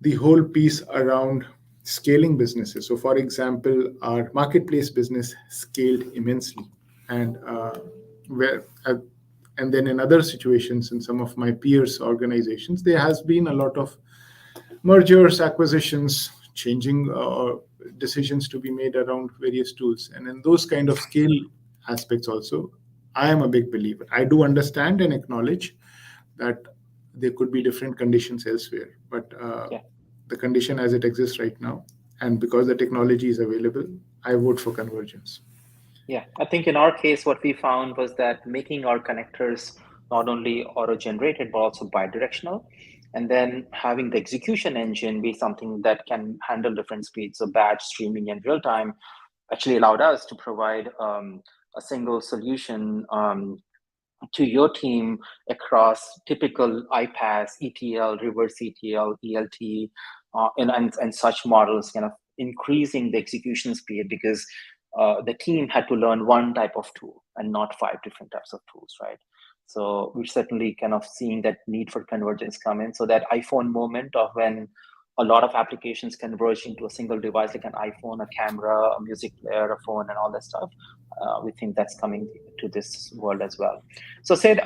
the whole piece around scaling businesses. So for example, our marketplace business scaled immensely, and and then in other situations, in some of my peers' organizations, there has been a lot of mergers, acquisitions, changing decisions to be made around various tools. And in those kind of scale aspects also, I am a big believer. I do understand and acknowledge that there could be different conditions elsewhere, but the condition as it exists right now, and because the technology is available, I vote for convergence. Yeah, I think in our case, what we found was that making our connectors not only auto-generated, but also bidirectional, and then having the execution engine be something that can handle different speeds, so batch, streaming, and real time, actually allowed us to provide a single solution to your team across typical iPaaS, ETL, reverse ETL, ELT, and such models, kind of increasing the execution speed, because the team had to learn one type of tool and not 5 different types of tools, right? So we're certainly kind of seeing that need for convergence come in. So that iPhone moment of when a lot of applications converge into a single device, like an iPhone, a camera, a music player, a phone, and all that stuff, we think that's coming to this world as well. So Sid,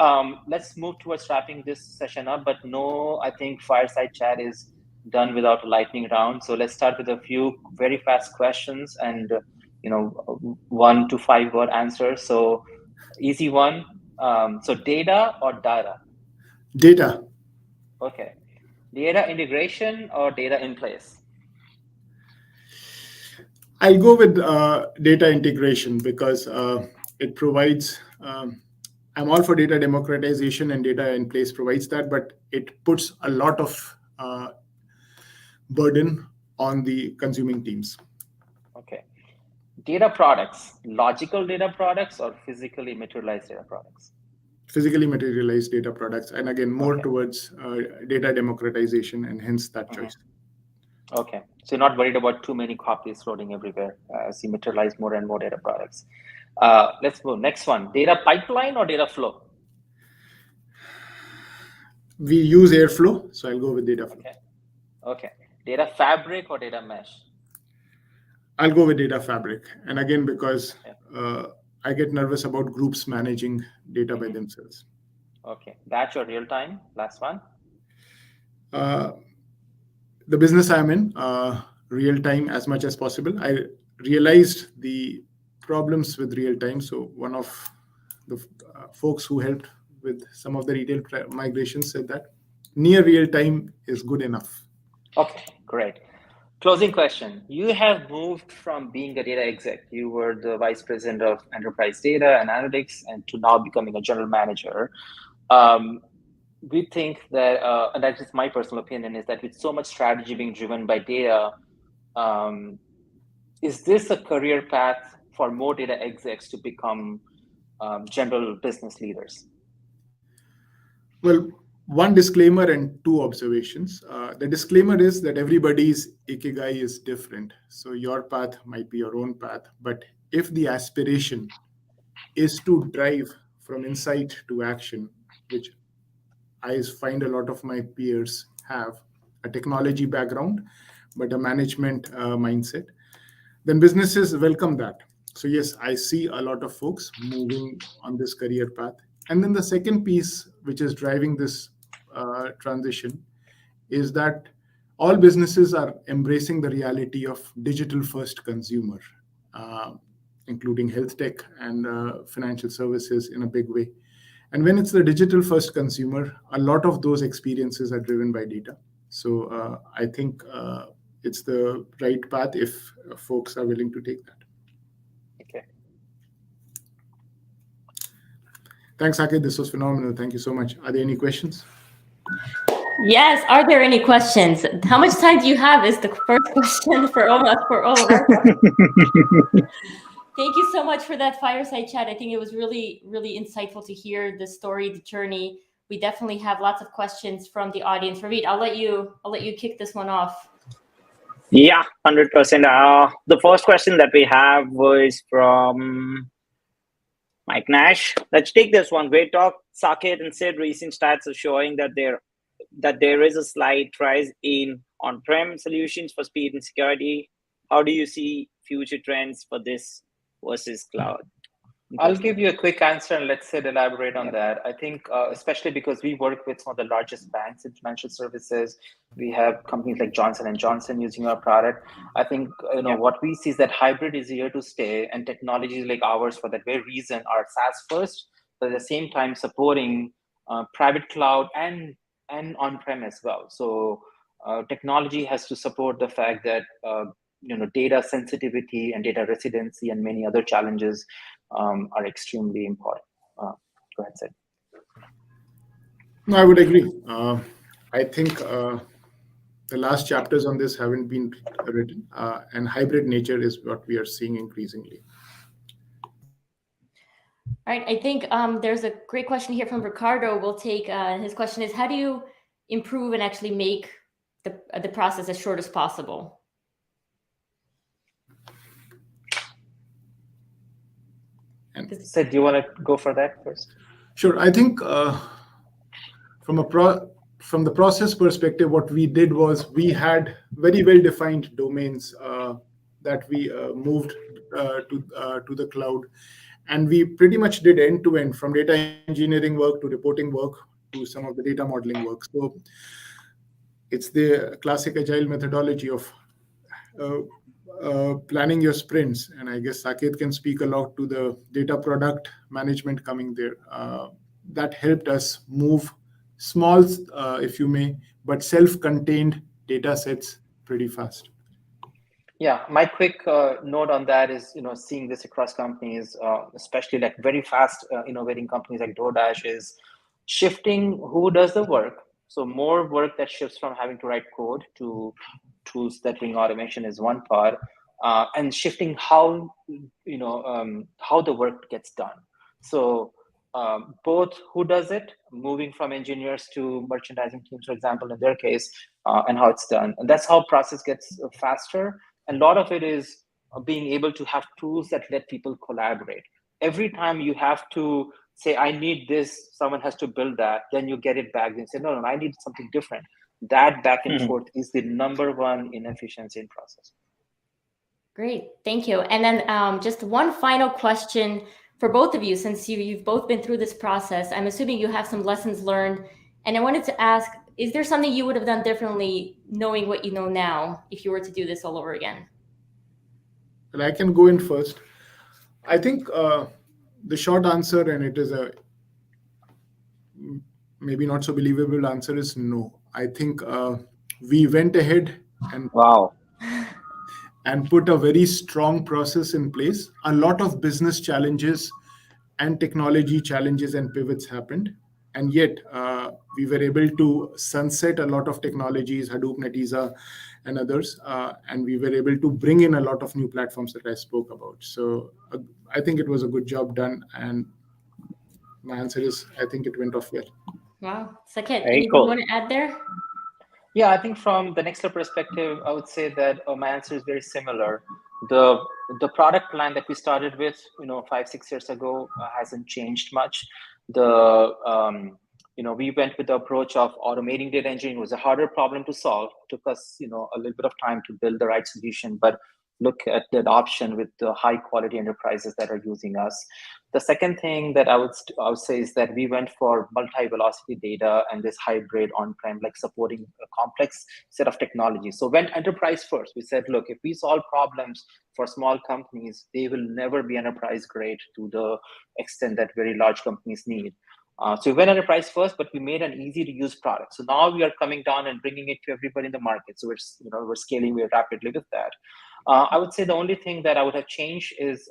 let's move towards wrapping this session up, but no, I think fireside chat is done without a lightning round. So let's start with a few very fast questions and 1 to 5 word answers. So easy one. So data or data? Data. Okay. Data integration or data in place? I'll go with data integration because it provides, I'm all for data democratization, and data in place provides that, but it puts a lot of burden on the consuming teams. Okay. Data products, logical data products or physically materialized data products? Physically materialized data products, and again, more towards data democratization, and hence that choice. Okay, so you're not worried about too many copies floating everywhere as you materialize more and more data products. Let's move. Next one, data pipeline or data flow? We use Airflow, so I'll go with data flow. Okay. Data fabric or data mesh? I'll go with data fabric. And again, because I get nervous about groups managing data by themselves. Okay. Batch or real time? Last one. The business I'm in, real time as much as possible. I realized the problems with real time. So one of the folks who helped with some of the retail migrations said that near real time is good enough. Okay, great. Closing question. You have moved from being a data exec, you were the vice president of enterprise data and analytics, and to now becoming a general manager. We think that, and that's just my personal opinion, is that with so much strategy being driven by data, is this a career path for more data execs to become general business leaders? Well, one disclaimer and 2 observations. The disclaimer is that everybody's ikigai is different. So your path might be your own path, but if the aspiration is to drive from insight to action, which I find a lot of my peers have a technology background, but a management mindset, then businesses welcome that. So yes, I see a lot of folks moving on this career path. And then the second piece, which is driving this transition, is that all businesses are embracing the reality of digital-first consumer, including health tech and financial services in a big way. And when it's the digital-first consumer, a lot of those experiences are driven by data. So I think it's the right path if folks are willing to take that. Okay. Thanks, Saket. This was phenomenal. Thank you so much. Are there any questions? Yes. Are there any questions? How much time do you have is the first question for all of us. Thank you so much for that fireside chat. I think it was really, really insightful to hear the story, the journey. We definitely have lots of questions from the audience. Ravit, I'll let you kick this one off. Yeah, 100%. The first question that we have was from Mike Nash. Let's take this one. Great talk, Saket and Sid. Recent stats are showing that there is a slight rise in on-prem solutions for speed and security. How do you see future trends for this versus cloud? I'll give you a quick answer and let Sid elaborate on that. I think, especially because we work with some of the largest banks in financial services, we have companies like Johnson & Johnson using our product. I think what we see is that hybrid is here to stay, and technologies like ours, for that very reason, are SaaS first, but at the same time supporting private cloud and on-prem as well. So technology has to support the fact that data sensitivity and data residency and many other challenges are extremely important. Go ahead, Sid. No, I would agree. I think the last chapters on this haven't been written, and hybrid nature is what we are seeing increasingly. All right. I think there's a great question here from Ricardo. We'll take his question is, how do you improve and actually make the process as short as possible? Sid, do you want to go for that first? Sure. I think from the process perspective, what we did was we had very well-defined domains that we moved to the cloud, and we pretty much did end-to-end, from data engineering work to reporting work to some of the data modeling work. So it's the classic agile methodology of planning your sprints, and I guess Saket can speak a lot to the data product management coming there. That helped us move small, if you may, but self-contained data sets pretty fast. Yeah, my quick note on that is, seeing this across companies, especially like very fast innovating companies like DoorDash, is shifting who does the work. So more work that shifts from having to write code to tools that bring automation is one part, and shifting how the work gets done. So both who does it, moving from engineers to merchandising teams, for example, in their case, and how it's done. And that's how process gets faster. And a lot of it is being able to have tools that let people collaborate. Every time you have to say, I need this, someone has to build that, then you get it back and say, no, I need something different. That back and forth is the number one inefficiency in process. Great, thank you. And then just one final question for both of you, since you've both been through this process. I'm assuming you have some lessons learned. And I wanted to ask, is there something you would have done differently knowing what you know now if you were to do this all over again? And I can go in first. I think the short answer, and it is a maybe not so believable answer, is no. I think we went ahead and put a very strong process in place. A lot of business challenges and technology challenges and pivots happened. And yet we were able to sunset a lot of technologies, Hadoop, Netezza, and others. And we were able to bring in a lot of new platforms that I spoke about. So I think it was a good job done. And my answer is, I think it went off well. Wow. Saket, anything you want to add there? Yeah, I think from the Nextler perspective, I would say that my answer is very similar. The product plan that we started with, 5-6 years ago hasn't changed much. We went with the approach of automating data engineering. It was a harder problem to solve. It took us, a little bit of time to build the right solution. But look at the adoption with the high quality enterprises that are using us. The second thing that I would say is that we went for multi-velocity data and this hybrid on-prem, like supporting a complex set of technologies. So went enterprise first. We said, look, if we solve problems for small companies, they will never be enterprise grade to the extent that very large companies need. So we went enterprise first, but we made an easy to use product. So now we are coming down and bringing it to everybody in the market. So we're scaling very rapidly with that. I would say the only thing that I would have changed is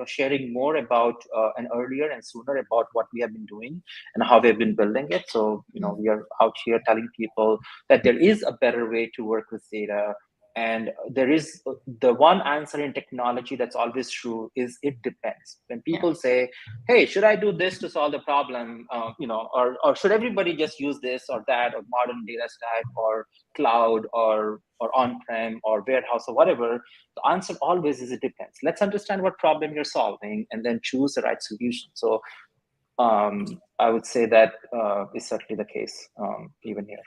sharing more about and earlier and sooner about what we have been doing and how we've been building it. So we are out here telling people that there is a better way to work with data. And there is the one answer in technology that's always true is it depends. When people say, hey, should I do this to solve the problem? Or should everybody just use this or that or modern data stack or cloud or on-prem or warehouse or whatever? The answer always is it depends. Let's understand what problem you're solving and then choose the right solution. So I would say that is certainly the case even here.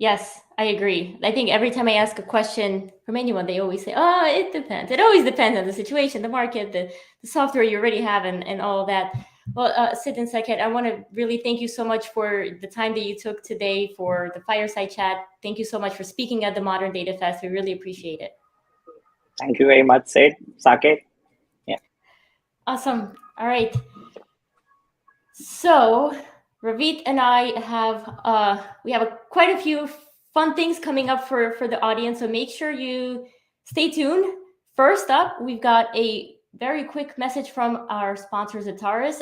Yes, I agree. I think every time I ask a question from anyone, they always say, oh, it depends. It always depends on the situation, the market, the software you already have and all of that. Well, Sid and Saket, I want to really thank you so much for the time that you took today for the fireside chat. Thank you so much for speaking at the Modern Data Fest. We really appreciate it. Thank you very much, Sid, Saket. Yeah. Awesome. All right. So Ravit and I have quite a few fun things coming up for the audience. So make sure you stay tuned. First up, we've got a very quick message from our sponsor, Zataris.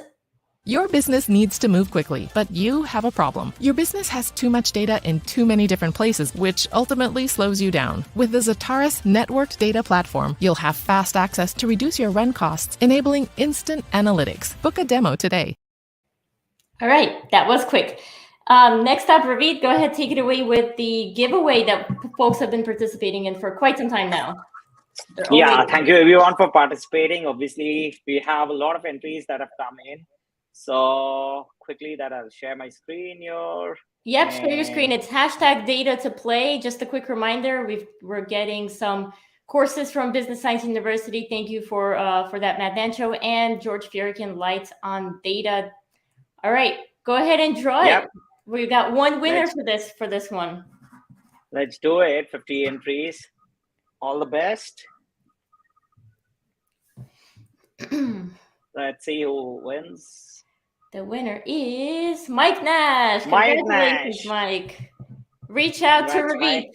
Your business needs to move quickly, but you have a problem. Your business has too much data in too many different places, which ultimately slows you down. With the Zataris networked data platform, you'll have fast access to reduce your run costs, enabling instant analytics. Book a demo today. All right, that was quick. Next up, Ravit, go ahead, take it away with the giveaway that folks have been participating in for quite some time now. Yeah, thank you everyone for participating. Obviously, we have a lot of entries that have come in. So quickly that I'll share my screen here. Yep, share your screen. It's #DataToPlay. Just a quick reminder, we're getting some courses from Business Science University. Thank you for that, Matt Dancho and George Fierican, Lights on Data. All right, go ahead and draw it. We've got one winner for this one. Let's do it. 50 entries. All the best. Let's see who wins. The winner is Mike Nash. Congratulations, Mike. Reach out to Ravit.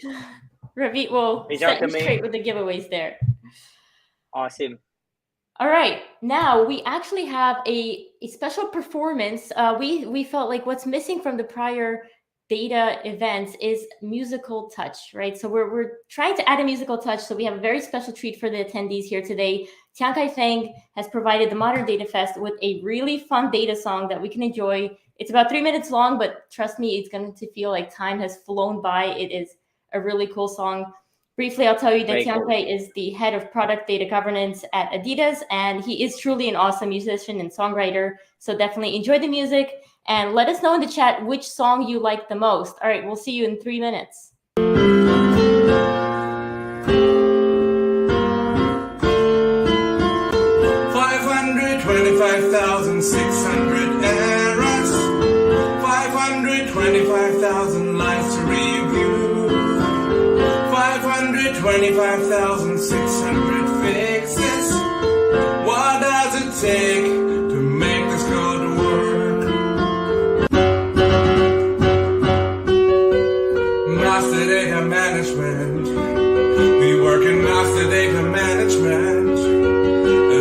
Ravit will set you straight with the giveaways there. Awesome. All right, now we actually have a special performance. We felt like what's missing from the prior data events is musical touch, right? So we're trying to add a musical touch. So we have a very special treat for the attendees here today. Tiankai Feng has provided the Modern Data Fest with a really fun data song that we can enjoy. It's about 3 minutes long, but trust me, it's going to feel like time has flown by. It is a really cool song. Briefly, I'll tell you that Tiankai is the head of product data governance at Adidas, and he is truly an awesome musician and songwriter. So definitely enjoy the music and let us know in the chat which song you like the most. All right, we'll see you in 3 minutes. 525,600 errors, 525,000 lines to review, 525,600 fixes. What does it take to make this code work? Master data management. We work in master data management.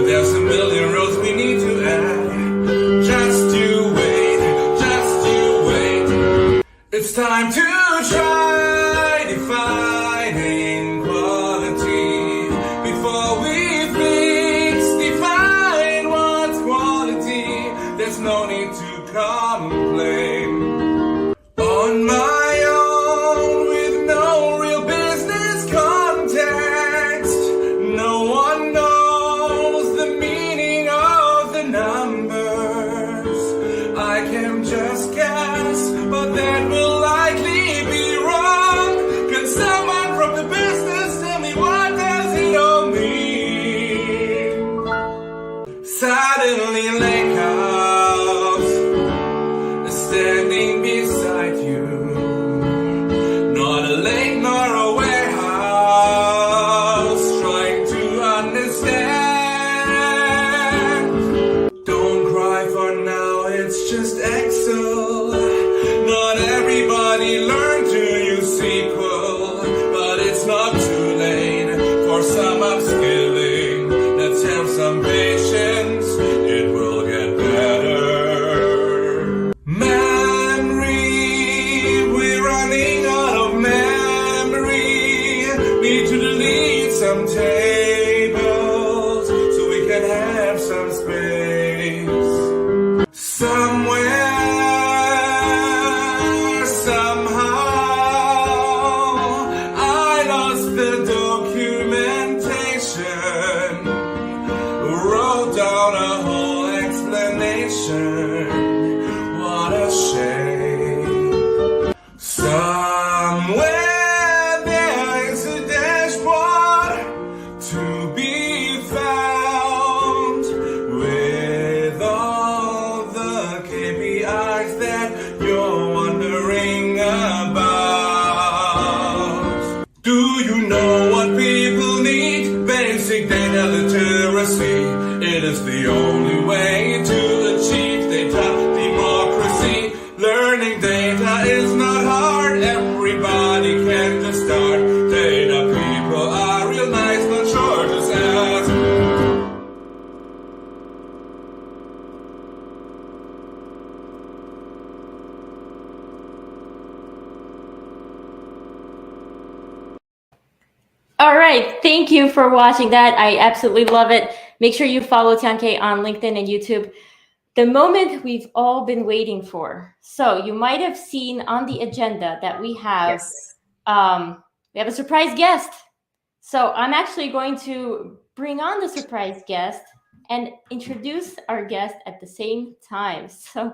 There's a million rows we need to add. Just you wait, just you wait. It's time to try defining quality before we fix. Define what's quality. There's no need to complain. On my own with no real business context, no one knows the meaning of the numbers. I can just guess, but that will likely be wrong. sitting beside you. Not a lake nor a warehouse, trying to understand. Don't cry for now, it's just Excel. Not everybody learned to use SQL, but it's not too late for some upskilling. Let's have some patience, it will get better. Memory, we're running out of memory. Need to delete some tables so we can have some space. Somewhere, somehow, I lost the documentation. Wrote down a whole explanation. What a shame. Somewhere there is a dashboard to be found with all the KPIs that you're wondering about. Do you know what people need? Basic data literacy. It is the only way to achieve data democracy. Learning data is not hard. Everybody can just start. Data people are real nice, not sure, just ask. All right. Thank you for watching that. I absolutely love it. Make sure you follow Tianke on LinkedIn and YouTube. The moment we've all been waiting for. So you might have seen on the agenda that we have a surprise guest. So I'm actually going to bring on the surprise guest and introduce our guest at the same time. So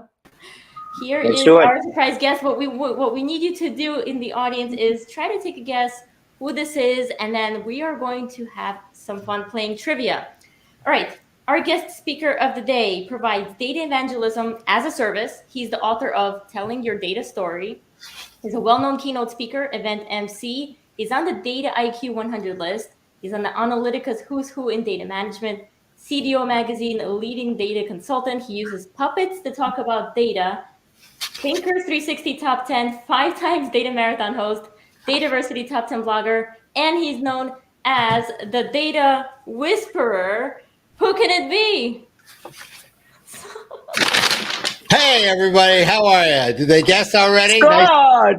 here Let's is do it. our surprise guest. What we need you to do in the audience is try to take a guess who this is, and then we are going to have some fun playing trivia. All right. Our guest speaker of the day provides data evangelism as a service. He's the author of Telling Your Data Story. He's a well-known keynote speaker, event MC. He's on the Data IQ 100 list. He's on the Analytica's Who's Who in Data Management, CDO Magazine, a leading data consultant. He uses puppets to talk about data. Thinkers 360 Top 10, 5 times Data Marathon host, Dataversity Top 10 blogger, and he's known as the Data Whisperer. Who can it be? Hey, everybody. How are you? Did they guess already? Scott!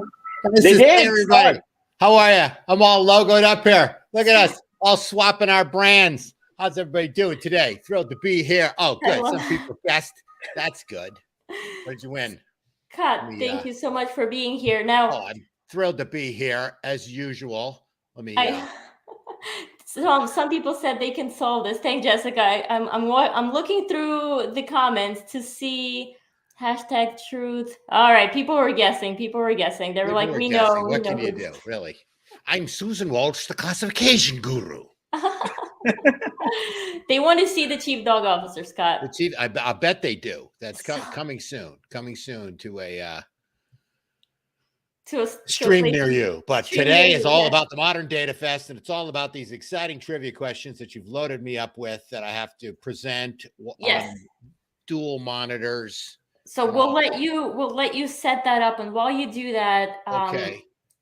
This They is did, hey, everybody. Scott. How are you? I'm all logoed up here. Look at us, all swapping our brands. How's everybody doing today? Thrilled to be here. Oh, good. Some people guessed. That's good. What did you win? Kat, thank you so much for being here. Now, I'm thrilled to be here as usual. Let me. Some people said they can solve this. Thank Jessica. I'm looking through the comments to see hashtag truth. All right, people were guessing. They were like, we know. What can you do, really? I'm Susan Walsh, the classification guru. They want to see the chief dog officer, Scott. The chief, I bet they do. That's coming soon. Coming soon to a stream near you. But today is all about the modern DataFest, and it's all about these exciting trivia questions that you've loaded me up with that I have to present on dual monitors. So we'll let you set that up, and while you do that,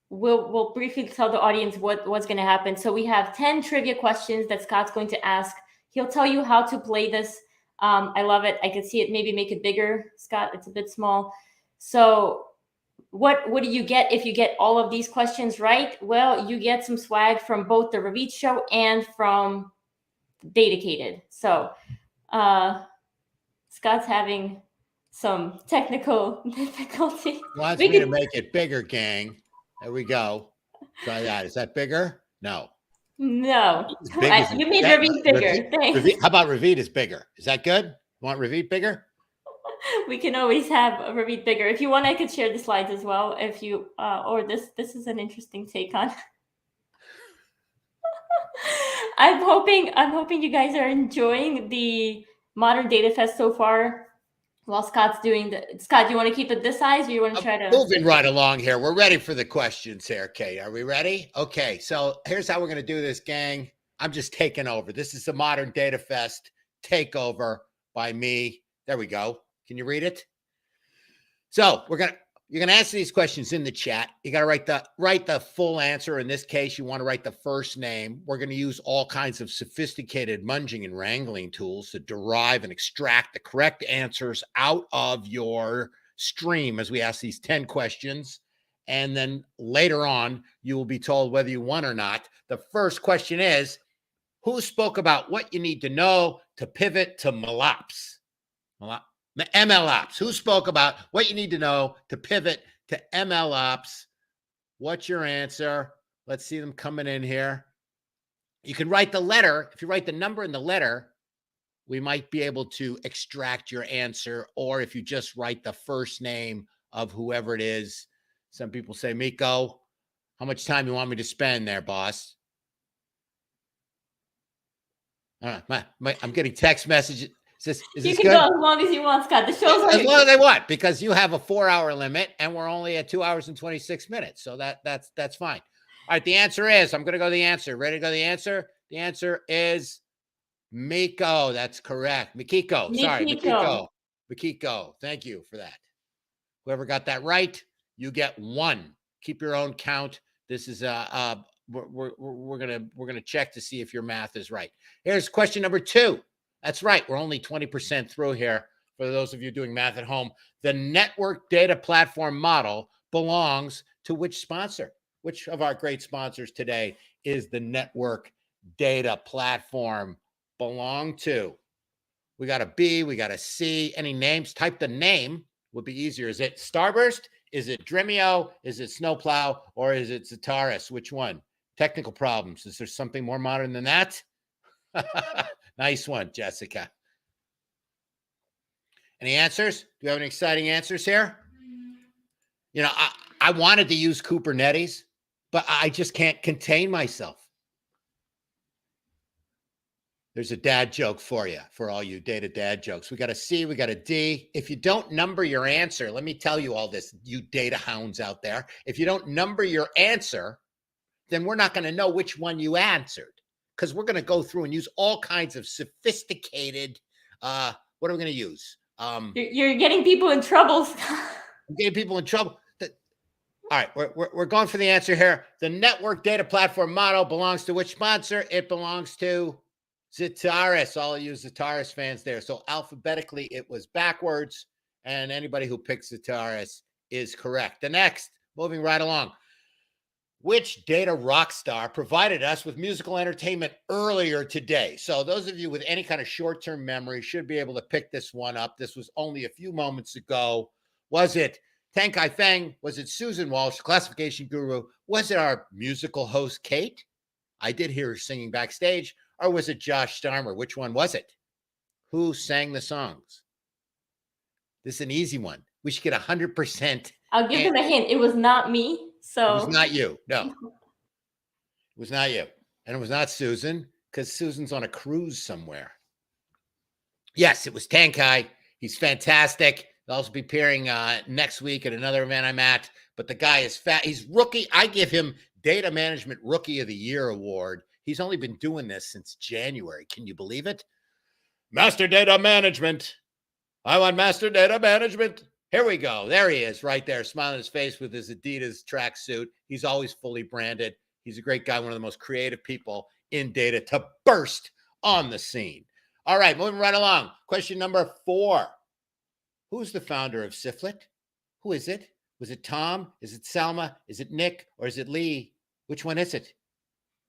we'll briefly tell the audience what's going to happen. So we have 10 trivia questions that Scott's going to ask. He'll tell you how to play this. I love it. I can see it. Maybe make it bigger, Scott. It's a bit small. So what do you get if you get all of these questions right? Well, you get some swag from both the Ravit show and from DataCated. So Scott's having some technical difficulty. Wants me to make it bigger, gang. There we go. Try that. Is that bigger? No. No. You made Ravit bigger. Thanks. How about Ravit is bigger? Is that good? Want Ravit bigger? We can always have a Ravit bigger. If you want, I could share the slides as well. If you or this is an interesting take on. I'm hoping you guys are enjoying the Modern DataFest so far. while Scott's doing Scott, do you want to keep it this size, or you want to try to moving right along here? We're ready for the questions here, Kate. Are we ready? Okay, so here's how we're going to do this, gang. I'm just taking over. This is the Modern Data Fest takeover by me. There we go. Can you read it? So you're gonna answer these questions in the chat. You gotta write the full answer. In this case, you want to write the first name. We're gonna use all kinds of sophisticated munging and wrangling tools to derive and extract the correct answers out of your stream as we ask these 10 questions. And then later on, you will be told whether you won or not. The first question is, who spoke about what you need to know to pivot to MLOps? MLOps. Who spoke about what you need to know to pivot to MLOps? What's your answer? Let's see them coming in here. You can write the letter. If you write the number in the letter, we might be able to extract your answer. Or if you just write the first name of whoever it is. Some people say, Miko, how much time you want me to spend there, boss? I'm getting text messages. You can go as long as you want, Scott. The show's as long as they want, because you have a 4-hour limit and we're only at 2 hours and 26 minutes. So that's fine. All right. The answer is, I'm going to go the answer. Ready to go the answer? The answer is Miko. That's correct. Mikiko. Sorry, Mikiko. Mikiko. Thank you for that. Whoever got that right, you get 1. Keep your own count. This is we're gonna check to see if your math is right. Here's question number 2. That's right. We're only 20% through here. For those of you doing math at home, the network data platform model belongs to which sponsor? Which of our great sponsors today is the network data platform belong to? We got a B, we got a C. Any names? Type the name. Would be easier. Is it Starburst? Is it Dremio? Is it Snowplow? Or is it Zataris? Which one? Technical problems. Is there something more modern than that? Nice one, Jessica. Any answers? Do you have any exciting answers here? You know, I wanted to use Kubernetes, but I just can't contain myself. There's a dad joke for you, for all you data dad jokes. We got a C, we got a D. If you don't number your answer, let me tell you all this, you data hounds out there. If you don't number your answer, then we're not going to know which one you answered, because we're going to go through and use all kinds of sophisticated, what are we going to use? You're getting people in trouble. I'm getting people in trouble. All right, we're going for the answer here. The network data platform model belongs to which sponsor? It belongs to Zataris. All of you Zataris fans there. So alphabetically, it was backwards, and anybody who picks Zataris is correct. The next, moving right along. Which data rockstar provided us with musical entertainment earlier today? So those of you with any kind of short-term memory should be able to pick this one up. This was only a few moments ago. Was it Tankai Feng? Was it Susan Walsh, classification guru? Was it our musical host, Kate? I did hear her singing backstage. Or was it Josh Starmer? Which one was it? Who sang the songs? This is an easy one. We should get 100%. I'll give them a hint. It was not me. So it was not you. No, it was not you. And it was not Susan, because Susan's on a cruise somewhere. Yes, it was Tankai. He's fantastic. He'll also be appearing next week at another event I'm at. But the guy is fat. He's rookie. I give him Data Management Rookie of the Year award. He's only been doing this since January. Can you believe it? Master Data Management. I want Master Data Management. Here we go. There he is right there, smiling his face with his Adidas tracksuit. He's always fully branded. He's a great guy, one of the most creative people in data to burst on the scene. All right, moving right along. Question number 4. Who's the founder of Siflet? Who is it? Was it Tom? Is it Selma? Is it Nick? Or is it Lee? Which one is it?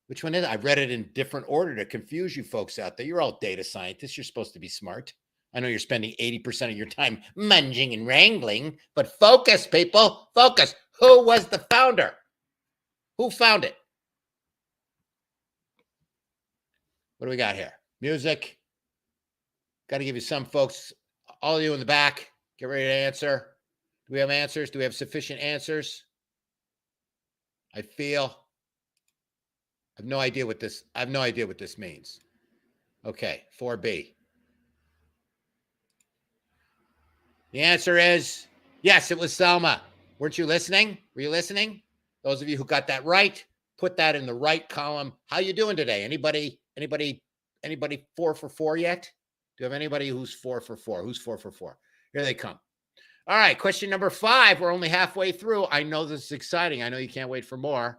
Which one is it? I read it in different order to confuse you folks out there. You're all data scientists. You're supposed to be smart. I know you're spending 80% of your time munging and wrangling, but focus, people, focus. Who was the founder? Who found it? What do we got here? Music. Got to give you some folks, all of you in the back, get ready to answer. Do we have answers? Do we have sufficient answers? I have no idea what this means. Okay, 4B. The answer is yes, it was Selma. Weren't you listening? Were you listening? Those of you who got that right, put that in the right column. How you doing today? Anybody 4 for 4 yet? Do you have anybody who's 4 for 4? Who's 4 for 4? Here they come. All right, question number 5. We're only halfway through. I know this is exciting. I know you can't wait for more.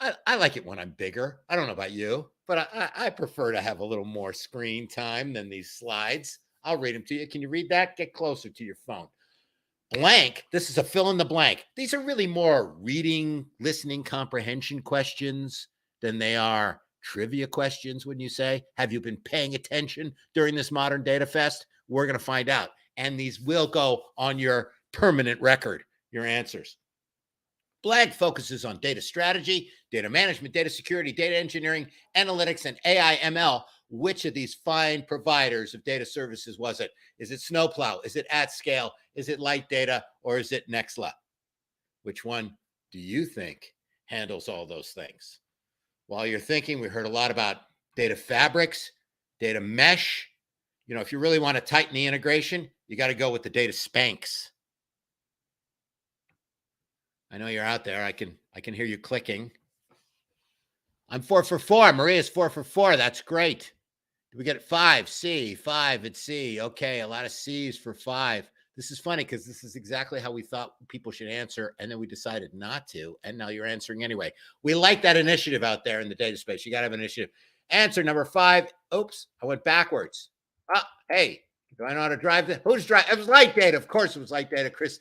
I like it when I'm bigger. I don't know about you, but I prefer to have a little more screen time than these slides. I'll read them to you. Can you read that? Get closer to your phone. Blank. This is a fill in the blank. These are really more reading, listening, comprehension questions than they are trivia questions, wouldn't you say? Have you been paying attention during this Modern Data Fest? We're going to find out. And these will go on your permanent record, your answers. Blank focuses on data strategy, data management, data security, data engineering, analytics, and AI ML. Which of these fine providers of data services was it? Is it Snowplow? Is it At Scale? Is it Light Data? Or is it Nextla? Which one do you think handles all those things? While you're thinking, we heard a lot about data fabrics, data mesh. You know, if you really want to tighten the integration, you got to go with the data spanks. I know you're out there. I can hear you clicking. I'm 4 for 4. Maria's 4 for 4. That's great. Did we get 5? C. 5 at C. Okay, a lot of C's for 5. This is funny because this is exactly how we thought people should answer, and then we decided not to, and now you're answering anyway. We like that initiative out there in the data space. You got to have an initiative. Answer number 5. Oops, I went backwards. Hey, do I know how to drive this? Who's driving? It was Light Data. Of course it was Light Data. Chris,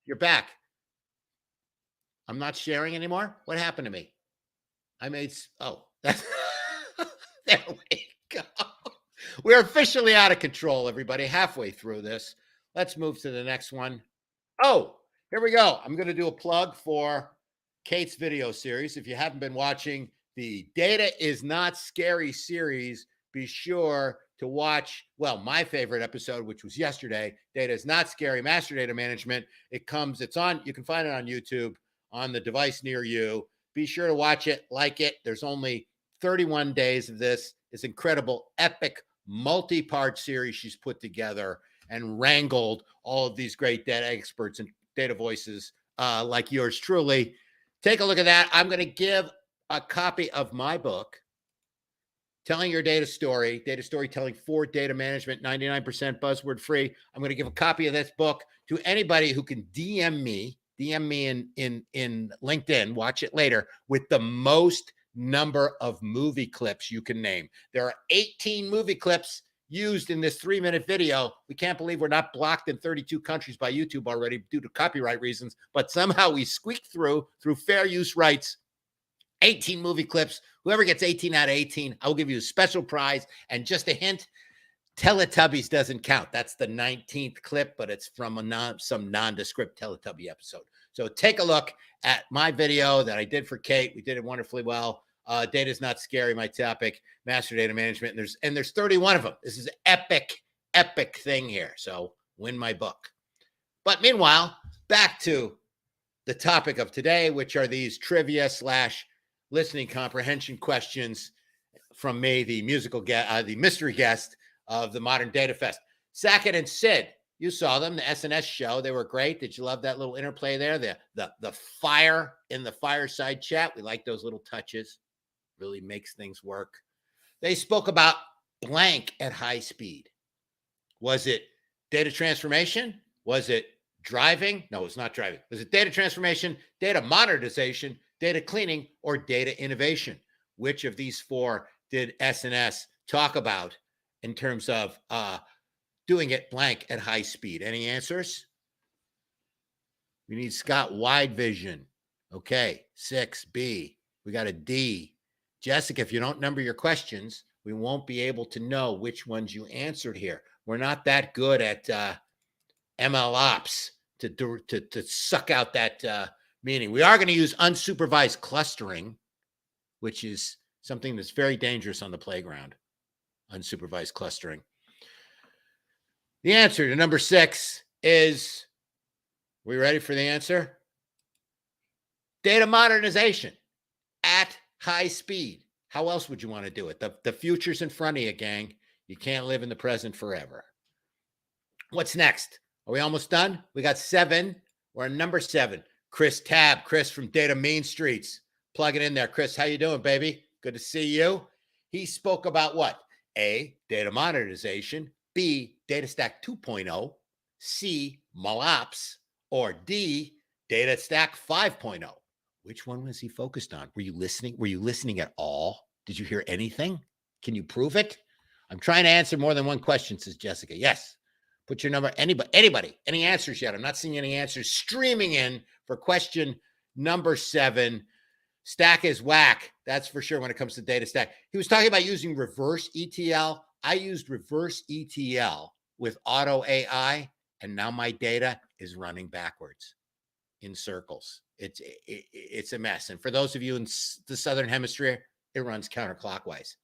you're back. I'm not sharing anymore. What happened to me? That's there we go. We're officially out of control, everybody. Halfway through this. Let's move to the next one. Oh, here we go. I'm going to do a plug for Kate's video series. If you haven't been watching the Data is Not Scary series, be sure to watch, my favorite episode, which was yesterday. Data is Not Scary, Master Data Management. It's on, you can find it on YouTube on the device near you. Be sure to watch it, like it. There's only 31 days of this. It's incredible, epic, multi-part series she's put together and wrangled all of these great data experts and data voices like yours truly. Take a look at that. I'm going to give a copy of my book, Telling Your Data Storytelling for Data Management, 99% buzzword free. I'm going to give a copy of this book to anybody who can DM me in LinkedIn, watch it later, with the most number of movie clips you can name. There are 18 movie clips used in this 3-minute video. We can't believe we're not blocked in 32 countries by YouTube already due to copyright reasons, but somehow we squeaked through fair use rights. 18 movie clips. Whoever gets 18 out of 18, I will give you a special prize. And just a hint, Teletubbies doesn't count. That's the 19th clip, but it's from some nondescript Teletubby episode. So take a look at my video that I did for Kate. We did it wonderfully well. Data is Not Scary, my topic, Master Data Management. And there's 31 of them. This is epic thing here. So win my book. But meanwhile, back to the topic of today, which are these trivia / listening comprehension questions from me, the mystery guest of the Modern Data Fest. Sackett and Sid, you saw them, the SNS show. They were great. Did you love that little interplay there? The fire in the fireside chat. We like those little touches. Really makes things work. They spoke about blank at high speed. Was it data transformation? Was it driving? No, it's not driving. Was it data transformation, data modernization, data cleaning, or data innovation? Which of these 4 did SNS talk about in terms of doing it blank at high speed? Any answers? We need Scott Wide Vision. Okay, 6B. We got a D. Jessica, if you don't number your questions, we won't be able to know which ones you answered here. We're not that good at ML ops to suck out that meaning. We are going to use unsupervised clustering, which is something that's very dangerous on the playground. Unsupervised clustering. The answer to number 6 is, we ready for the answer? Data modernization at high speed. How else would you want to do it? The future's in front of you, gang. You can't live in the present forever. What's next? Are we almost done? We got 7. We're on number 7. Chris Tabb. Chris from Data Main Streets. Plug it in there. Chris, how you doing, baby? Good to see you. He spoke about what? A, data monetization. B, data stack 2.0. C, MLOps. Or D, data stack 5.0. Which one was he focused on? Were you listening? Were you listening at all? Did you hear anything? Can you prove it? I'm trying to answer more than one question, says Jessica. Yes. Put your number. Anybody, any answers yet? I'm not seeing any answers streaming in for question number 7. Stack is whack. That's for sure when it comes to data stack. He was talking about using reverse ETL. I used reverse ETL with auto AI, and now my data is running backwards in circles. It's a mess. And for those of you in the Southern Hemisphere, it runs counterclockwise.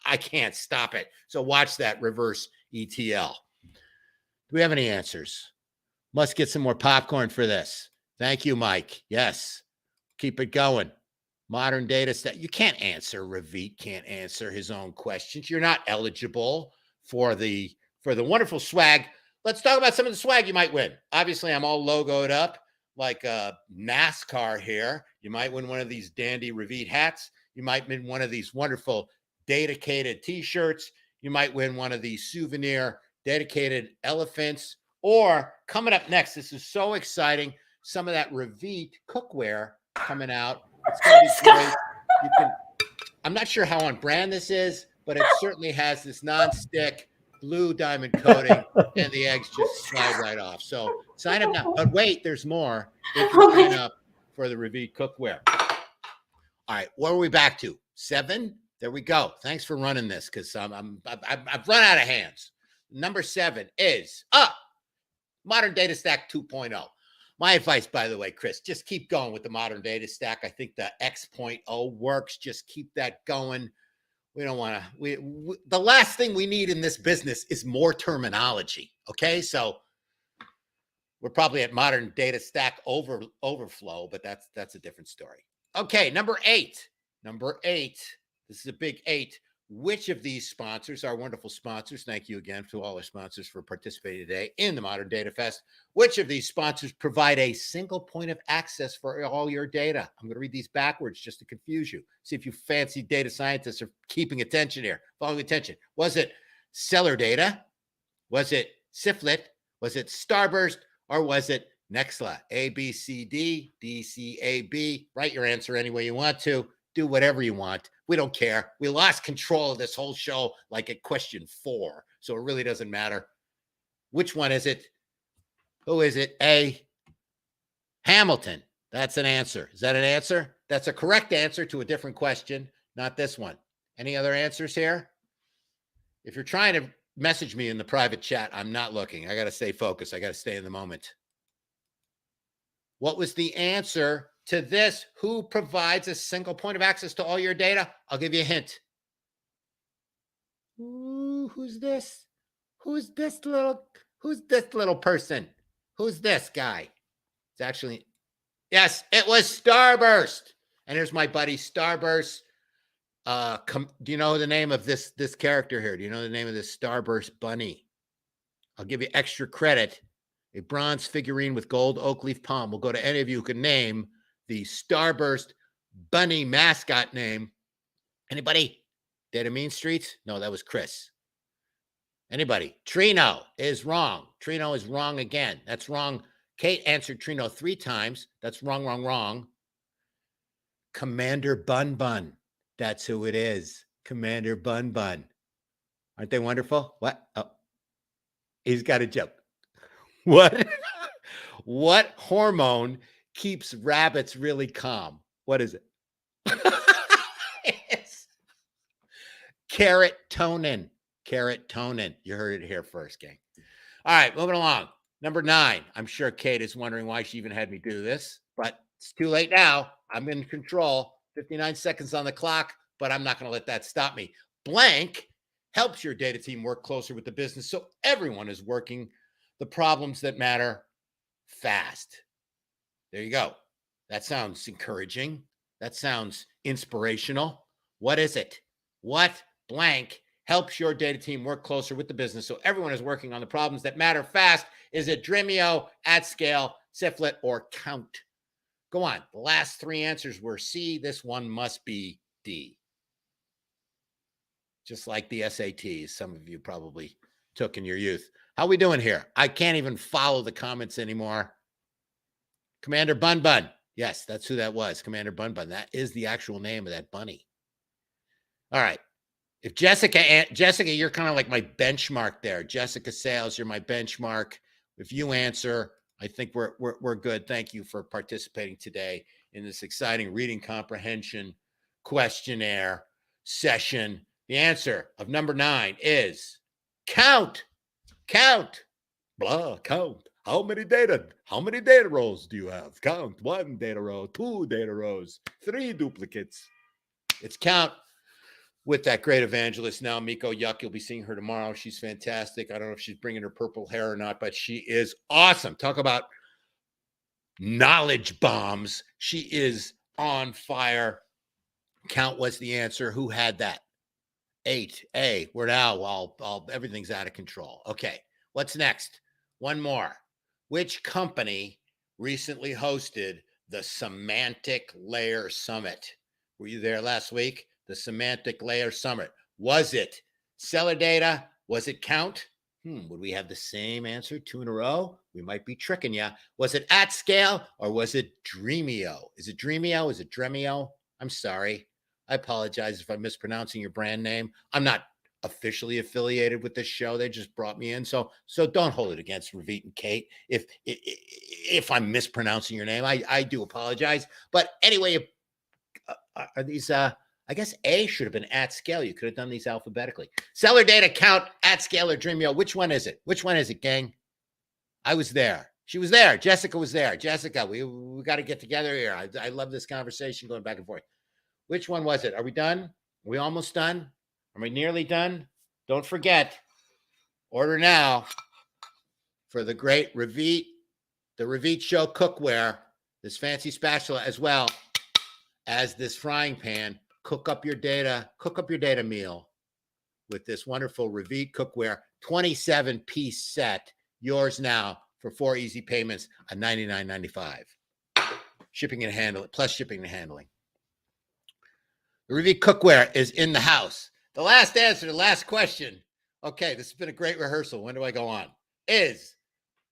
I can't stop it. So watch that reverse ETL. Do we have any answers? Must get some more popcorn for this. Thank you, Mike. Yes. Keep it going. Modern data set. You can't answer. Ravit can't answer his own questions. You're not eligible for the wonderful swag. Let's talk about some of the swag you might win. Obviously, I'm all logoed up like a NASCAR here. You might win one of these dandy Ravit hats. You might win one of these wonderful DataCated t-shirts. You might win one of these souvenir DataCated elephants. Or coming up next, this is so exciting, some of that Ravit cookware coming out. It's going to be great. I'm not sure how on brand this is, but it certainly has this non-stick blue diamond coating, and the eggs just slide right off. So sign up now. But wait, there's more. If you sign up for the Ravit cookware. All right, what are we back to? 7? There we go. Thanks for running this because I've run out of hands. Number 7 is Modern Data Stack 2.0. My advice, by the way, Chris, just keep going with the Modern Data Stack. I think the X.0 works. Just keep that going. We don't want to. The last thing we need in this business is more terminology. Okay, so we're probably at Modern Data Stack overflow, but that's a different story. Okay, number 8. Number 8. This is a big 8. Which of these sponsors, our wonderful sponsors, thank you again to all our sponsors for participating today in the Modern Data Fest. Which of these sponsors provide a single point of access for all your data? I'm going to read these backwards just to confuse you. See if you fancy data scientists are keeping attention here, following attention. Was it Seller Data? Was it Siflet? Was it Starburst? Or was it Nexla? A, B, C, D, D, C, A, B. Write your answer any way you want to. Do whatever you want. We don't care. We lost control of this whole show like at question 4. So it really doesn't matter. Which one is it? Who is it? A. Hamilton. That's an answer. Is that an answer? That's a correct answer to a different question, not this one. Any other answers here? If you're trying to message me in the private chat, I'm not looking. I got to stay focused. I got to stay in the moment. What was the answer to this? Who provides a single point of access to all your data? I'll give you a hint. Ooh, who's this? Who's this little person? Who's this guy? It's actually, yes, it was Starburst. And here's my buddy Starburst. Do you know the name of this character here? Do you know the name of this Starburst bunny? I'll give you extra credit. A bronze figurine with gold oak leaf palm. We'll go to any of you who can name the Starburst bunny mascot name. Anybody? Data Mean Streets? No, that was Chris. Anybody? Trino is wrong. Trino is wrong again. That's wrong. Kate answered Trino 3 times. That's wrong, wrong, wrong. Commander Bun Bun. That's who it is. Commander Bun Bun. Aren't they wonderful? What? Oh, he's got a joke. What? What hormone keeps rabbits really calm? What is it? It's serotonin. Serotonin. You heard it here first, gang. All right, moving along. Number 9. I'm sure Kate is wondering why she even had me do this, but it's too late now. I'm in control. 59 seconds on the clock, but I'm not going to let that stop me. Blank helps your data team work closer with the business so everyone is working the problems that matter fast. There you go. That sounds encouraging. That sounds inspirational. What is it? What blank helps your data team work closer with the business so everyone is working on the problems that matter fast? Is it Dremio, AtScale, Siflet, or Count? Go on. The last three answers were C. This one must be D. Just like the SATs some of you probably took in your youth. How we doing here? I can't even follow the comments anymore. Commander Bun Bun. Yes, that's who that was. Commander Bun Bun. That is the actual name of that bunny. All right. If Jessica, you're kind of like my benchmark there. Jessica Sales, you're my benchmark. If you answer, I think we're good. Thank you for participating today in this exciting reading comprehension questionnaire session. The answer of number 9 is count. Blah, count. How many data rows do you have? Count 1 data row, 2 data rows, 3 duplicates. It's count. With that great evangelist now, Miko Yuck. You'll be seeing her tomorrow. She's fantastic. I don't know if she's bringing her purple hair or not, but she is awesome. Talk about knowledge bombs. She is on fire. Count was the answer. Who had that? 8A. We're now all everything's out of control. Okay, what's next? One more. Which company recently hosted the Semantic Layer Summit? Were you there last week? The Semantic Layer Summit. Was it Seller Data? Was it Count? Would we have the same answer 2 in a row? We might be tricking you. Was it AtScale or was it Dremio? Is it Dremio? Is it Dremio? I'm sorry. I apologize if I'm mispronouncing your brand name. I'm not officially affiliated with this show. They just brought me in. So don't hold it against Ravit and Kate. If I'm mispronouncing your name, I do apologize. But anyway, are these I guess A should have been AtScale. You could have done these alphabetically. Seller Data, Count, AtScale, or Dremio. Which one is it? Which one is it, gang? I was there. She was there. Jessica was there. Jessica, we got to get together here. I love this conversation going back and forth. Which one was it? Are we done? Are we almost done? Are we nearly done? Don't forget, order now for the great Ravit, the Ravit Show cookware, this fancy spatula, as well as this frying pan. Cook up your data meal with this wonderful Ravit cookware, 27-piece set. Yours now for 4 easy payments of $99.95. Shipping and handling, plus shipping and handling. The Ravit cookware is in the house. The last answer, the last question. Okay, this has been a great rehearsal. When do I go on? Is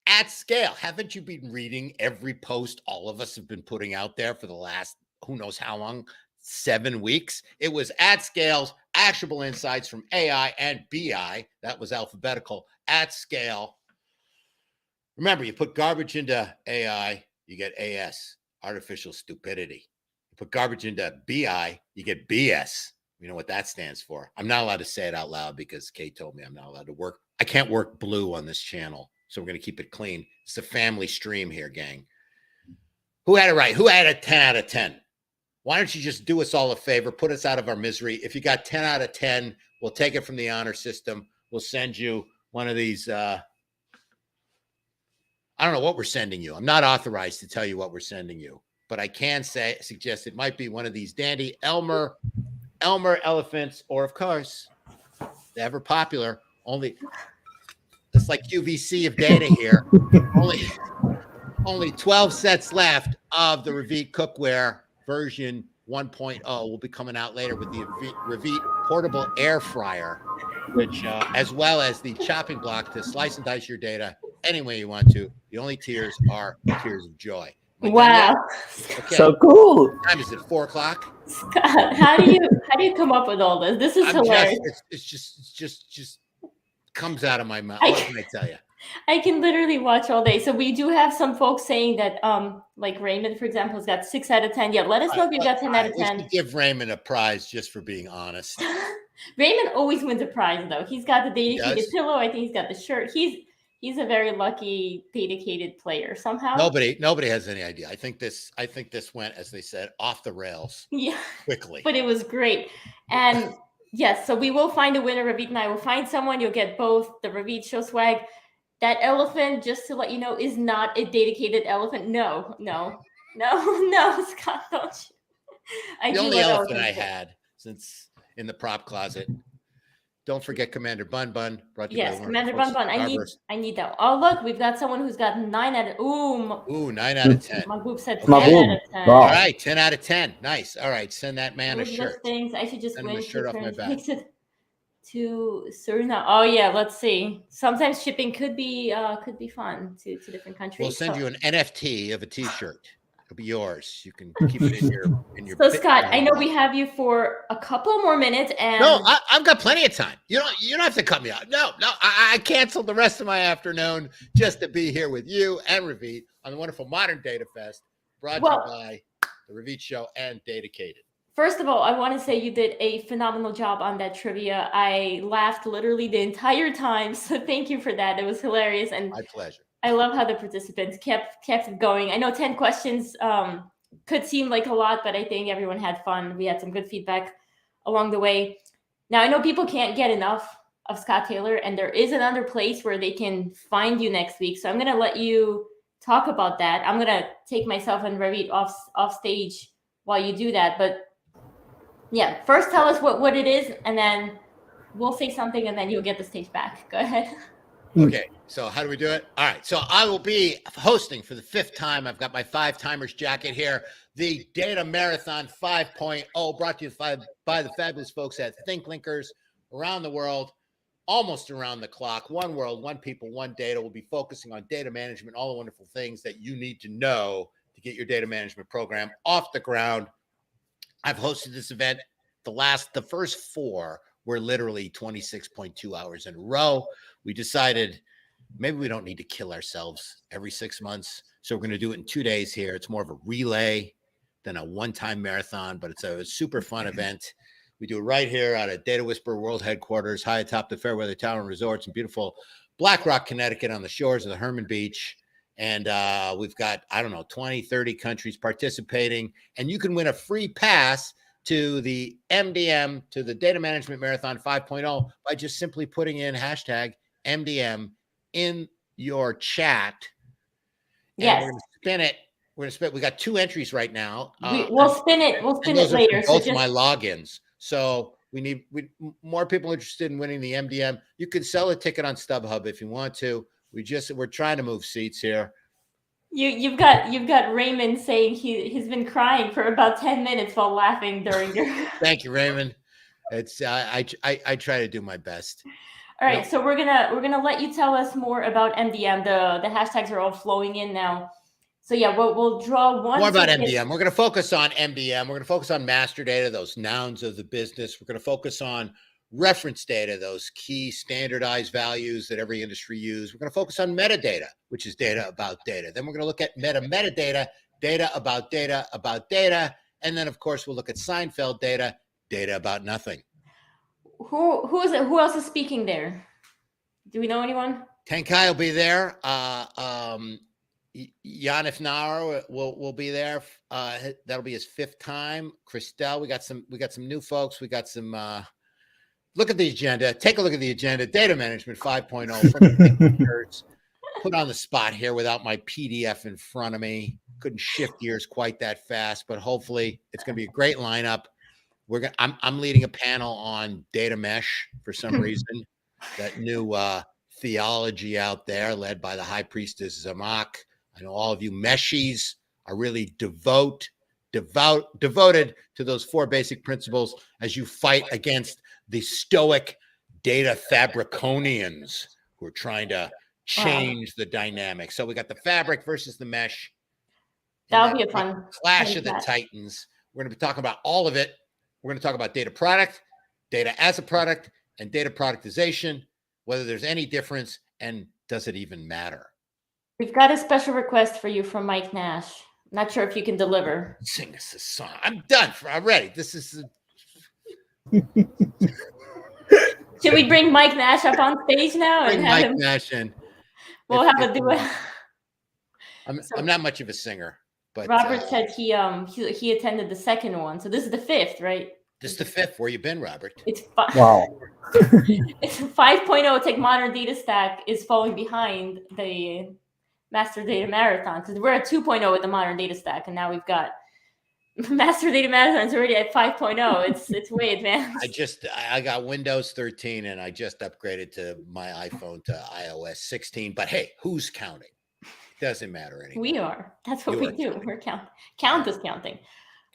AtScale. Haven't you been reading every post all of us have been putting out there for the last who knows how long? 7 weeks. It was AtScale's actionable insights from AI and BI. That was alphabetical. AtScale. Remember, you put garbage into AI, you get AS, artificial stupidity. You put garbage into BI, you get BS. You know what that stands for. I'm not allowed to say it out loud because Kate told me I'm not allowed to work. I can't work blue on this channel, so we're going to keep it clean. It's a family stream here, gang. Who had it right? Who had a 10 out of 10? Why don't you just do us all a favor, put us out of our misery? If you got 10 out of 10, we'll take it from the honor system. We'll send you one of these. I don't know what we're sending you. I'm not authorized to tell you what we're sending you, but I can suggest it might be one of these dandy Elmer elephants, or of course, the ever popular, it's like QVC of data here. Only 12 sets left of the Ravit cookware version 1.0 will be coming out later with the Ravit portable air fryer, which as well as the chopping block to slice and dice your data any way you want to. The only tears are tears of joy. Wow. Okay. So cool. What time is it? 4 o'clock? Scott, how do you come up with all this? This is hilarious. It's just comes out of my mouth. What can I tell you? I can literally watch all day. So we do have some folks saying that, like Raymond, for example, has got 6 out of 10. Yeah, let us know if you got 10 out of 10. We should give Raymond a prize just for being honest. Raymond always wins a prize, though. He's got the DataCated pillow. I think he's got the shirt. He's a very lucky DataCated player somehow. Nobody has any idea. I think this went, as they said, off the rails. Yeah, quickly. But it was great. And yes, so we will find a winner. Ravit and I will find someone. You'll get both the Ravit Show swag. That elephant, just to let you know, is not a DataCated elephant. No, Scott, don't you? The only elephant I had since in the prop closet. don't forget Commander Bun Bun. Brought to you by Yes, the Commander wonderful Bun Bun. Starburst. I need that. Oh, look, we've got someone who's got 9 out of. Ooh, 9 out of 10. My group said 10 My out boob. of 10. Wow. All right, 10 out of 10. Nice. All right, send that man a Those shirt. listings, I should just Send him a win shirt off my back. Takes it to Suriname. Oh yeah, let's see. Sometimes shipping could be fun to different countries. We'll send you an NFT of a T-shirt. It'll be yours. You can keep it in your So Scott, Bitcoin I know wallet. we have you for a couple more minutes, and No, I've got plenty of time. You don't have to cut me out. No, I canceled the rest of my afternoon just to be here with you and Ravit on the wonderful Modern Data Fest, brought to you by the Ravit Show and DataCated. First of all, I want to say you did a phenomenal job on that trivia. I laughed literally the entire time, so thank you for that. It was hilarious, and My pleasure. I love how the participants kept it going. I know 10 questions could seem like a lot, but I think everyone had fun. We had some good feedback along the way. Now, I know people can't get enough of Scott Taylor, and there is another place where they can find you next week. So I'm going to let you talk about that. I'm going to take myself and Ravit off stage while you do that. But yeah, first tell us what it is, and then we'll say something, and then you'll get the stage back. Go ahead. Okay, so how do we do it? All right, so I will be hosting for the 5th time. I've got my 5-timers jacket here. The Data Marathon 5.0, brought to you by the fabulous folks at ThinkLinkers around the world, almost around the clock. One world, one people, one data. We'll be focusing on data management, all the wonderful things that you need to know to get your data management program off the ground. I've hosted this event. The first 4 were literally 26.2 hours in a row. We decided maybe we don't need to kill ourselves every 6 months. So we're going to do it in 2 days here. It's more of a relay than a one-time marathon, but it's a super fun event. We do it right here out of Data Whisperer World Headquarters, high atop the Fairweather Tower and Resorts in beautiful Black Rock, Connecticut, on the shores of the Herman Beach. And we've got, 20, 30 countries participating. And you can win a free pass to the MDM, to the Data Management Marathon 5.0 by just simply putting in hashtag MDM in your chat. Yes. And we're going to spin it. We got 2 entries right now. We'll spin it later. Both my logins. So we need more people interested in winning the MDM. You can sell a ticket on StubHub if you want to. We're trying to move seats here. You've got Raymond saying he's been crying for about 10 minutes while laughing during your. Thank you, Raymond. It's I try to do my best. All right, so we're gonna let you tell us more about MDM. The hashtags are all flowing in now. So yeah, we'll draw one. More about MDM. We're going to focus on MDM. We're going to focus on master data, those nouns of the business. We're going to focus on reference data, those key standardized values that every industry uses. We're going to focus on metadata, which is data about data. Then we're going to look at metadata, data about data. And then, of course, we'll look at Seinfeld data about nothing. Who is it? Who else is speaking there? Do we know anyone? Tenkai will be there. Yanif Naur will be there. That'll be his 5th time. Christelle, we got some new folks. We got some. Look at the agenda. Take a look at the agenda. Data Management 5.0. Put on the spot here without my PDF in front of me. Couldn't shift gears quite that fast, but hopefully it's going to be a great lineup. I'm leading a panel on data mesh for some reason. That new theology out there, led by the High Priestess Zamak. I know all of you meshies are really devoted to those 4 basic principles as you fight against the stoic data fabriconians who are trying to change the dynamic. So we got the fabric versus the mesh. That'll be a fun clash of the titans. We're going to be talking about all of it. We're going to talk about data product, data as a product, and data productization, whether there's any difference, and does it even matter? We've got a special request for you from Mike Nash. Not sure if you can deliver. Sing us a song. I'm done. I'm ready. This is. Should we bring Mike Nash up on stage now? Bring Mike Nash in. We'll have a duet. I'm not much of a singer, but Robert said he attended the 2nd one. So this is the 5th, right? This is the 5th. Where you been, Robert? It's Wow. It's 5.0. Take Modern Data Stack is falling behind the Master Data Marathon because we're at 2.0 with the Modern Data Stack, and now we've got Master Data Management is already at 5.0. It's way advanced. I got Windows 13 and I just upgraded to my iPhone to iOS 16. But hey, who's counting? Doesn't matter anymore. We are. That's what we do. We're count is counting.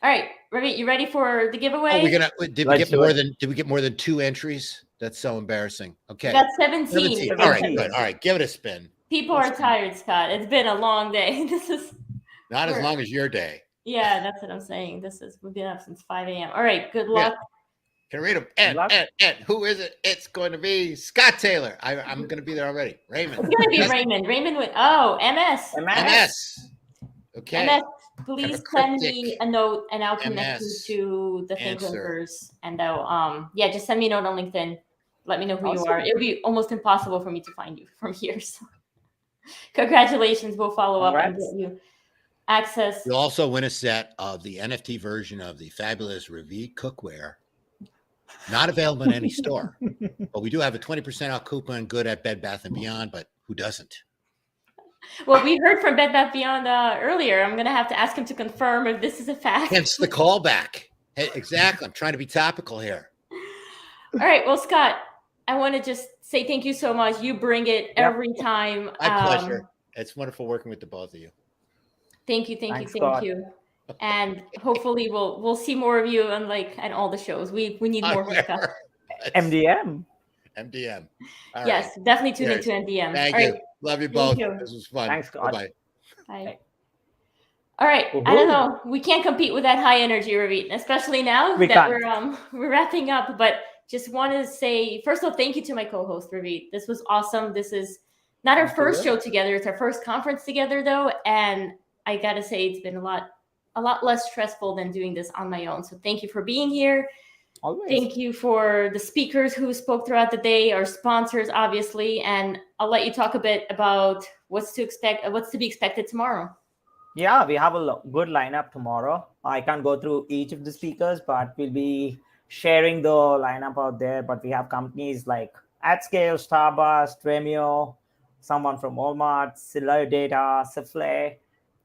All right, Ravit, you ready for the giveaway? Did we get more than 2 entries? That's so embarrassing. Okay. We got 17. All right, good. All right, give it a spin. People are tired, Scott. It's been a long day. This is not as long as your day. Yeah, that's what I'm saying. We've been up since 5 a.m. All right, good luck. Yeah. Can I read them? And who is it? It's going to be Scott Taylor. I'm going to be there already. Raymond. It's going to be Raymond. Raymond with MS. MS. Okay. MS. Please send me a note, and I'll connect you to the thinkers. And I'll just send me a note on LinkedIn. Let me know who you are. It'll be almost impossible for me to find you from here. So, congratulations. We'll follow up and get you access. You'll also win a set of the NFT version of the fabulous Ravit cookware. Not available in any store, but we do have a 20% off coupon good at Bed Bath & Beyond, but who doesn't? Well, we heard from Bed Bath & Beyond earlier. I'm going to have to ask him to confirm if this is a fact. Hence the callback. Hey, exactly. I'm trying to be topical here. All right. Well, Scott, I want to just say thank you so much. You bring it every time. My pleasure. It's wonderful working with the both of you. Thank you. And hopefully we'll see more of you on all the shows. We need more of Scott. MDM. All yes, right. Definitely tune into MDM. Thank you. Love you both. This was fun. Thanks, Scott. Bye. All right. I don't know. We can't compete with that high energy, Ravit, especially now we're wrapping up. But just want to say, first of all, thank you to my co-host, Ravit. This was awesome. This is not our first show together. It's our first conference together, though. And I got to say, it's been a lot less stressful than doing this on my own. So thank you for being here. Always. Thank you for the speakers who spoke throughout the day, our sponsors, obviously. And I'll let you talk a bit about what's to be expected tomorrow. Yeah, we have a good lineup tomorrow. I can't go through each of the speakers, but we'll be sharing the lineup out there. But we have companies like AtScale, Starburst, Dremio, someone from Walmart, Silla Data, Sifle,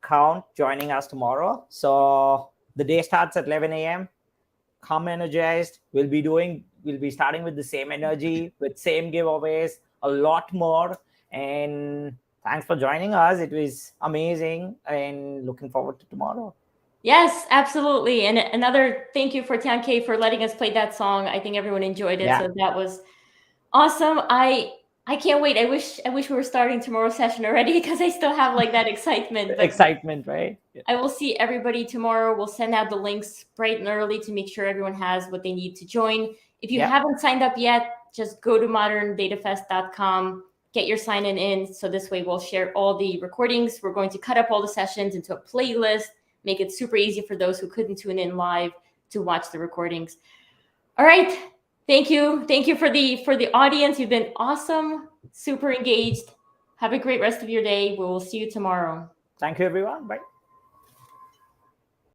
Count joining us tomorrow. So the day starts at 11 a.m. Come energized. We'll be starting with the same energy, with same giveaways, a lot more. And thanks for joining us. It was amazing and looking forward to tomorrow. Yes, absolutely. And another thank you for Tian K for letting us play that song. I think everyone enjoyed it. Yeah. So that was awesome. I can't wait. I wish we were starting tomorrow's session already because I still have that excitement. But excitement, right? Yeah. I will see everybody tomorrow. We'll send out the links bright and early to make sure everyone has what they need to join. If you haven't signed up yet, just go to moderndatafest.com, get your sign-in in. So this way we'll share all the recordings. We're going to cut up all the sessions into a playlist, make it super easy for those who couldn't tune in live to watch the recordings. All right. Thank you. Thank you for the audience. You've been awesome, super engaged. Have a great rest of your day. We will see you tomorrow. Thank you, everyone. Bye.